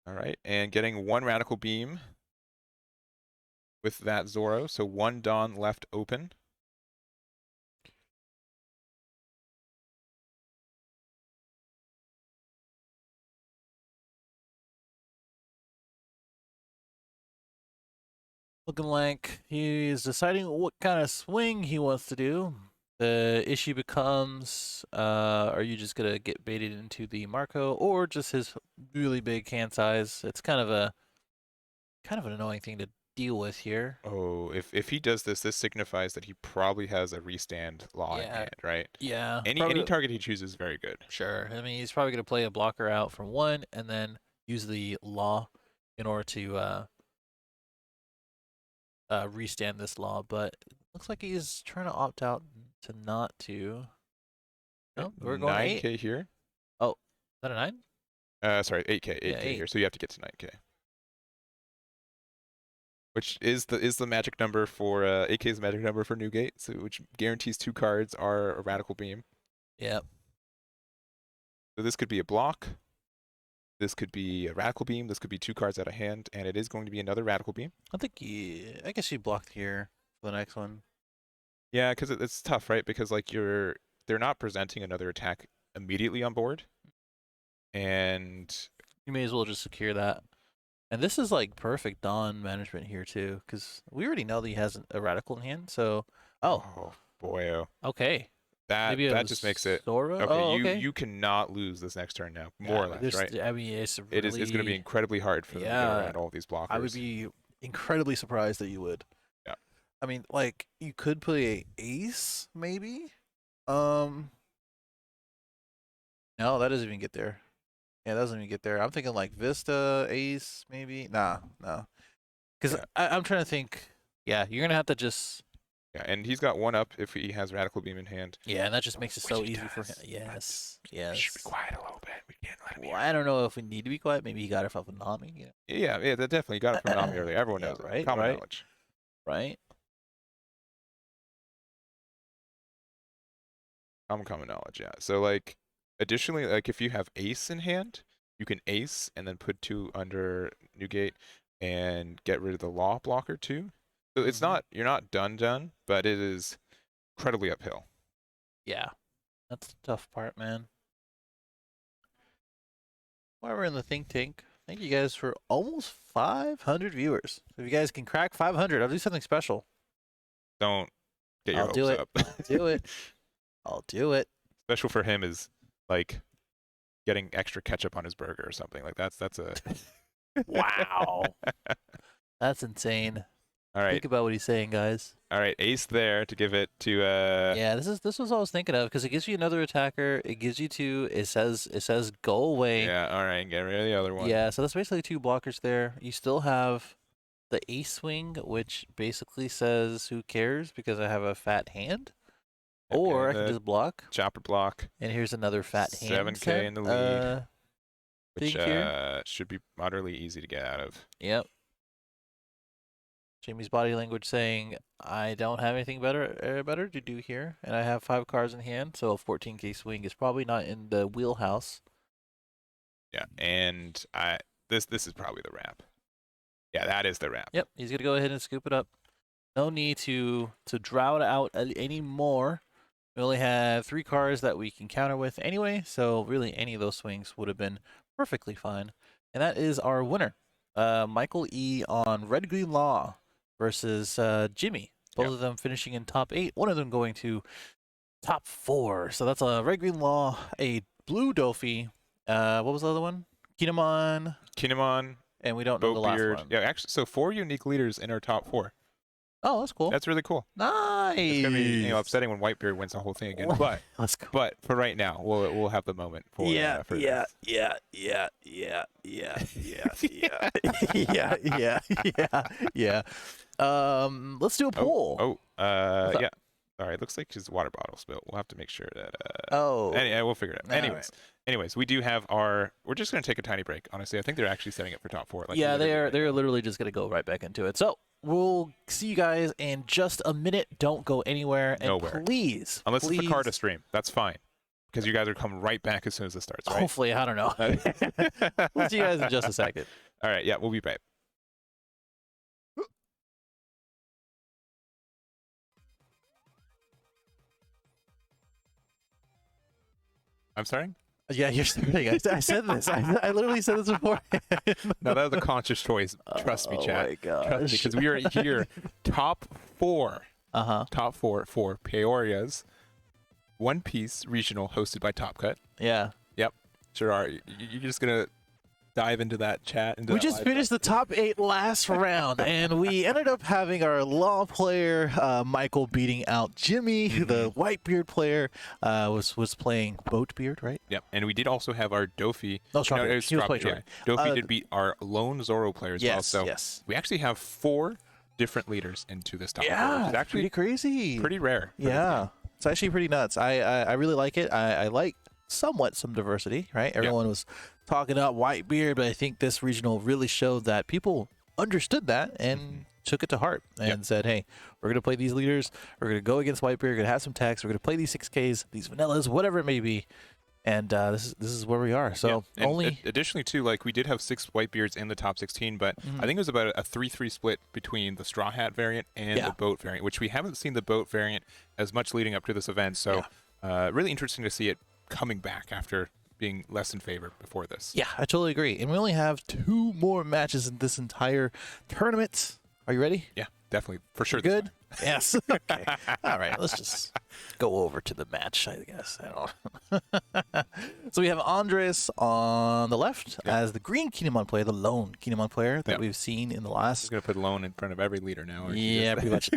All right, and getting 1 Radical Beam with that Zoro, so 1 Dawn left open. Looking like he's deciding what kind of swing he wants to do. The issue becomes, are you just gonna get baited into the Marco or just his really big hand size? It's kind of an annoying thing to deal with here. Oh, if he does this, this signifies that he probably has a restand Law in hand, right? Yeah. Any target he chooses is very good. Sure. I mean, he's probably gonna play a blocker out from 1 and then use the Law in order to restand this Law, but it looks like he's trying to opt out to not to. No, we're going 9K 8. here. Oh, is that a 9? Sorry, 8K, 8K 8. here. So you have to get to 9K. Which is the magic number for 8K is the magic number for Newgate, so which guarantees 2 cards are a Radical Beam. Yep. So this could be a block. This could be a Radical Beam. This could be 2 cards out of hand, and it is going to be another Radical Beam. I guess you blocked here for the next one. Yeah, because it's tough, right? Because like they're not presenting another attack immediately on board, and You may as well just secure that. And this is like perfect Dawn management here too, because we already know that he has a Radical in hand. So, oh boy, oh. Okay. That Maybe just makes it Zoro? okay. Oh, okay. You cannot lose this next turn now, more or less, right? I mean, it's It's going to be incredibly hard for them to get around all these blockers. I would be incredibly surprised that you would. Yeah. I mean, like you could play a ace, maybe. No, that doesn't even get there. Yeah, that doesn't even get there. I'm thinking like Vista, ace, maybe. Nah. Because I'm trying to think. Yeah, you're gonna have to just. Yeah, and he's got 1 up if he has Radical Beam in hand. Yeah, and that just makes it so Which he easy for him. does, Yes. We should be quiet a little bit. We can't let him Well, I don't know if we need to be quiet. Maybe he got it from Nami. You know? Yeah, that definitely got it from Nami earlier. Everyone knows right, it. Common right. knowledge. Right. Common knowledge, yeah. So like additionally, like if you have ace in hand, you can ace and then put 2 under Newgate and get rid of the Law blocker too. So it's not, you're not done, but it is incredibly uphill. Yeah, that's the tough part, man. While we're in the think tank, thank you guys for almost 500 viewers. If you guys can crack 500, I'll do something special. Don't get your I'll do hopes it. up. I'll do it. I'll do it. Special for him is like getting extra ketchup on his burger or something. Like that's a Wow. That's insane. All right. Think about what he's saying, guys. All right, ace there to give it to Yeah, this was what I was thinking of because it gives you another attacker. It gives you two. It says go away. Yeah, all right, get rid of the other one. Yeah, so that's basically two blockers there. You still have the ace swing, which basically says who cares because I have a fat hand. Okay, Or I can just block. Chopper block. And here's another fat hand. 7K in the lead. Which here. should be moderately easy to get out of. Yep. Jamie's body language saying, I don't have anything better to do here, and I have 5 cards in hand, so a 14K swing is probably not in the wheelhouse. Yeah, and this is probably the wrap. Yeah, that is the wrap. Yep, he's gonna go ahead and scoop it up. No need to draw it out anymore. We only have 3 cards that we can counter with anyway, so really any of those swings would have been perfectly fine. And that is our winner, Michael E. on Red Green Law versus Jimmy. Both of them finishing in top 8. One of them going to top 4. So that's a Red Green Law, a blue Dofi. What was the other one? Kinemon. And we don't know the last one. Yeah, actually, so 4 unique leaders in our top 4. Oh, that's cool. That's really cool. Nice. It's gonna be upsetting when Whitebeard wins the whole thing again. But let's go. But for right now, we'll have the moment for yeah. Let's do a poll. Yeah. All right, looks like his water bottle spilled. We'll have to make sure that. Anyway, we'll figure it out. Anyways, we do have our. We're just gonna take a tiny break. Honestly, I think they're actually setting it for top 4. Like, yeah, they're literally just gonna go right back into it. So we'll see you guys in just a minute. Don't go anywhere. And nowhere. Please, unless it's the Carta stream, that's fine. Because you guys are coming right back as soon as it starts. Right? Hopefully, I don't know. We'll see you guys in just a second. All right, yeah, we'll be back. I'm sorry? Yeah, you're starting. I said this. I literally said this before. No, that was a conscious choice. Trust me, chat. Oh my gosh. Trust me, because we are here top 4. Top 4 for Peoria's One Piece Regional hosted by Top Cut. Yeah. Yep. Sure are. You're just going to dive into that chat. We just finished the top 8 last round, and we ended up having our Law player, Michael, beating out Jimmy. The Whitebeard player was playing Boatbeard, right? Yep. And we did also have our Dofi. Oh, Strawberry. He was playing Strawberry. Dofi did beat our lone Zoro player as well. So we actually have 4 different leaders into this top 4. Which is actually pretty crazy. Pretty rare. Yeah. It's actually pretty nuts. I really like it. I like somewhat some diversity, right? Everyone was talking up Whitebeard, but I think this regional really showed that people understood that and took it to heart and said, hey, we're going to play these leaders. We're going to go against Whitebeard. We're going to have some techs. We're going to play these 6Ks, these vanillas, whatever it may be. And this is where we are. So additionally, too, like we did have 6 Whitebeards in the top 16, but I think it was about a 3-3 split between the Straw Hat variant and the Boat variant, which we haven't seen the Boat variant as much leading up to this event. So really interesting to see it coming back after being less in favor before this. Yeah, I totally agree. And we only have 2 more matches in this entire tournament. Are you ready? Yeah, definitely. For sure. Good? Yes. Okay. All right, let's just go over to the match, I guess. I don't know. So we have Andres on the left as the green Kinemon player, the lone Kinemon player that we've seen in the last. He's going to put lone in front of every leader now. Yeah, pretty much.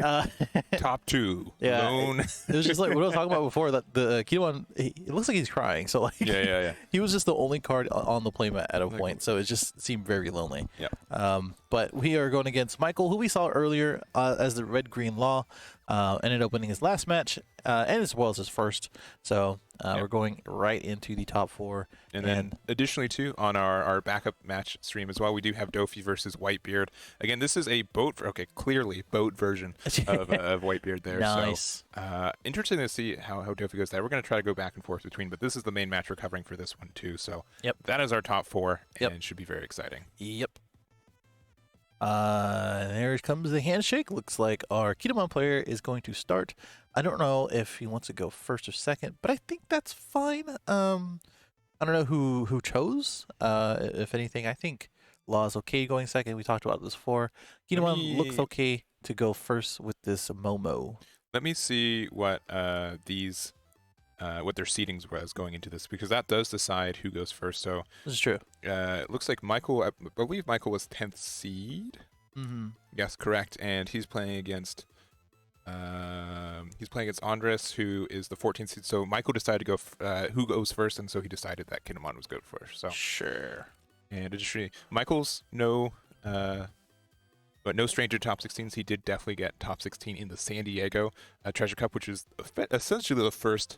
Top 2. Yeah. Lone. It was just like what I was talking about before, that the Kinemon, it looks like he's crying. So like, he was just the only card on the playmat at a point. So it just seemed very lonely. Yeah. But we are going against Michael, who we saw earlier as the red-green Law. Ended up winning his last match and as well as his first. So we're going right into the top 4. And then additionally, too, on our backup match stream as well, we do have Dofi versus Whitebeard. Again, this is a clearly boat version of Whitebeard there. Nice. So interesting to see how Dofi goes there. We're going to try to go back and forth between, but this is the main match we're covering for this one, too. So that is our top 4, and it should be very exciting. Yep. There comes the handshake. Looks like our Kinemon player is going to start. I don't know if he wants to go first or second, but I think that's fine. I don't know who chose. If anything, I think Law is okay going second. We talked about this before. Kinemon looks okay to go first with this Momo. Let me see what these what their seedings was going into this, because that does decide who goes first. So this is true. It looks like Michael, I believe Michael was 10th seed. Mm-hmm. Yes, correct. And he's playing against Andres, who is the 14th seed. So Michael decided to go who goes first, and so he decided that Kinemon was good first. So sure. And additionally, Michael's but no stranger to top 16s. He did definitely get top 16 in the San Diego Treasure Cup, which is essentially the first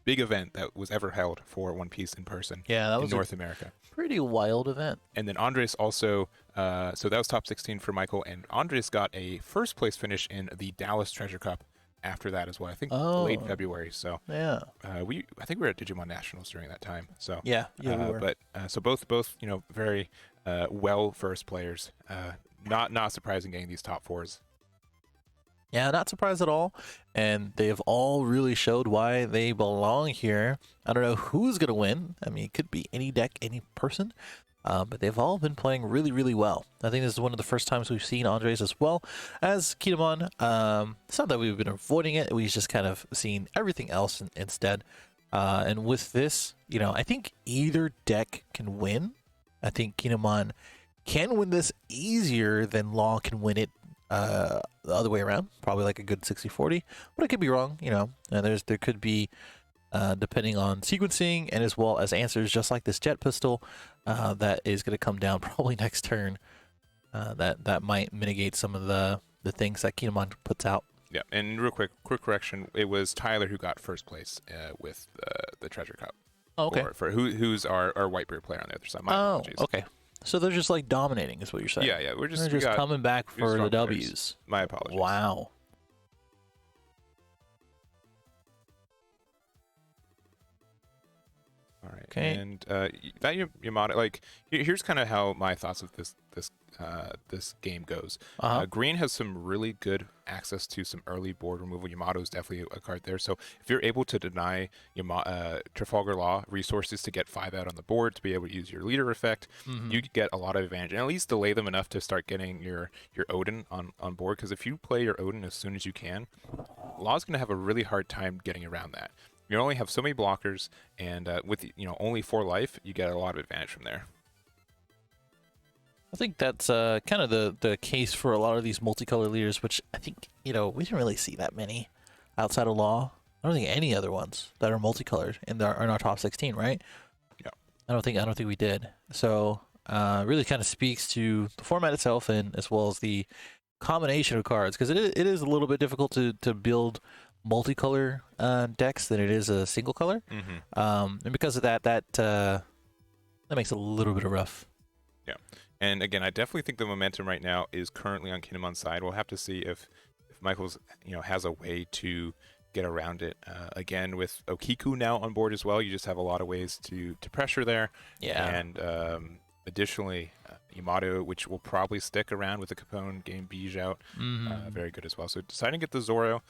big event that was ever held for One Piece in person. Yeah, that was in North America. Pretty wild event. And then Andres also, so that was top 16 for Michael, and Andres got a first place finish in the Dallas Treasure Cup after that as well. I think late February. So yeah, I think we were at Digimon Nationals during that time. So yeah, we were. But so both very well versed players. Not surprising getting these top fours. Yeah, not surprised at all. And they have all really showed why they belong here. I don't know who's going to win. I mean, it could be any deck, any person. But they've all been playing really, really well. I think this is one of the first times we've seen Andres as well as Kinemon. It's not that we've been avoiding it. We've just kind of seen everything else instead. And with this, I think either deck can win. I think Kinemon can win this easier than Law can win it the other way around, probably like a good 60-40, but I could be wrong, and there could be depending on sequencing and as well as answers, just like this jet pistol that is going to come down probably next turn, that might mitigate some of the things that Kinemon puts out. Yeah, and real quick correction, it was Tyler who got first place with the Treasure Cup. Oh, okay. For who's our Whitebeard player on the other side. My apologies. Okay. So they're just like dominating, is what you're saying? Yeah. We're just coming back for the W's. My apologies. Wow. All right. Okay. And that Yamato, like, here's kind of how my thoughts of this game goes. Green has some really good access to some early board removal. Yamato is definitely a card there. So if you're able to deny Trafalgar Law resources to get 5 out on the board to be able to use your leader effect, you get a lot of advantage, and at least delay them enough to start getting your Odin on board. Because if you play your Odin as soon as you can, Law's going to have a really hard time getting around that. You only have so many blockers, and with only 4 life, you get a lot of advantage from there. I think that's kind of the case for a lot of these multicolor leaders, which I think we didn't really see that many outside of Law. I don't think any other ones that are multicolored in our top 16, right? Yeah. I don't think we did. So really kind of speaks to the format itself, and as well as the combination of cards, because it is a little bit difficult to build multicolor decks than it is a single color. And because of that makes it a little bit of rough. Yeah. And again, I definitely think the momentum right now is currently on Kinemon's side. We'll have to see if Michael's has a way to get around it. Again, with Okiku now on board as well, you just have a lot of ways to pressure there. Yeah. And additionally, Yamato, which will probably stick around with the Capone game Beige out, very good as well. So deciding to get the Zoro,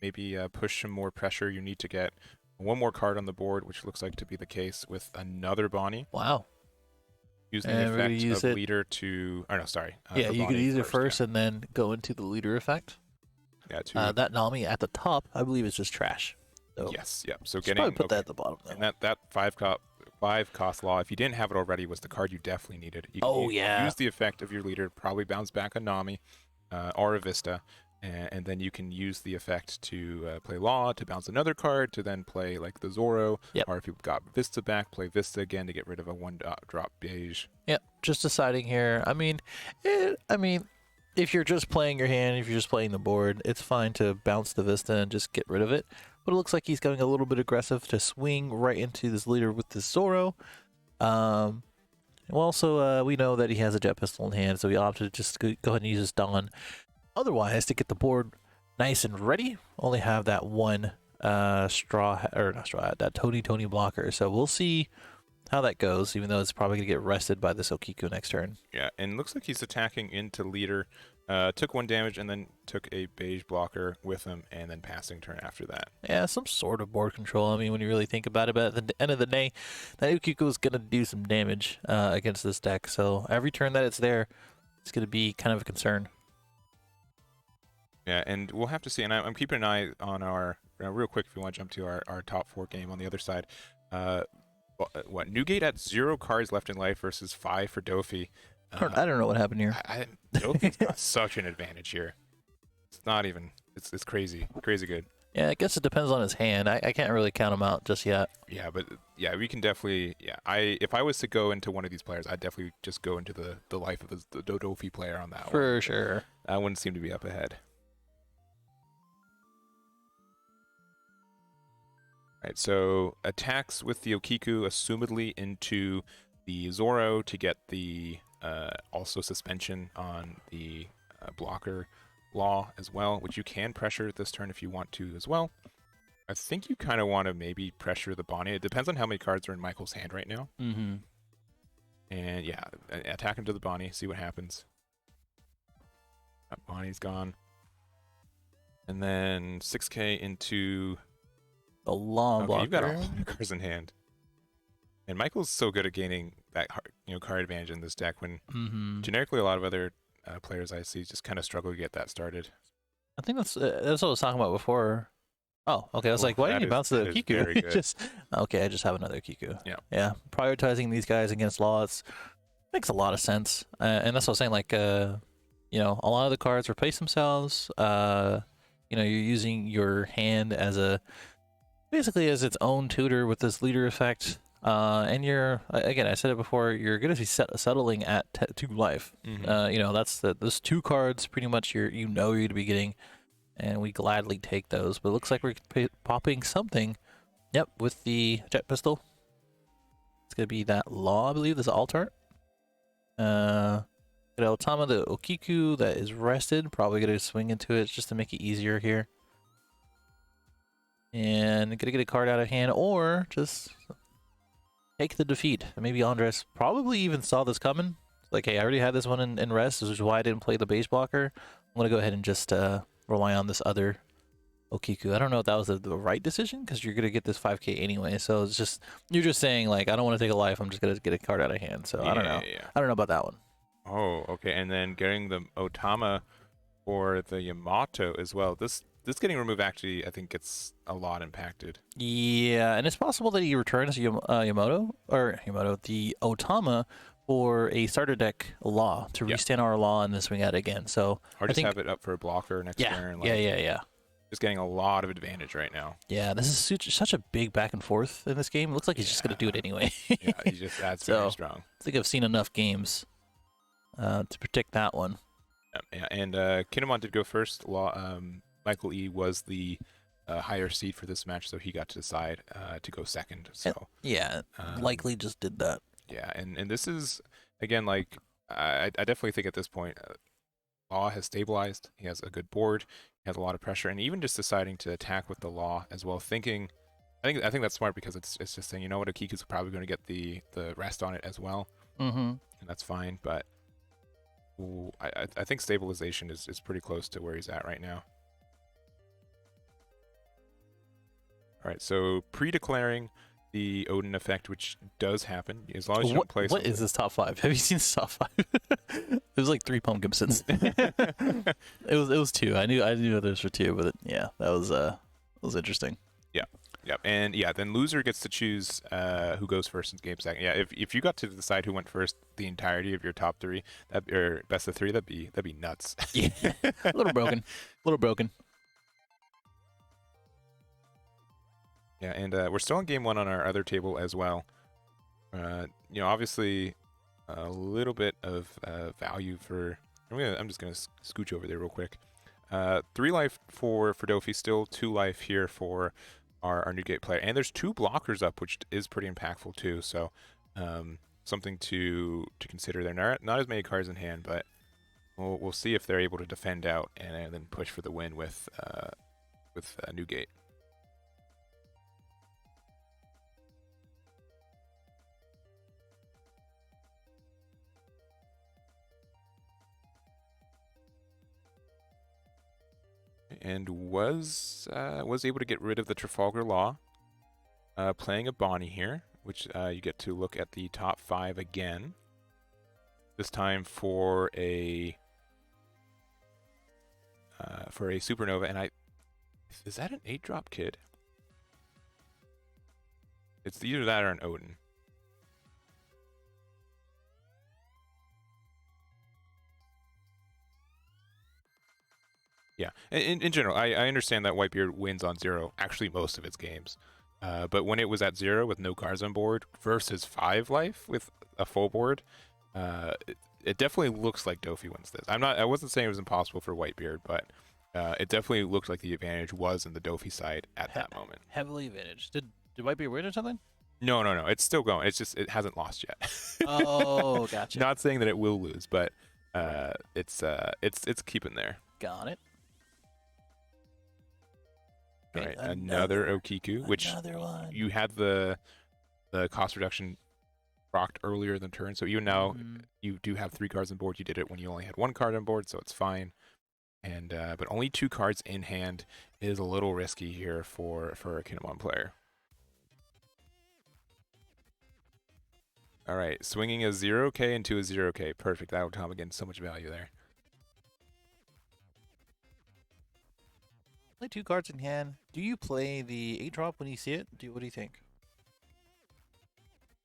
maybe push some more pressure. You need to get one more card on the board, which looks like to be the case with another Bonnie. Wow. Using the effect of leader to... Oh, no, sorry. Yeah, you could use it first and then go into the leader effect. Yeah, that Nami at the top, I believe, is just trash. So yes, yep. So probably put that at the bottom, though. And that 5 cost Law, if you didn't have it already, was the card you definitely needed. Yeah. Use the effect of your leader, probably bounce back a Nami or a Vista, and then you can use the effect to play Law, to bounce another card, to then play like the Zoro, or if you've got Vista back, play Vista again to get rid of a 1-drop Beige. Yep, just deciding here. I mean, if you're just playing your hand, if you're just playing the board, it's fine to bounce the Vista and just get rid of it. But it looks like he's going a little bit aggressive to swing right into this leader with this Zoro. Also, we know that he has a jet pistol in hand, so he opted to just go ahead and use his Dawn. Otherwise, to get the board nice and ready, only have that one that Tony blocker. So we'll see how that goes, even though it's probably going to get rested by this Okiku next turn. Yeah, and looks like he's attacking into leader. Took 1 damage and then took a beige blocker with him, and then passing turn after that. Yeah, some sort of board control. I mean, when you really think about it, but at the end of the day, that Okiku is going to do some damage against this deck. So every turn that it's there, it's going to be kind of a concern. Yeah, and we'll have to see. And I'm keeping an eye on our real quick. If you want to jump to our top 4 game on the other side, Newgate at 0 cards left in life versus 5 for Dofi. I don't know what happened here. Dofi's got such an advantage here. It's not even. It's crazy good. Yeah, I guess it depends on his hand. I can't really count him out just yet. Yeah, but yeah, we can definitely. Yeah, if I was to go into one of these players, I'd definitely just go into the life of the Dofi player on that one. For sure. That wouldn't seem to be up ahead. Right, so attacks with the Okiku, assumedly into the Zoro to get the also suspension on the blocker law as well, which you can pressure this turn if you want to as well. I think you kind of want to maybe pressure the Bonnie. It depends on how many cards are in Michael's hand right now. Mm-hmm. And yeah, attack into the Bonnie, see what happens. Bonnie's gone. And then 6k into... The long blocker. You've got a lot of cards in hand. And Michael's so good at gaining that card advantage in this deck when generically a lot of other players I see just kind of struggle to get that started. I think that's what I was talking about before. Oh, okay. I was like, why didn't you bounce the Kiku? Okay, I just have another Kiku. Yeah. Prioritizing these guys against lots makes a lot of sense. And that's what I was saying, like, a lot of the cards replace themselves. You're using your hand as basically as its own tutor with this leader effect. And again, I said it before, you're going to be settling at 2 life. That's those 2 cards pretty much you're going to be getting, and we gladly take those. But it looks like we're popping something. Yep, with the jet pistol. It's going to be that law, I believe, this altar. Otama, the Okiku that is rested, probably going to swing into it just to make it easier here. And gonna get a card out of hand, or just take the defeat. Maybe Andres probably even saw this coming. Like, hey, I already had this one in rest, which is why I didn't play the base blocker. I'm gonna go ahead and just rely on this other Okiku. I don't know if that was the right decision, because you're gonna get this 5k anyway. So it's just, you're just saying, like, I don't want to take a life. I'm just gonna get a card out of hand. So I don't know. Yeah. I don't know about that one. Oh, okay. And then getting the Otama for the Yamato as well. This getting removed actually, I think, gets a lot impacted. Yeah, and it's possible that he returns the Otama for a starter deck law to restand our law and then swing at it again. So or just have it up for a blocker next turn. Yeah. Just getting a lot of advantage right now. Yeah, this is such a big back and forth in this game. It looks like he's just going to do it anyway. Yeah, that's very strong. I think I've seen enough games to predict that one. Yeah, and Kinemon did go first. Michael E was the higher seed for this match, so he got to decide to go second. So likely just did that. Yeah, and this is again, like, I definitely think at this point, Law has stabilized. He has a good board. He has a lot of pressure, and even just deciding to attack with the Law as well, thinking, I think that's smart, because it's just saying, you know what, Akiku's probably going to get the rest on it as well, and that's fine. But I think stabilization is pretty close to where he's at right now. All right, so pre-declaring the Odin effect, which does happen as long as you don't play. What is this top 5? Have you seen this top 5? It was like 3 Pumpkin Gibsons. It was 2. I knew others were 2, but that was interesting. Yeah, and then loser gets to choose who goes first in game second. Yeah, if you got to decide who went first the entirety of your top 3, or best of 3, that'd be nuts. Yeah, a little broken. Yeah, and we're still in game 1 on our other table as well. Obviously, a little bit of value for. I'm just gonna scooch over there real quick. 3 life for Dofi, still 2 life here for our Newgate player, and there's 2 blockers up, which is pretty impactful too. So something to consider there. Not as many cards in hand, but we'll see if they're able to defend out and then push for the win with Newgate. and was able to get rid of the Trafalgar Law, playing a Bonnie here, which you get to look at the top 5 again. This time for a Supernova, and is that an 8-drop kid? It's either that or an Odin. Yeah, in general, I understand that Whitebeard wins on 0 actually most of its games. But when it was at 0 with no cards on board versus 5 life with a full board, it definitely looks like Dofi wins this. I wasn't saying it was impossible for Whitebeard, but it definitely looked like the advantage was in the Dofi side at that moment. Heavily advantaged. Did Whitebeard win or something? No. It's still going. It's just it hasn't lost yet. Oh, gotcha. Not saying that it will lose, but it's keeping there. Got it. All right, another Okiku, which you had the cost reduction procced earlier than turn, so even now you do have 3 cards on board. You did it when you only had 1 card on board, so it's fine. And but only 2 cards in hand is a little risky here for a Kinemon player. All right, swinging a 0K into a 0K, perfect. That would come again, so much value there. Only 2 cards in hand. Do you play the 8-drop when you see it? What do you think?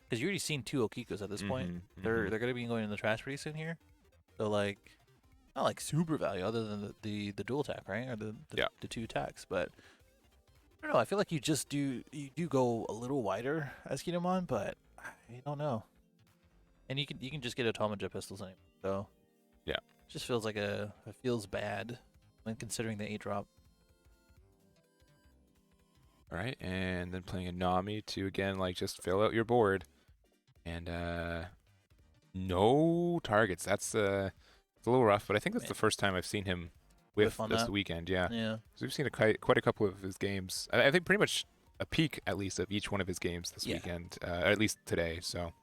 Because you already seen 2 Okikus at this point. They're gonna be going in the trash pretty soon here. So like, not like super value other than the dual attack, right? Or the 2 attacks. But I don't know. I feel like you do go a little wider as Kinemon, but I don't know. And you can just get Automa Jet Pistols anyway. So yeah, it just feels like it feels bad when considering the 8-drop. All right, and then playing a Nami to, again, like, just fill out your board. And no targets. It's a little rough, but I think that's the first time I've seen him whiff this weekend. Yeah. So we've seen quite a couple of his games. I think pretty much a peak, at least, of each one of his games this weekend, at least today. So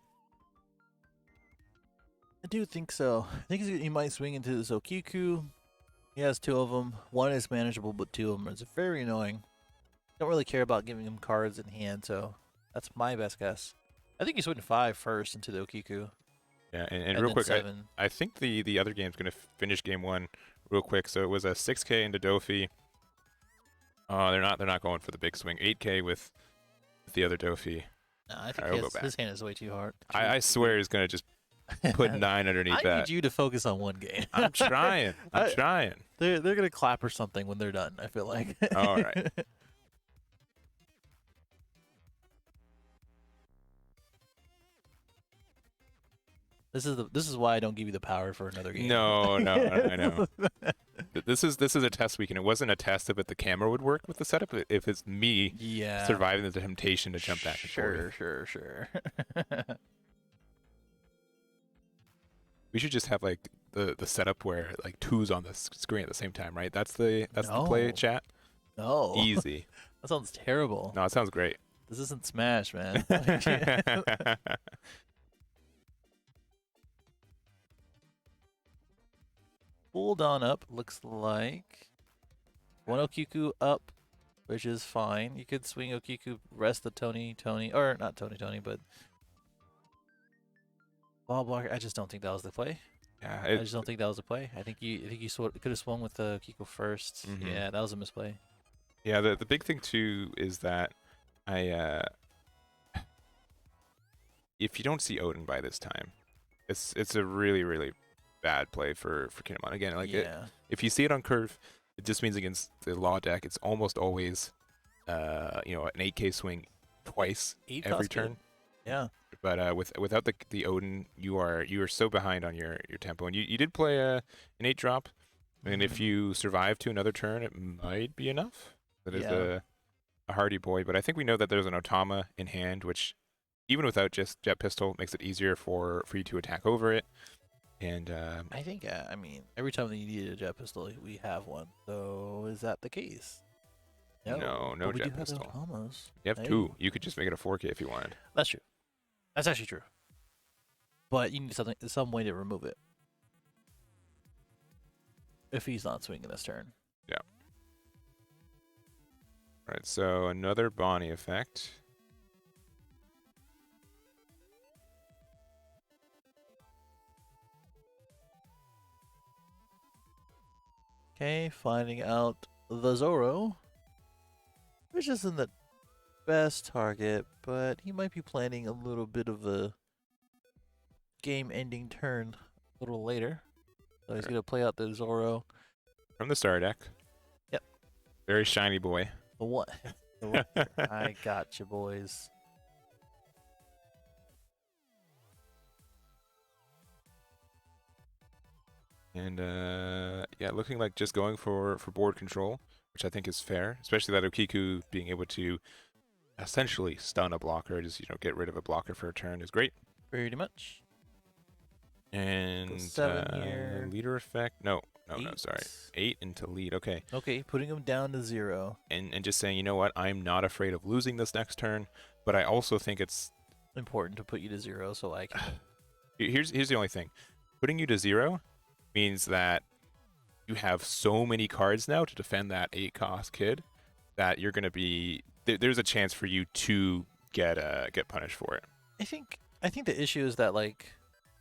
I do think so. I think he might swing into this Okiku. He has 2 of them. 1 is manageable, but 2 of them is very annoying. Don't really care about giving him cards in hand, so that's my best guess. I think he's swinging 5 first into the Okiku. Yeah, and real quick, I think the other game's going to finish game 1 real quick. So it was a 6K into Dofi. They're not going for the big swing. 8K with the other Dofi. No, I think his hand is way too hard. I swear he's going to just put 9 underneath that. I need you to focus on one game. I'm trying. I'm trying. They're going to clap or something when they're done, I feel like. All right. This is why I don't give you the power for another game. No, I know. This is a test weekend. It wasn't a test if the camera would work with the setup. If it's me surviving the temptation to jump back and forth. Sure. We should just have like the setup where like 2's on the screen at the same time, right? That's the play chat. No. Easy. That sounds terrible. No, it sounds great. This isn't Smash, man. Full Dawn up, looks like. 1 Okiku up, which is fine. You could swing Okiku, rest the Tony, or not Tony, but Ball Blocker. I just don't think that was the play. Yeah, I just don't think that was the play. I think you could have swung with the Okiku first. Yeah, that was a misplay. Yeah, the big thing too is that if you don't see Odin by this time, it's a really bad play for Kinemon. Again, like if you see it on curve, it just means against the Law deck, it's almost always an 8K swing twice every turn. Yeah. But without the Odin, you are so behind on your tempo. And you did play an 8-drop. And if you survive to another turn, it might be enough. That is a hardy boy. But I think we know that there's an Automa in hand, which even without just Jet Pistol makes it easier for you to attack over it. And I think, every time that you need a Jet Pistol, we have one. So is that the case? No Jet Pistol. You have 2. You could just make it a 4K if you wanted. That's true. That's actually true. But you need some way to remove it. If he's not swinging this turn. Yeah. All right, so another Bonnie effect. Okay, finding out the Zoro, which isn't the best target, but he might be planning a little bit of a game-ending turn a little later. So he's Right. gonna play out the Zoro. From the star deck. Yep. Very shiny boy. The one. I got you, boys. And yeah, looking like just going for board control, which I think is fair, especially that Okiku being able to essentially stun a blocker, just get rid of a blocker for a turn is great. Pretty much. And 7 here. leader effect. No, Eight. sorry. 8 into lead. Okay. Okay, putting him down to 0. And just saying, you know what? I'm not afraid of losing this next turn, but I also think it's Important to put you to 0 so I can. here's the only thing. Putting you to 0 means that you have so many cards now to defend that 8-cost kid that you're gonna be there's a chance for you to get punished for it. I think the issue is that like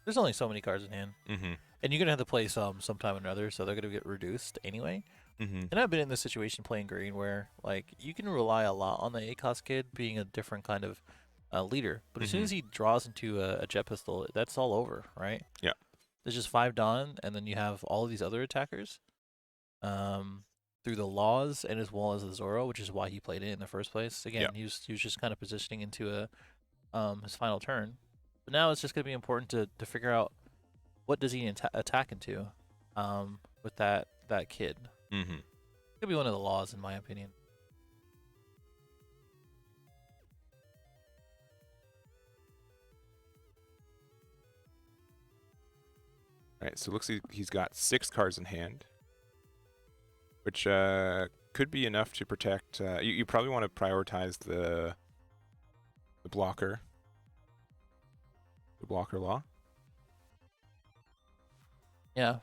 there's only so many cards in hand, Mm-hmm. and you're gonna have to play sometime or another, so they're gonna get reduced anyway. Mm-hmm. And I've been in this situation playing green where like you can rely a lot on the 8-cost kid being a different kind of leader, but as soon as he draws into a jet pistol, that's all over, right? Yeah. There's just 5 Dawn, and then you have all of these other attackers. Through the laws and as well as the Zoro, which is why he played it in the first place. Again, he was just kind of positioning into his final turn. But now it's just going to be important to figure out what does he attack into with that kid. Mm-hmm. Could be one of the laws, in my opinion. All right, so it looks like he's got 6 cards in hand, which could be enough to protect. You probably want to prioritize the blocker law. Yeah.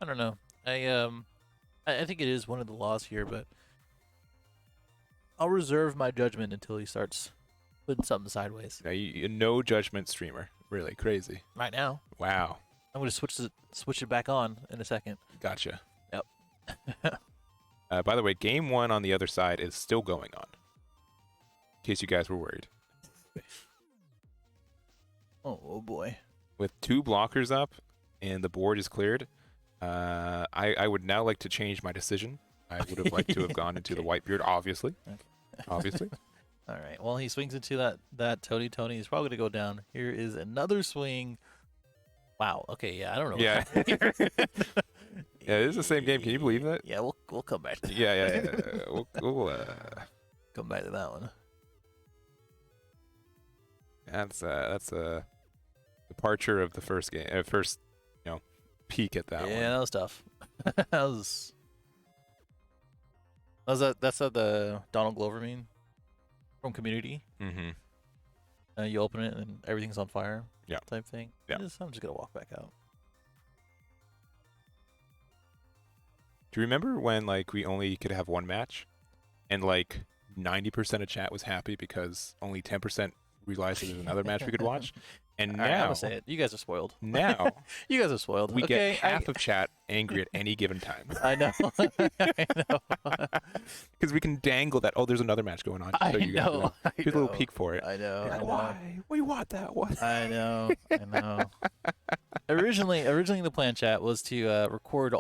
I don't know. I think it is one of the laws here, but I'll reserve my judgment until he starts putting something sideways. Now, no judgment streamer. Really crazy. Right now, Wow. I'm gonna switch it back on in a second. Gotcha. Yep. By the way, game 1 on the other side is still going on. In case you guys were worried. Oh boy. With 2 blockers up and the board is cleared, I would now like to change my decision. I would have liked to have gone into the Whitebeard, obviously. Okay. Obviously. All right. Well, he swings into that Tony. He's probably gonna go down. Here is another swing. Wow. Okay. Yeah. I don't know. Yeah. Yeah, it is the same game. Can you believe that? Yeah. We'll come back to that. Yeah. We'll come back to that one. that's a departure of the first game. First, peek at that one. Yeah, that was tough. That's the Donald Glover meme from Community. Mm-hmm. You open it and everything's on fire. Yeah. Type thing. Yeah. I'm just gonna walk back out. Do you remember when we only could have one match, and 90% of chat was happy because only 10% realized there was another match we could watch? And All now, right, I'm gonna say it. You guys are spoiled. Now You guys are spoiled. we Okay, get half of chat angry at any given time I know. I know. because we can dangle that. Oh, there's another match going on. I So you guys know. I here's a little know. peek for it. I know. You're I like, know. why? We want that one. I know. I know. Originally, the plan, chat, was to record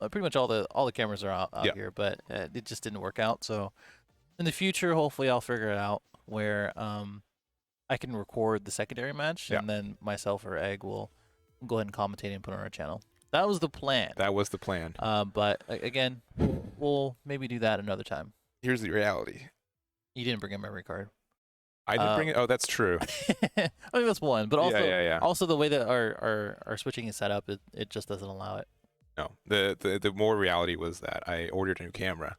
pretty much all the cameras are out Yeah. here, but it just didn't work out. So in the future, hopefully, I'll figure it out where I can record the secondary match, Yeah. and then myself or Egg will go ahead and commentate and put it on our channel. That was the plan. That was the plan. But again, we'll maybe do that another time. Here's the reality. You didn't bring a memory card. I didn't bring it. Oh, that's true. I mean, that's one, but also, Yeah. also the way that our switching is set up, it just doesn't allow it. No, the more reality was that I ordered a new camera,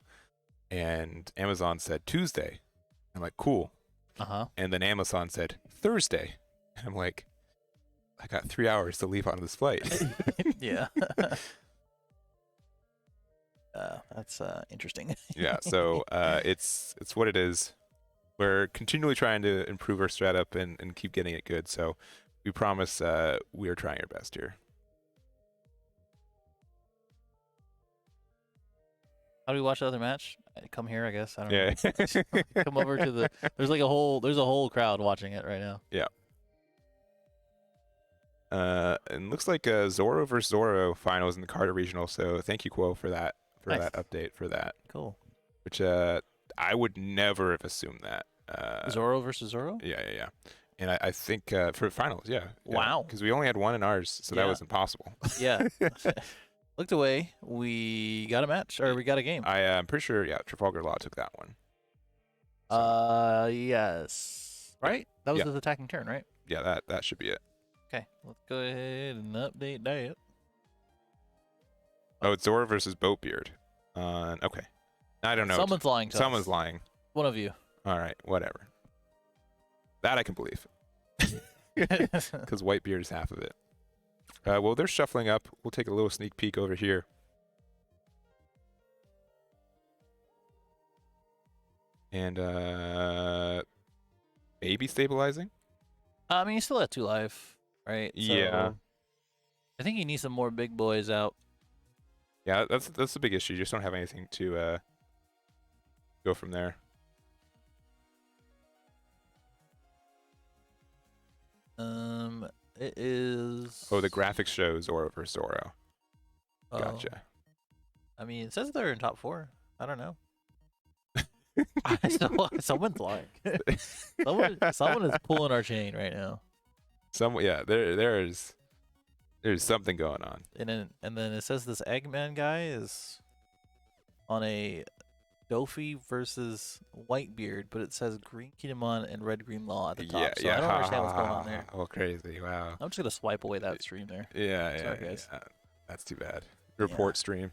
and Amazon said Tuesday. I'm like, cool. And then Amazon said Thursday. And I'm like, I got 3 hours to leave on this flight. Yeah. That's interesting. Yeah, so it's what it is. We're continually trying to improve our strat up and keep getting it good. So we promise we are trying our best here. How do we watch the other match? Come here, I guess. I don't Yeah. know. Come over to the. There's a whole crowd watching it right now. Yeah. And looks like Zoro versus Zoro finals in the Carter Regional. So thank you, Quo, for that Nice. that update for that. Cool. Which I would never have assumed that. Zoro versus Zoro? Yeah. And I think for finals, yeah. Wow. Because we only had one in ours, so that was impossible. Yeah. Looked away. We got a match, or we got a game. I'm pretty sure, yeah, Trafalgar Law took that one. So. Yes. Right? That was Yeah. his attacking turn, right? Yeah, that should be it. Okay. Let's go ahead and update that. Oh, it's Zoro versus Boatbeard. Okay. I don't know. Someone's lying to us. Someone's lying. One of you. All right, whatever. That I can believe. Because Whitebeard is half of it. Well, they're shuffling up. We'll take a little sneak peek over here. And maybe stabilizing? I mean, he's still at 2 life, right? Yeah. So I think he needs some more big boys out. Yeah, that's the big issue. You just don't have anything to go from there. It is. Oh, the graphics shows Zoro versus Zoro. Gotcha. I mean, it says they're in top 4. I don't know. Someone's lying. Someone is pulling our chain right now. There's something going on. And then it says this Eggman guy is on a Dofi versus Whitebeard, but it says Green Kinemon and Red Green Law at the top. So I don't understand what's going on there. Oh, crazy! Wow. I'm just gonna swipe away that stream there. Yeah, guys. Yeah. That's too bad. Report stream.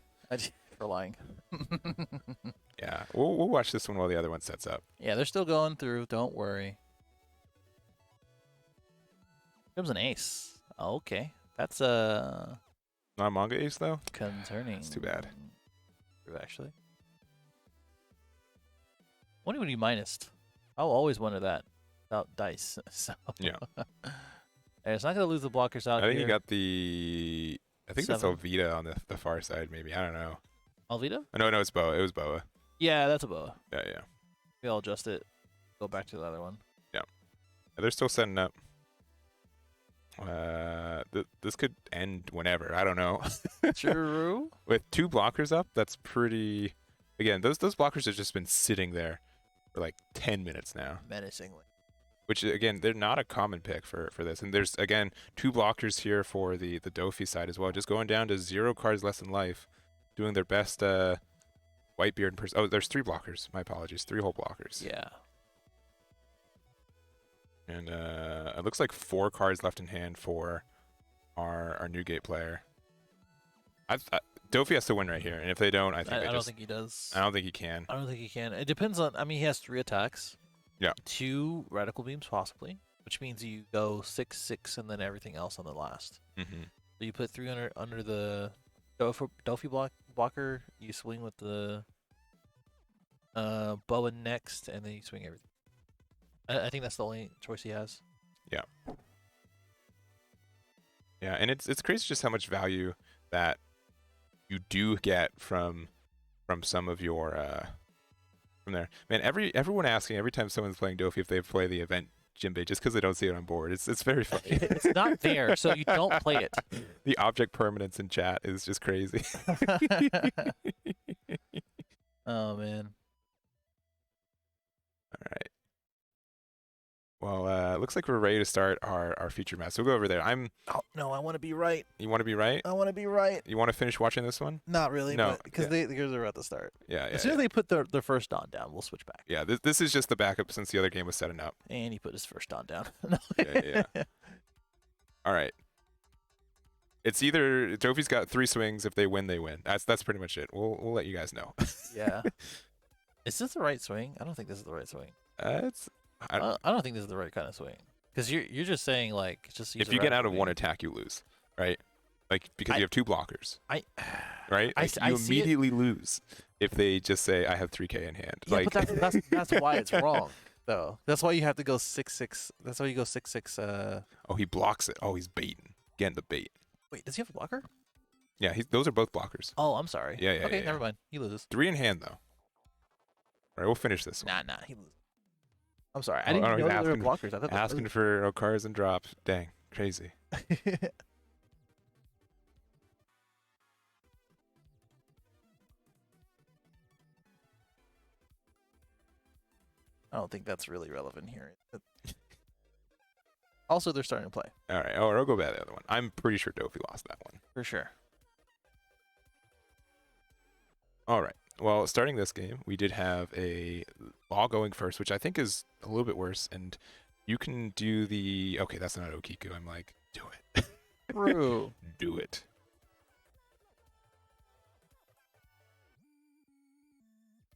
For lying. Yeah, we'll watch this one while the other one sets up. Yeah, they're still going through. Don't worry. Comes an ace. Okay, that's Not manga ace though. concerning. It's too bad. True, actually. What would you minused? I'll always wonder that about dice. So Yeah. Hey, it's not gonna lose the blockers out I think here. you got the. I think that's 7. Alvida on the far side. Maybe I don't know. Alvida? Oh, no, it's Boa. It was Boa. Yeah, that's a boa. Yeah. Maybe I'll adjust it. Go back to the other one. Yeah. They're still setting up. This could end whenever. I don't know. True. With 2 blockers up, that's pretty. Again, those blockers have just been sitting there for like 10 minutes now. Menacingly. Which again, they're not a common pick for this. And there's again 2 blockers here for the Dofi side as well, just going down to 0 cards less than life, doing their best. Whitebeard and oh, there's 3 blockers. My apologies, 3 whole blockers. Yeah. And it looks like 4 cards left in hand for our Newgate player. Dofi has to win right here, and if they don't, I don't think he does. I don't think he can. I don't think he can. It depends on. I mean, he has 3 attacks. Yeah. 2 radical beams possibly, which means you go 6/6 and then everything else on the last. Mm-hmm. So you put 3 under the Dofi blocker. You swing with the boa next, and then you swing everything. I think that's the only choice he has. Yeah. Yeah, and it's crazy just how much value that you do get from some of your from there. Man, everyone asking every time someone's playing Dofi if they play the event Jinbei just because they don't see it on board. It's very funny. It's not there, so you don't play it. The object permanence in chat is just crazy. Oh man. All right. Well, it looks like we're ready to start our feature match. So we'll go over there. Oh no, I want to be right. You want to be right? I want to be right. You want to finish watching this one? Not really, No, but because they're at the start. Yeah. As soon as they put their first Don down, we'll switch back. Yeah, this is just the backup since the other game was setting up. And he put his first Don down. Yeah. All right. It's either Dofi's got 3 swings. If they win, they win. That's pretty much it. We'll let you guys know. Yeah. Is this the right swing? I don't think this is the right swing. I don't think this is the right kind of swing. Because you're just saying like just use if you get out of one attack, you lose, right? like because you have 2 blockers, I right? I, Like, I you see it. immediately lose if they just say I have 3K in hand. Yeah, Like, but that's why it's wrong, though. That's why you have to go 6-6. That's why you go 6-6. oh, he blocks it. Oh, he's baiting. Getting the bait. Wait, does he have a blocker? Yeah, those are both blockers. Oh, I'm sorry. Yeah, yeah, Okay, yeah, never yeah. mind. He loses. 3 in hand though. All right, we'll finish this one. Nah, he loses. I'm sorry. I Oh, didn't no, even he's know that there were asking- blockers. I thought Asking for cars and drops. Dang, crazy. I don't think that's really relevant here. Also, they're starting to play All right, or I'll go back to the other one. I'm pretty sure Dofi lost that one. for sure. All right. Well, starting this game, we did have a Law going first, which I think is a little bit worse. And you can do the... Okay, that's not Okiku. I'm like, do it. True. Do it.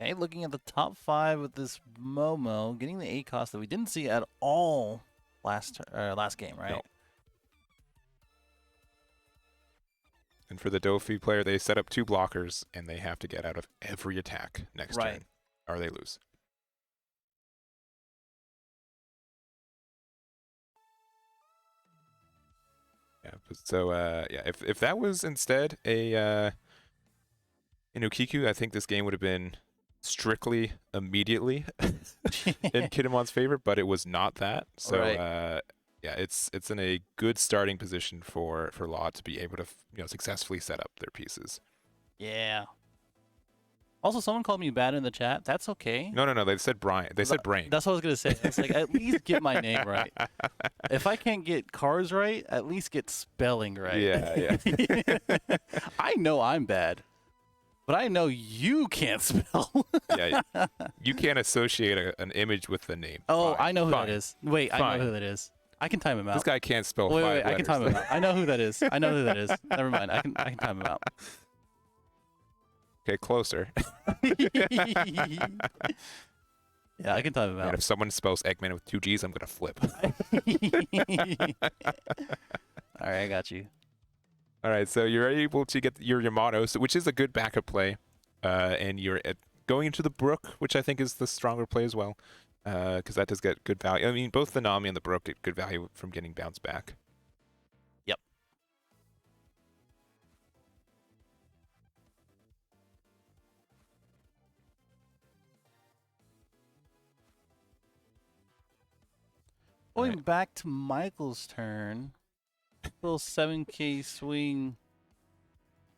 Okay, looking at the top 5 with this Momo, getting the ACOS that we didn't see at all last game, right? No. And for the Dofi player, they set up 2 blockers, and they have to get out of every attack next Right. turn, or they lose. Yeah. So yeah, if that was instead a an Ukiku, I think this game would have been strictly immediately in Kidamon's favor, but it was not that. So Right. yeah, it's in a good starting position for Law to be able to successfully set up their pieces. Yeah. Also, someone called me bad in the chat. That's okay. No. They said Brian. They said Brain. That's what I was gonna say. It's like at least get my name right. If I can't get cars right, at least get spelling right. Yeah. I know I'm bad, but I know you can't spell. Yeah. You can't associate an image with the name. Oh, Fine. I know who Fine. that is. Wait, I Fine. know who that is. I can time him out. This guy can't spell Wait, 5 I can letters. time him out. I know who that is. I know who that is. Never mind. I can time him out. Okay, closer. Yeah, I can time him And out. if someone spells Eggman with 2 G's, I'm gonna flip. All right, I got you. All right, so you're able to get your Yamato, which is a good backup play, and you're going into the Brook, which I think is the stronger play as well, because that does get good value. I mean, both the Nami and the Brook get good value from getting bounced back. Yep. Going Alright. back to Michael's turn. Little 7K swing.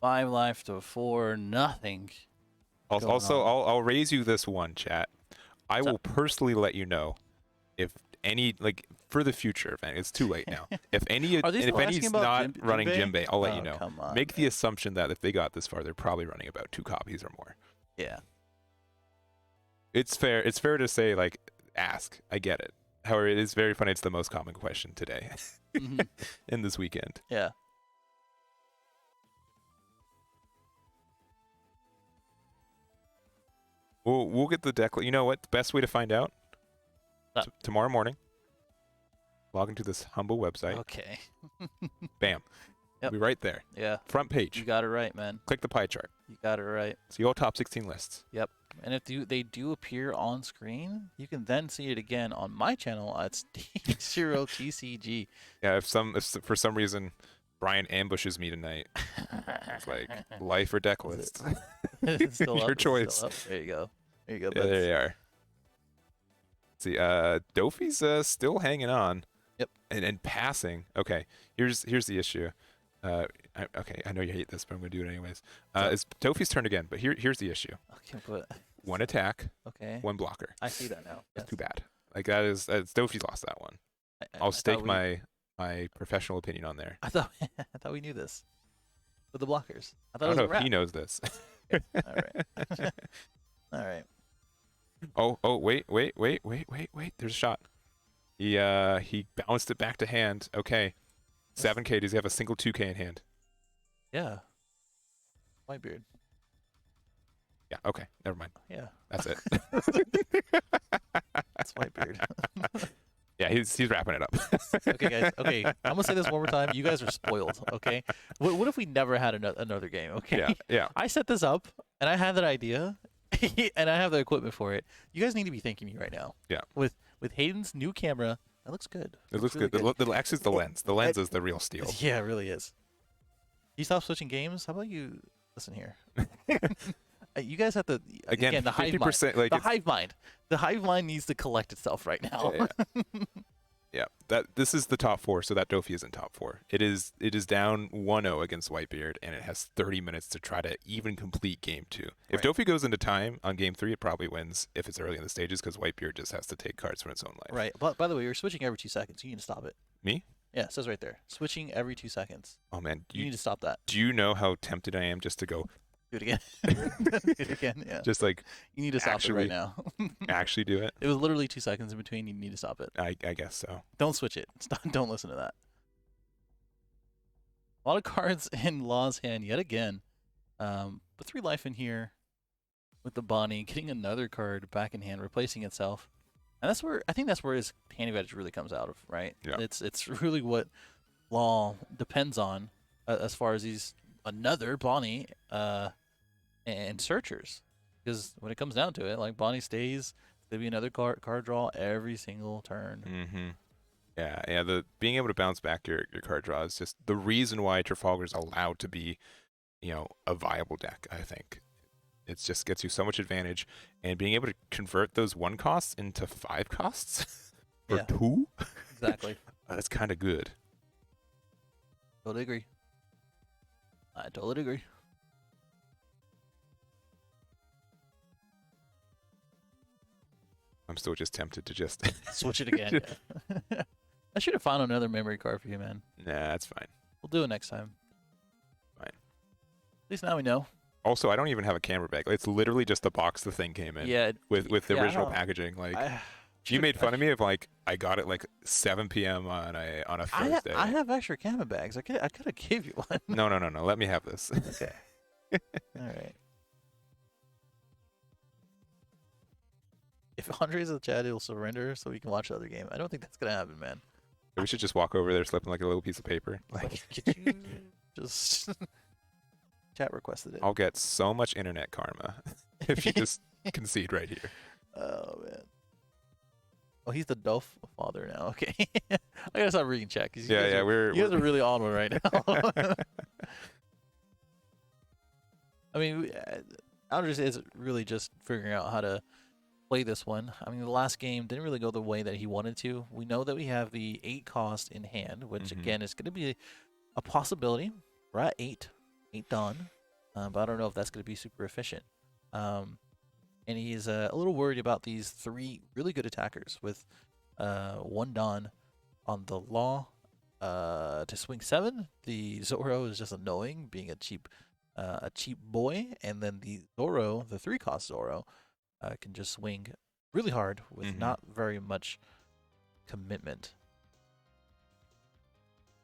5 life to 4, nothing. going Also, on. I'll raise you this one, chat. I What's will personally let you know if any, like, for the future, if any, it's too late now. If any, Are they and if still any's asking about not running Jinbei? Jinbei, I'll let you Oh, know. come on, Make the assumption that if they got this far, they're probably running about 2 copies or more. Yeah. It's fair to say, like, ask. I get it. However, it is very funny. It's the most common question today Mhm. in this weekend. Yeah. We'll get the deck. You know what? The best way to find out? Tomorrow morning. Log into this humble website. Okay. Bam. Yep. We'll be right there. Yeah. Front You page. got it right, man. Click the pie chart. You got it right. See all top 16 lists. Yep. And if they do appear on screen, you can then see it again on my channel at D0TCG. Yeah, if for some reason Brian ambushes me tonight, it's like life or deck list. It's still Your up, it's choice. still up. There you go. There you go. Yeah, bud. there they are. See, Dofi's still hanging on. Yep. And passing. Okay, here's the issue. Okay, I know you hate this, but I'm gonna do it anyways. It's Dofi's turn again, but here's the issue. Okay, but 1 attack, okay. 1 blocker. I see that now. That's Yes. too bad. Like that's Dofi's lost that one. I'll stake my professional opinion on there. I thought I thought we knew this. With the blockers. I thought I don't it was know a if wrap. he knows this. All right. All right. Oh, wait. There's a shot. He bounced it back to hand. Okay. 7K. Does he have a single 2K in hand? Yeah. Whitebeard. Yeah, okay. Never mind. Yeah. That's it. That's Whitebeard. Yeah, he's wrapping it up. Okay, guys. Okay, I'm gonna say this one more time. You guys are spoiled. Okay. What if we never had another game? Okay. Yeah, yeah. I set this up and I had that idea, and I have the equipment for it. You guys need to be thanking me right now. Yeah. With Hayden's new camera, that looks good. It looks really good. Actually, it's the lens. The lens is the real steal. Yeah, it really is. You stop switching games. How about you listen here? You guys have to Again, the hive mind. 50%, like the hive mind. The hive mind needs to collect itself right now. Yeah. This is the top 4, so that Dofi is in top 4. It is down 1-0 against Whitebeard, and it has 30 minutes to try to even complete game 2. If Dofi goes into time on game 3, it probably wins if it's early in the stages, because Whitebeard just has to take cards from its own life. Right. But by the way, you're switching every 2 seconds. You need to stop it. Me? Yeah, it says right there. Switching every 2 seconds. Oh man, You need to stop that. Do you know how tempted I am just to go? Do it again. Do it again. Yeah. Just like You need to stop it right now. actually do it. It was literally 2 seconds in between. You need to stop it. I guess so. Don't switch it. Don't listen to that. A lot of cards in Law's hand yet again. But 3 life in here with the Bonnie, getting another card back in hand, replacing itself. And I think that's where his hand advantage really comes out of, right? Yeah. It's really what Law depends on as far as he's another Bonnie and Searchers. Because when it comes down to it, like Bonnie stays, there'll be another card draw every single turn. Mm-hmm. Yeah. The being able to bounce back your card draw is just the reason why Trafalgar's allowed to be, a viable deck. I think it just gets you so much advantage, and being able to convert those 1 costs into 5 costs or 2. Exactly. That's kind of good. Totally agree. I totally agree. I'm still just tempted to just switch it again. I should have found another memory card for you, man. Nah, that's fine. We'll do it next time. Fine. At least now we know. Also, I don't even have a camera bag. It's literally just the box the thing came in. Yeah. With the original packaging. Like, you made fun of me of like I got it like 7 p.m. on a Thursday. I have extra camera bags. I could have gave you one. No. Let me have this. Okay. All right. If Andre's in the chat, he'll surrender so we can watch the other game. I don't think that's gonna happen, man. We should just walk over there, slipping like a little piece of paper. Like, could you just chat requested it? I'll get so much internet karma if you just concede right here. Oh man. Oh, he's the Dolph father now. Okay. I gotta stop reading chat. You guys are really on one right now. I mean, Andres is really just figuring out how to play this one. I mean, the last game didn't really go the way that he wanted to. We know that we have the 8 cost in hand, which again is going to be a possibility. We're at 8 Dawn, but I don't know if that's going to be super efficient. And he's a little worried about these 3 really good attackers with 1 Dawn on the Law to swing 7. The Zoro is just annoying, being a cheap boy, and then the Zoro, the 3 cost Zoro, can just swing really hard with not very much commitment.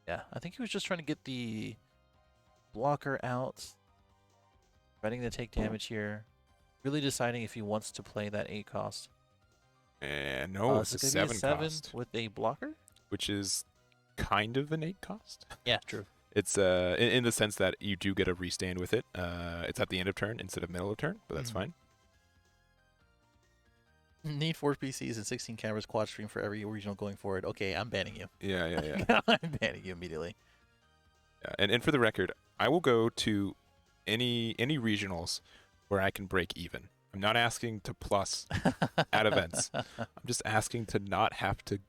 Yeah, I think he was just trying to get the blocker out, ready to take damage here, really deciding if he wants to play that 8 cost. And no, it's a 7 cost with a blocker, which is kind of an 8 cost. Yeah, true. It's in the sense that you do get a restand with it. It's at the end of turn instead of middle of turn, but that's fine. Need 4 PCs and 16 cameras quad stream for every regional going forward. Okay, I'm banning you. Yeah. I'm banning you immediately. Yeah, and for the record, I will go to any regionals where I can break even. I'm not asking to plus at events. I'm just asking to not have to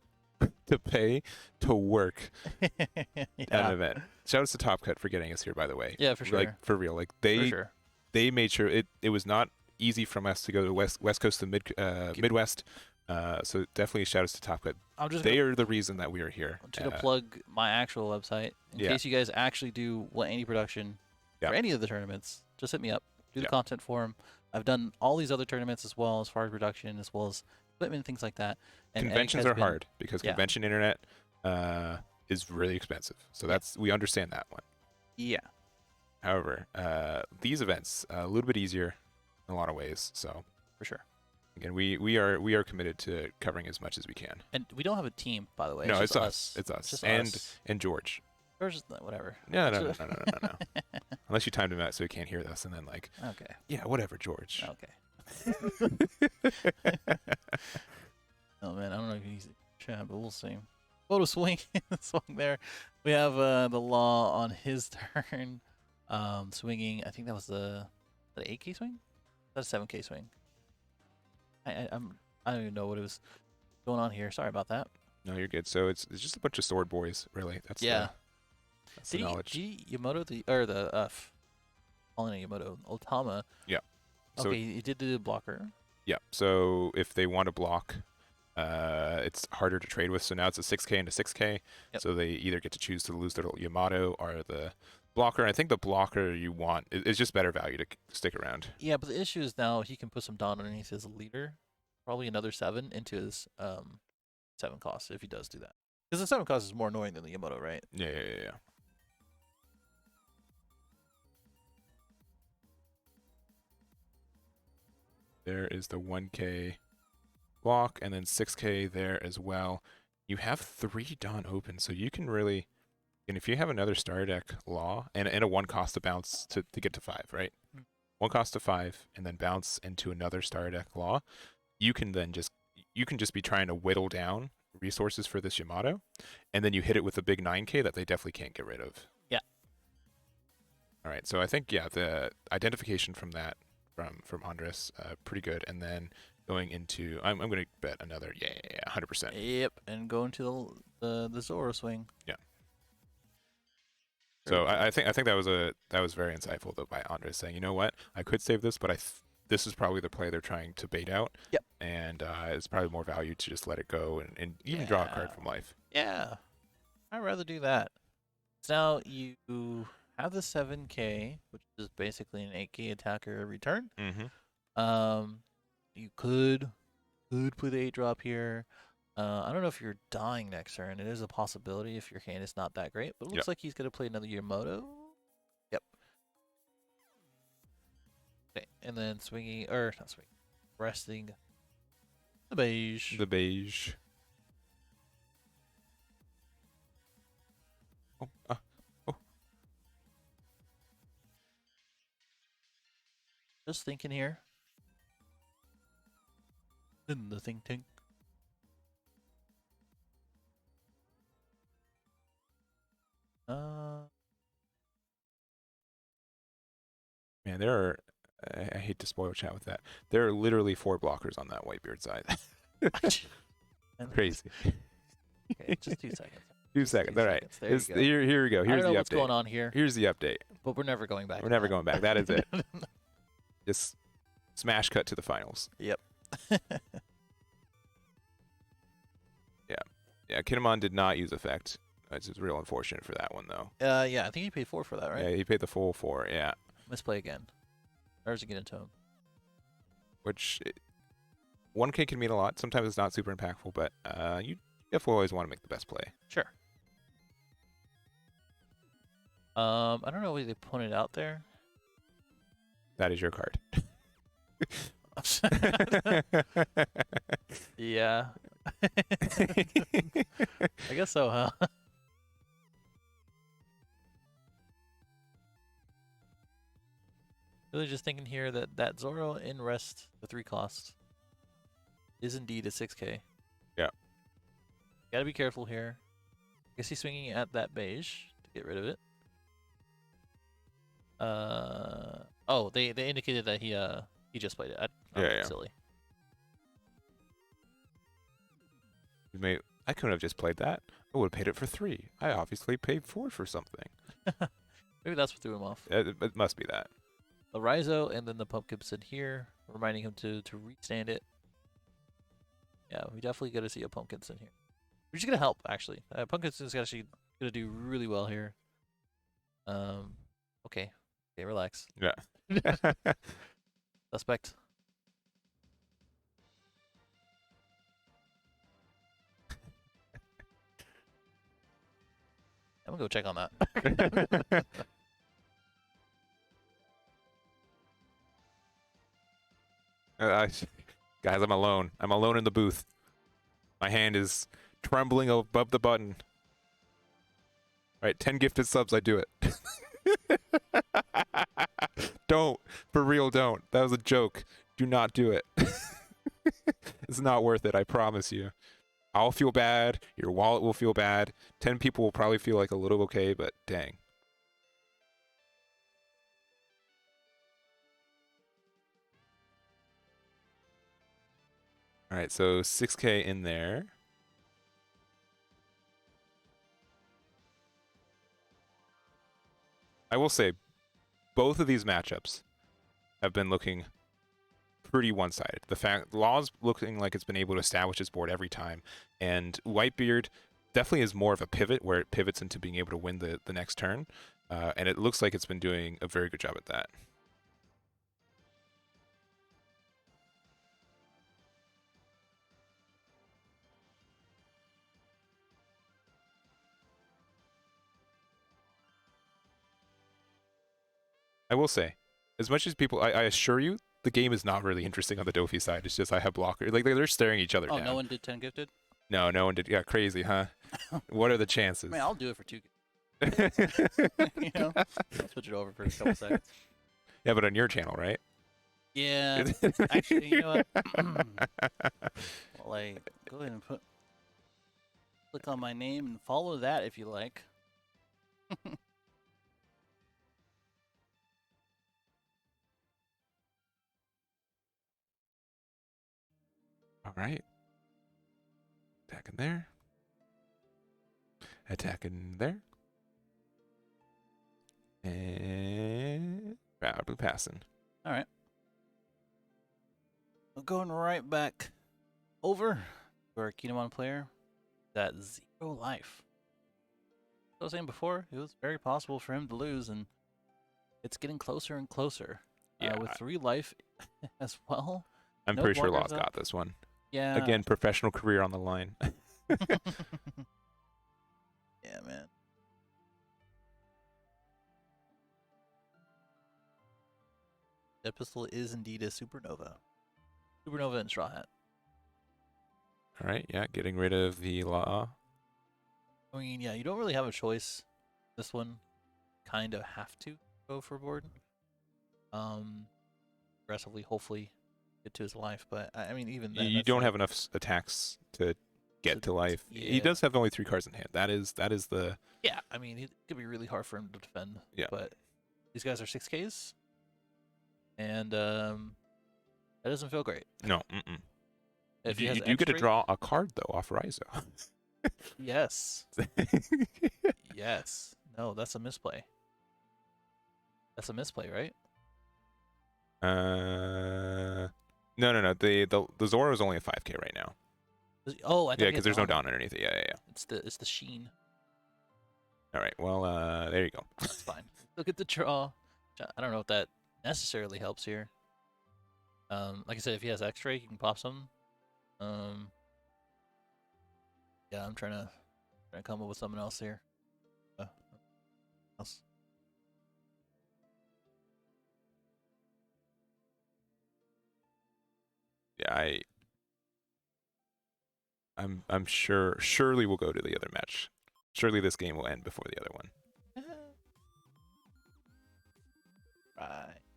pay to work at an event. Shout out to Top Cut for getting us here, by the way. Yeah, for sure. Like for real. Like they made sure it was not easy from us to go to west coast to Midwest. So definitely shout outs to Top Cut. They are the reason that we are here. I'm just gonna plug my actual website in case you guys actually do any production for any of the tournaments. Just hit me up. Do the content for them. I've done all these other tournaments as well as far as production, as well as equipment, things like that. And conventions are hard because convention internet is really expensive. So we understand that one. Yeah. However, these events a little bit easier in a lot of ways. So for sure. Again, we are committed to covering as much as we can. And we don't have a team, by the way. No, it's it's just us. It's us. just and us. and George. Or just whatever. No. Unless you timed him out so he can't hear us, and then like, Okay. yeah, whatever, George. Okay. Oh man, I don't know if he's chat, but we'll see. Photo swing, swung there. We have the law on his turn, swinging. I think that was the 8K swing. That's a 7K swing. I don't even know what it was going on here. Sorry about that. No, you're good. So it's just a bunch of sword boys, really. That's Yeah. That's the knowledge. Did Yamato calling it Yamato Otama? Yeah. So Okay, he did the blocker. yeah. So if they want to block, it's harder to trade with. So now it's a 6K into 6K. Yep. So they either get to choose to lose their Yamato or the blocker. And I think the blocker you want is just better value to stick around. Yeah, but the issue is now he can put some Dawn underneath his leader, probably another 7 into his 7 cost if he does do that. Because the 7 cost is more annoying than the Yamato, right? Yeah. There is the 1K block, and then 6K there as well. You have 3 Dawn open, so you can really, and if you have another star deck Law and a 1 cost to bounce to get to 5, right? 1 cost to 5, and then bounce into another star deck Law, you can just be trying to whittle down resources for this Yamato, and then you hit it with a big 9K that they definitely can't get rid of. Yeah. All right, so I think the identification from that from Andres, pretty good, and then going into I'm going to bet another 100%. Yep, and go into the Zoro swing. Yeah. So I think that was very insightful though by Andres saying, you know what, I could save this, but this is probably the play they're trying to bait out. Yep. And it's probably more value to just let it go and even draw a card from life. Yeah, I'd rather do that. So now you have the 7K, which is basically an 8K attacker every turn. Mm-hmm. You could play the 8-drop here. I don't know if you're dying next turn. It is a possibility if your hand is not that great, but it looks like he's going to play another Yamato. Yep. Okay, and then swinging, or not swinging, resting the beige. The beige. Oh. Just thinking here. In the think tank. Man, there are. I hate to spoil chat with that. There are literally 4 blockers on that Whitebeard side. Crazy. Okay, just 2 seconds. 2 seconds. All right. There you go. Here we go. Here's I don't know the what's update. going on here, Here's the update. but we're never going back. We're never going back. That is it. Just smash cut to the finals. Yep. Yeah, Kinemon did not use effect. It's just real unfortunate for that one, though. Yeah, I think he paid 4 for that, right? Yeah, he paid the full 4, yeah. Misplay again. Or does it get into him? Which, 1K can mean a lot. Sometimes it's not super impactful, but you definitely always want to make the best play. Sure. I don't know whether they pointed out there. That is your card. Yeah. I guess so, huh? Really just thinking here that Zoro in rest, the 3 cost, is indeed a 6K. Yeah. Gotta be careful here. I guess he's swinging at that beige to get rid of it. Oh, they indicated that he just played it. Yeah. Silly. I couldn't have just played that. I would have paid it for 3. I obviously paid 4 for something. Maybe that's what threw him off. It must be that. The Raizo and then the Pumpkinson here, reminding him to restand it. Yeah, we definitely got to see a Pumpkinson here. Which is gonna help actually. Pumpkinson's actually gonna do really well here. Okay, relax. Yeah. Suspect. I'm gonna go check on that. Guys, I'm alone. I'm alone in the booth. My hand is trembling above the button. All right, 10 gifted subs, I do it. Don't. For real, don't. That was a joke. Do not do it. It's not worth it, I promise you. I'll feel bad. Your wallet will feel bad. 10 people will probably feel like a little okay, but dang. All right, so 6K in there. I will say, both of these matchups have been looking pretty one-sided. The fact Law's looking like it's been able to establish its board every time, and Whitebeard definitely is more of a pivot where it pivots into being able to win the next turn, and it looks like it's been doing a very good job at that. I will say, as much as people, I assure you, the game is not really interesting on the Dofi side. It's just I have blockers. Like they're staring each other down. Oh, no one did 10 gifted? No, no one did. Yeah, crazy, huh? What are the chances? I mean, I'll do it for 2 you know? I'll switch it over for a couple seconds. Yeah, but on your channel, right? Yeah. Actually, you know what? Well, like, go ahead and click on my name and follow that if you like. All right. Attacking there. Attacking there. And probably passing. All right. We're going right back over to our Kinemon player. That 0 life. As I was saying before, it was very possible for him to lose, and it's getting closer and closer. Yeah. With 3 life as well. I'm No pretty sure blockers Law's up. got this one. Yeah. Again, professional career on the line. Yeah, man. That pistol is indeed a supernova. Supernova and Straw Hat. All right, yeah, getting rid of the Law. I mean, yeah, you don't really have a choice. This one kind of have to go for board. Aggressively, hopefully, get to his life. But I mean, even then, You that's don't like, have enough attacks to get to life. yeah. He does have only 3 cards in hand. That is the Yeah, I mean, it could be really hard for him to defend. Yeah. But these guys are 6Ks, and that doesn't feel great. no. Mm-mm. If he You has do get to X-ray- draw a card though off Raizo. Yes. Yes. No, that's a misplay. That's a misplay, right? No. The Zoro is only a 5K right now. Oh, I thought Yeah, he because had there's no Dawn. Dawn underneath it. Yeah. It's the sheen. All right. Well, there you go. It's fine. Look at the draw. I don't know if that necessarily helps here. Like I said, if he has X-ray, he can pop some. Yeah, I'm trying to come up with something else here. Else. Yeah, I'm sure. Surely we'll go to the other match. Surely this game will end before the other one.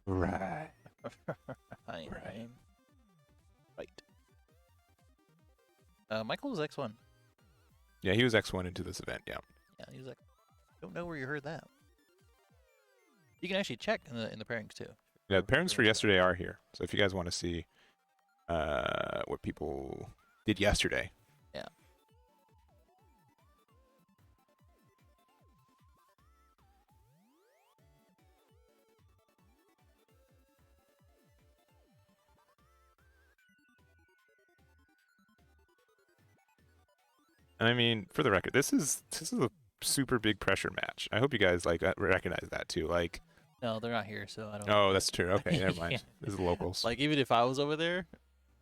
Right. Right. Right. Michael was X1. Yeah, he was X1 into this event. Yeah. Yeah, he was like, don't know where you heard that. You can actually check in the pairings too. Yeah, the pairings for yesterday are here. So if you guys want to see what people did yesterday. Yeah. I mean, for the record, this is a super big pressure match. I hope you guys like recognize that too. Like, No, they're not here, so I don't. oh, that's true. Okay, never mind. Yeah. This is locals. Like even if I was over there,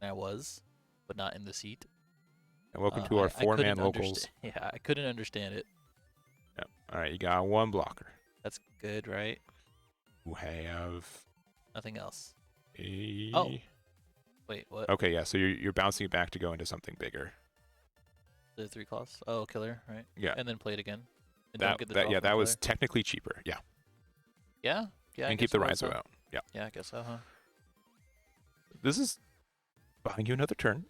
and I was, but not in the seat. And welcome to our I 4-man couldn't locals. Yeah, I couldn't understand it. Yep. All right, you got 1 blocker. That's good, right? You have Nothing else. a. Oh. Wait, what? Okay, yeah. So you're bouncing it back to go into something bigger. The 3 costs? Oh, killer, right? Yeah. And then play it again. And don't get the That draw yeah, from the that was killer. technically cheaper. Yeah. Yeah? Yeah, I And guess keep the it was, Raizo huh? out. Yeah. Yeah, I guess so, huh? This is buying you another turn.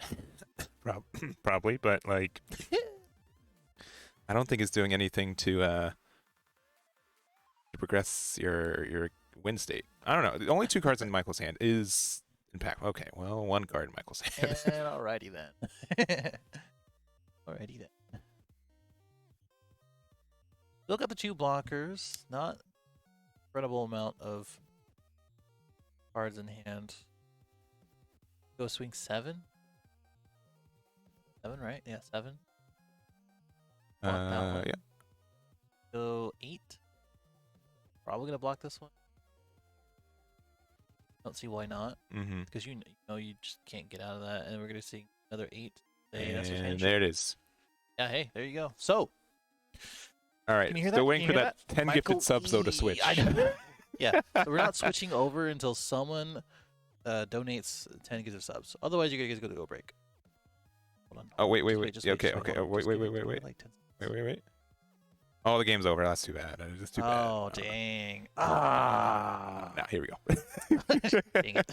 Probably, but like I don't think it's doing anything to progress your win state. I don't know. The only 2 cards in Michael's hand is impact. Okay, well, 1 card in Michael's hand. And alrighty then. Alrighty then. Look at the 2 blockers. Not incredible amount of cards in hand. Go swing 7. 7, right? Yeah, 7. Block that one. Yeah. Go 8. Probably gonna block this one. Don't see why not. Mm-hmm. Because you know you just can't get out of that, and we're gonna see another 8. And there it is. Yeah, hey, there you go. So, All right, can you hear still that? waiting Can for you hear that 10 Michael gifted subs though to E. switch. Yeah, so we're not switching over until someone donates 10 gifted subs. Otherwise, you guys go to go break. Hold on. Oh wait. Just Yeah, okay. hold on. Wait. Just give me like 10 Wait. Oh, the game's over. That's too bad. That's too bad. Oh, dang. Nah, here we go. Dang it.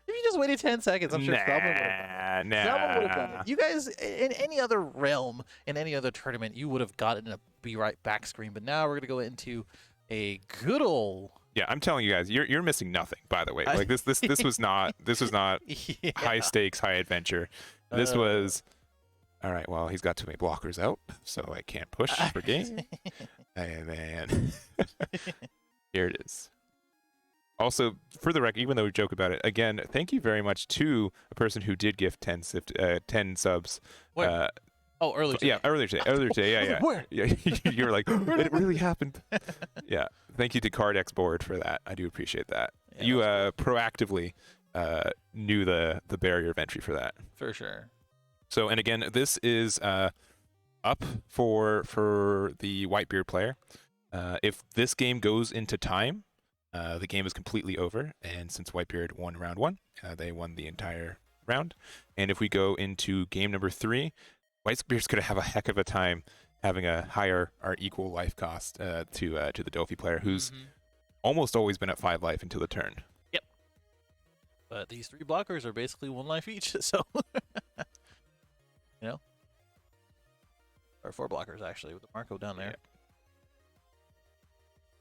If you just waited 10 seconds, I'm sure someone would have done it. Someone would have done it. You guys, in any other realm, in any other tournament, you would have gotten a be right back screen. But now we're going to go into a good old. Yeah, I'm telling you guys, you're missing nothing. By the way, like this was not Yeah. high stakes, high adventure. This was all right. Well, he's got too many blockers out, so I can't push for game. Hey man, here it is. Also, for the record, even though we joke about it, again, thank you very much to a person who did gift 10 subs. Where? Oh, earlier today. Yeah, earlier today. Yeah. Where? Yeah, you were like, it really happened. Yeah, thank you to CardX Board for that. I do appreciate that. Yeah, You proactively knew the barrier of entry for that. For sure. So, and again, this is up for the Whitebeard player. If this game goes into time, the game is completely over. And since Whitebeard won round 1, they won the entire round. And if we go into game number 3, Whitebeard's going to have a heck of a time having a higher or equal life cost to the Dofi player, who's almost always been at 5 life until the turn. Yep. But these 3 blockers are basically 1 life each, so you know, or 4 blockers actually with the Marco down there. Yeah.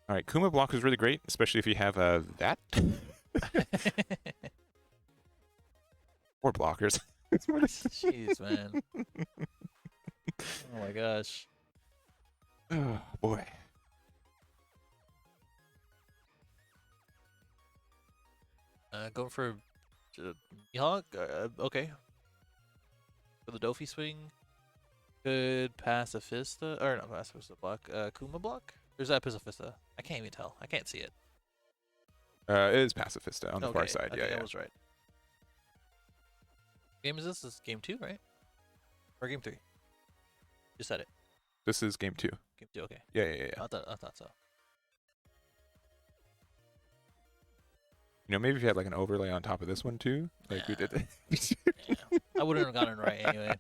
All right, Kuma block is really great, especially if you have that. 4 blockers. Jeez, man. Oh my gosh. Oh boy. Going for Mihawk. Okay. For the Dofi swing. Good Pacifista. Or not Pacifista block. Kuma block? Or is that Pacifista? I can't even tell. I can't see it. It is Pacifista on the far side. Okay, Yeah. I was right. Game is this? This is game 2, right? Or game 3? Just said it. This is game 2. Game 2, okay. Yeah. I thought so. You know, maybe if you had like an overlay on top of this one too, like we did. Yeah. I wouldn't have gotten it right anyway.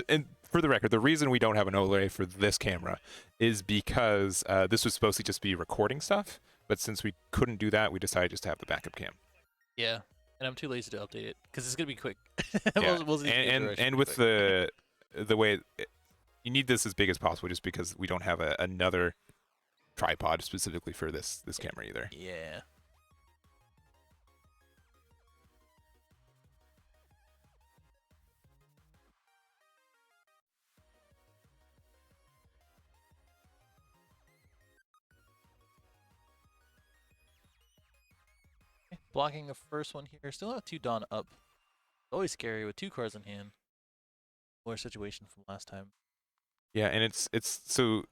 And for the record, the reason we don't have an overlay for this camera is because this was supposed to just be recording stuff, but since we couldn't do that, we decided just to have the backup cam. Yeah, and I'm too lazy to update it because it's gonna be quick. Yeah. We'll and with the way you need this as big as possible, just because we don't have another tripod specifically for this camera either. Yeah. Blocking the first one here. Still have 2 Dawn up. Always scary with 2 cards in hand. Similar situation from last time. Yeah, and it's so.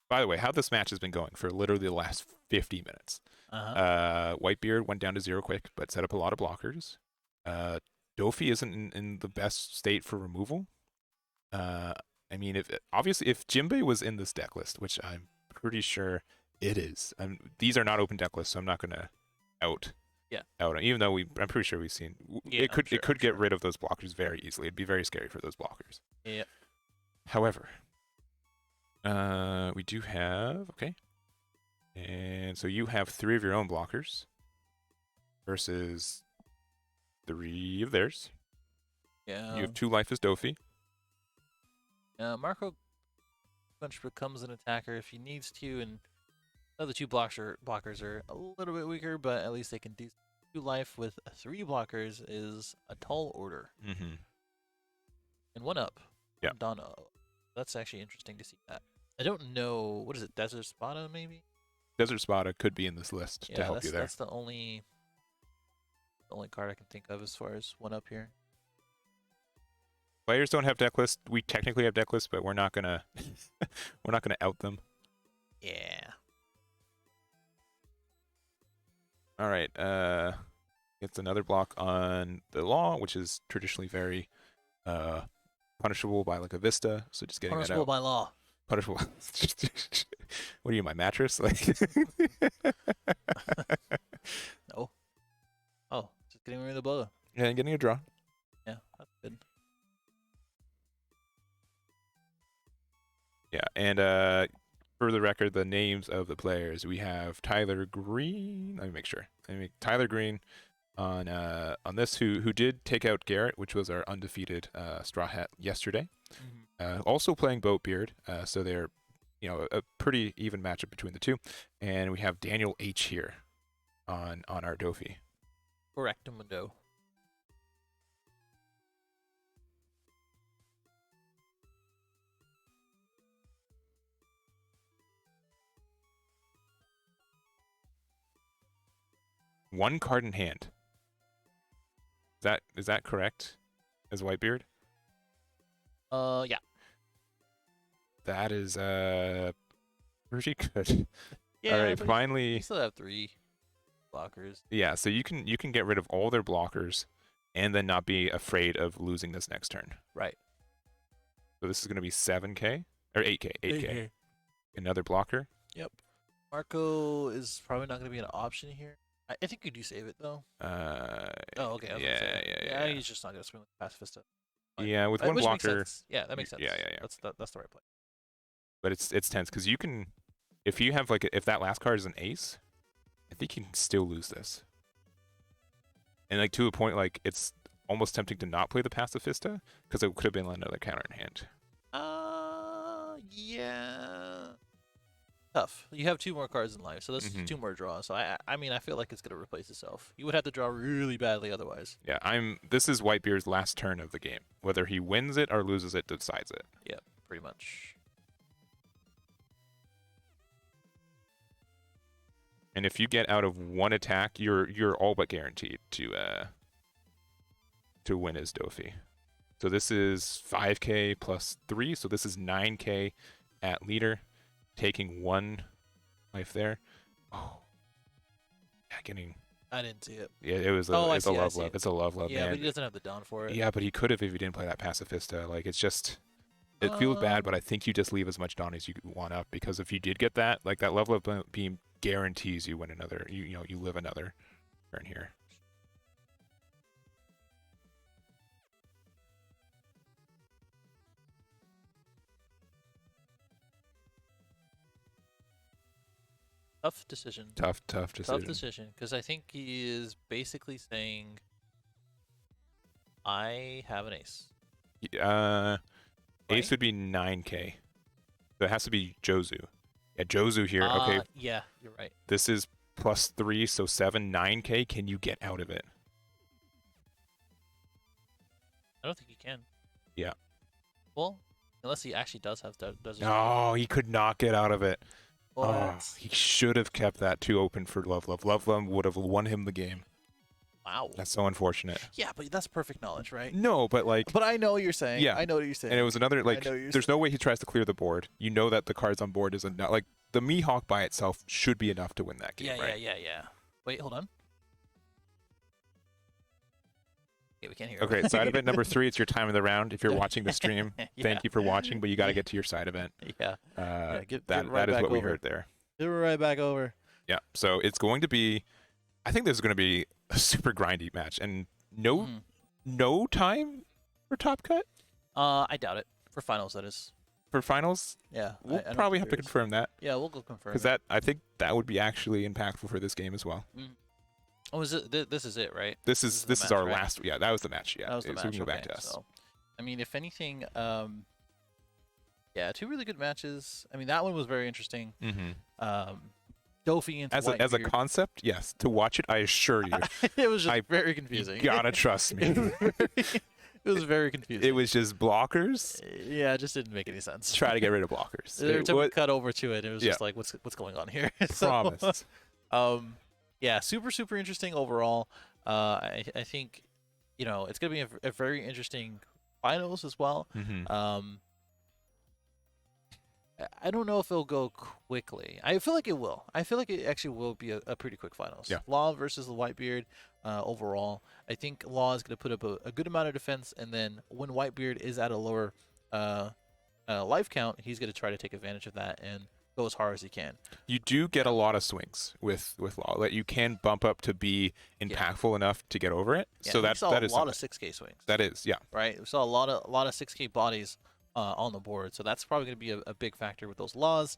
By the way, how this match has been going for literally the last 50 minutes. Whitebeard went down to 0 quick, but set up a lot of blockers. Dofi isn't in the best state for removal. I mean, if Jinbei was in this deck list, which I'm pretty sure it is. These are not open deck lists, so I'm not going to out out. Even though I'm pretty sure we've seen Yeah, it could I'm it could get sure. rid of those blockers very easily. It'd be very scary for those blockers. Yeah. However, we do have and so you have 3 of your own blockers versus 3 of theirs. Yeah. You have 2 life as Dofi. Marco Bunch becomes an attacker if he needs to, and the other 2 blockers are a little bit weaker, but at least they can do 2 life with 3 blockers is a tall order. Mm-hmm. And 1 up. Yeah. Donna. That's actually interesting to see that. I don't know. What is it? Desert Spada, maybe? Desert Spada could be in this list to help you there. That's the only card I can think of as far as 1 up here. Players don't have deck lists. We technically have deck lists, but we're not gonna out them. Yeah. All right. It's another block on the law, which is traditionally very punishable by like a Vista. So just getting Punishable that out. by law. Punishable. What are you, my mattress? Like. No. Oh, just getting rid of the blow. Yeah, and getting a draw. Yeah, that's good. Yeah, and for the record, the names of the players, we have Tyler Green. Let me make sure. Tyler Green on this, who did take out Garrett, which was our undefeated Straw Hat yesterday. Mm-hmm. Also playing Boatbeard, so they're a pretty even matchup between the two. And we have Daniel H here on our Dofi. Correctamundo. One card in hand. Is that correct? As Whitebeard? Yeah. That is pretty good. Yeah. All right, but finally. you still have 3 blockers. Yeah, so you can get rid of all their blockers, and then not be afraid of losing this next turn. Right. So this is going to be 7K or 8K. 8K. Another blocker. Yep. Marco is probably not going to be an option here. I think you do save it though. Oh, okay. Yeah. He's just not going to swing with Pacifista. Yeah, with one which makes blocker. sense. Yeah, that makes sense. Yeah. That's the right play. But it's tense because you can, if you have if that last card is an ace, I think you can still lose this. And like to a point, like it's almost tempting to not play the Pacifista because it could have been another counter in hand. Yeah. Tough. You have 2 more cards in life, so that's 2 more draws. So I mean, I feel like it's gonna replace itself. You would have to draw really badly otherwise. Yeah, this is Whitebeard's last turn of the game. Whether he wins it or loses it decides it. Yeah, pretty much. And if you get out of 1 attack, you're all but guaranteed to win as Dofi. So this is 5K plus 3, so this is 9K at leader, taking 1 life there. Oh, yeah, getting. I didn't see it. Yeah, it was. It's a love. It's a love, Yeah, man. but he doesn't have the down for it. Yeah, but he could have if he didn't play that Pacifista. Like it's just. It feels bad, but I think you just leave as much Dawn as you want up because if you did get that, like that level of beam guarantees you win another. You live another turn here. Tough decision. Tough decision. Tough decision, because I think he is basically saying, I have an ace. Ace would be 9K. So it has to be Jozu. Yeah, Jozu here. Okay. Yeah, you're right. This is plus 3, so 7, 9K. Can you get out of it? I don't think you can. Yeah. Well, unless he actually does have does. No, he could not get out of it. What? Oh, he should have kept that 2 open for Love. Love would have won him the game. Wow. That's so unfortunate. Yeah, but that's perfect knowledge, right? No, but like. But I know what you're saying. Yeah. I know what you're saying. And it was another, like, there's no way he tries to clear the board. You know that the cards on board is enough. Like, the Mihawk by itself should be enough to win that game, right? Yeah. Wait, hold on. Okay, we can't hear. Okay, side event number 3, it's your time of the round. If you're watching the stream, thank you for watching, but you got to get to your side event. Yeah. That is what we heard there. Get right back over. Yeah, so it's going to be I think this is going to be a super grindy match, and no time for Top Cut I doubt it. For finals, that is. for finals. Yeah. We'll I don't probably think have to there is. confirm that Yeah, we'll go confirm. because I think that would be actually impactful for this game as well. Oh, is it? This is it, right? This is the match, our right? last. Yeah, that was the match. Yeah, That was the so match. we can go back okay, to us. So, I mean, if anything, yeah, two really good matches. I mean, that one was very interesting. Dofi and As a concept, yes. To watch it, I assure you, it was just very confusing. you gotta trust me. It was very confusing. It was just blockers. Yeah, it just didn't make any sense. Try to get rid of blockers. Every time we cut over to it, it was just like, what's going on here? Promised. Yeah, super interesting overall. I think, it's gonna be a very interesting finals as well. I don't know if it'll go quickly. I feel like it will. I feel like it actually will be a pretty quick finals. Yeah. Law versus the Whitebeard overall. I think Law is going to put up a good amount of defense, and then when Whitebeard is at a lower life count, he's going to try to take advantage of that and go as hard as he can. You do get a lot of swings with Law that you can bump up to be impactful enough to get over it. Yeah, so that is a lot of something. 6K swings. That is, yeah. Right? We saw a lot of 6K bodies on the board, so that's probably going to be a big factor with those laws.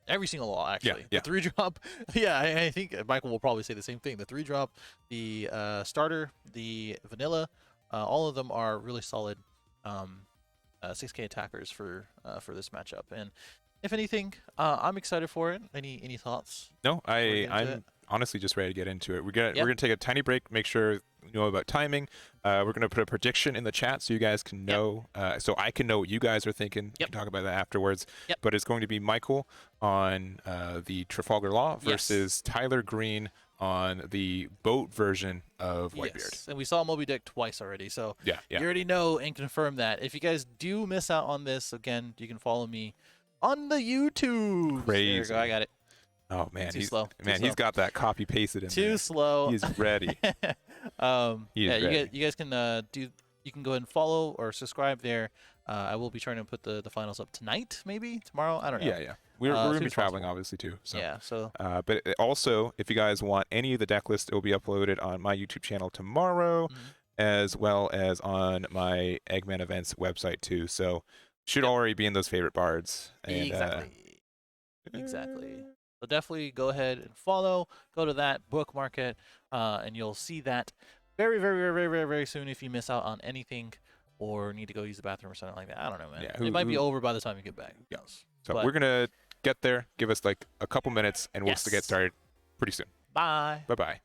Every single law, actually. Yeah. The 3-drop, yeah, I think Michael will probably say the same thing. The 3-drop, the starter, the vanilla, all of them are really solid 6K attackers for this matchup. And if anything, I'm excited for it. Any thoughts? No, I'm honestly just ready to get into it. We're gonna Yep. take a tiny break, make sure you know about timing. We're gonna put a prediction in the chat so you guys can know, so I can know what you guys are thinking. We can talk about that afterwards. But it's going to be Michael on the Trafalgar Law versus Tyler Green on the boat version of Whitebeard. Yes. And we saw Moby Dick twice already, so Yeah. you already know and confirm that. If you guys do miss out on this, again, you can follow me on the YouTube. Crazy. There you go. I got it. Oh man, Too slow. He's got that copy pasted in Too there. slow. He's ready. He is ready. You guys can you can go ahead and follow or subscribe there. I will be trying to put the finals up tonight, maybe tomorrow. I don't know. Yeah. We're gonna be traveling, obviously, too. So. Yeah. So. But also, if you guys want any of the deck list, it will be uploaded on my YouTube channel tomorrow, as well as on my Eggman Events website too. So should already be in those favorite bards. And, exactly. So definitely go ahead and follow. Go to that, bookmark it, and you'll see that very, very, very, very, very, very soon. If you miss out on anything or need to go use the bathroom or something like that, I don't know, man. Yeah, it might be over by the time you get back. Yeah. So we're gonna get there. Give us like a couple minutes, and we'll get started pretty soon. Bye. Bye-bye.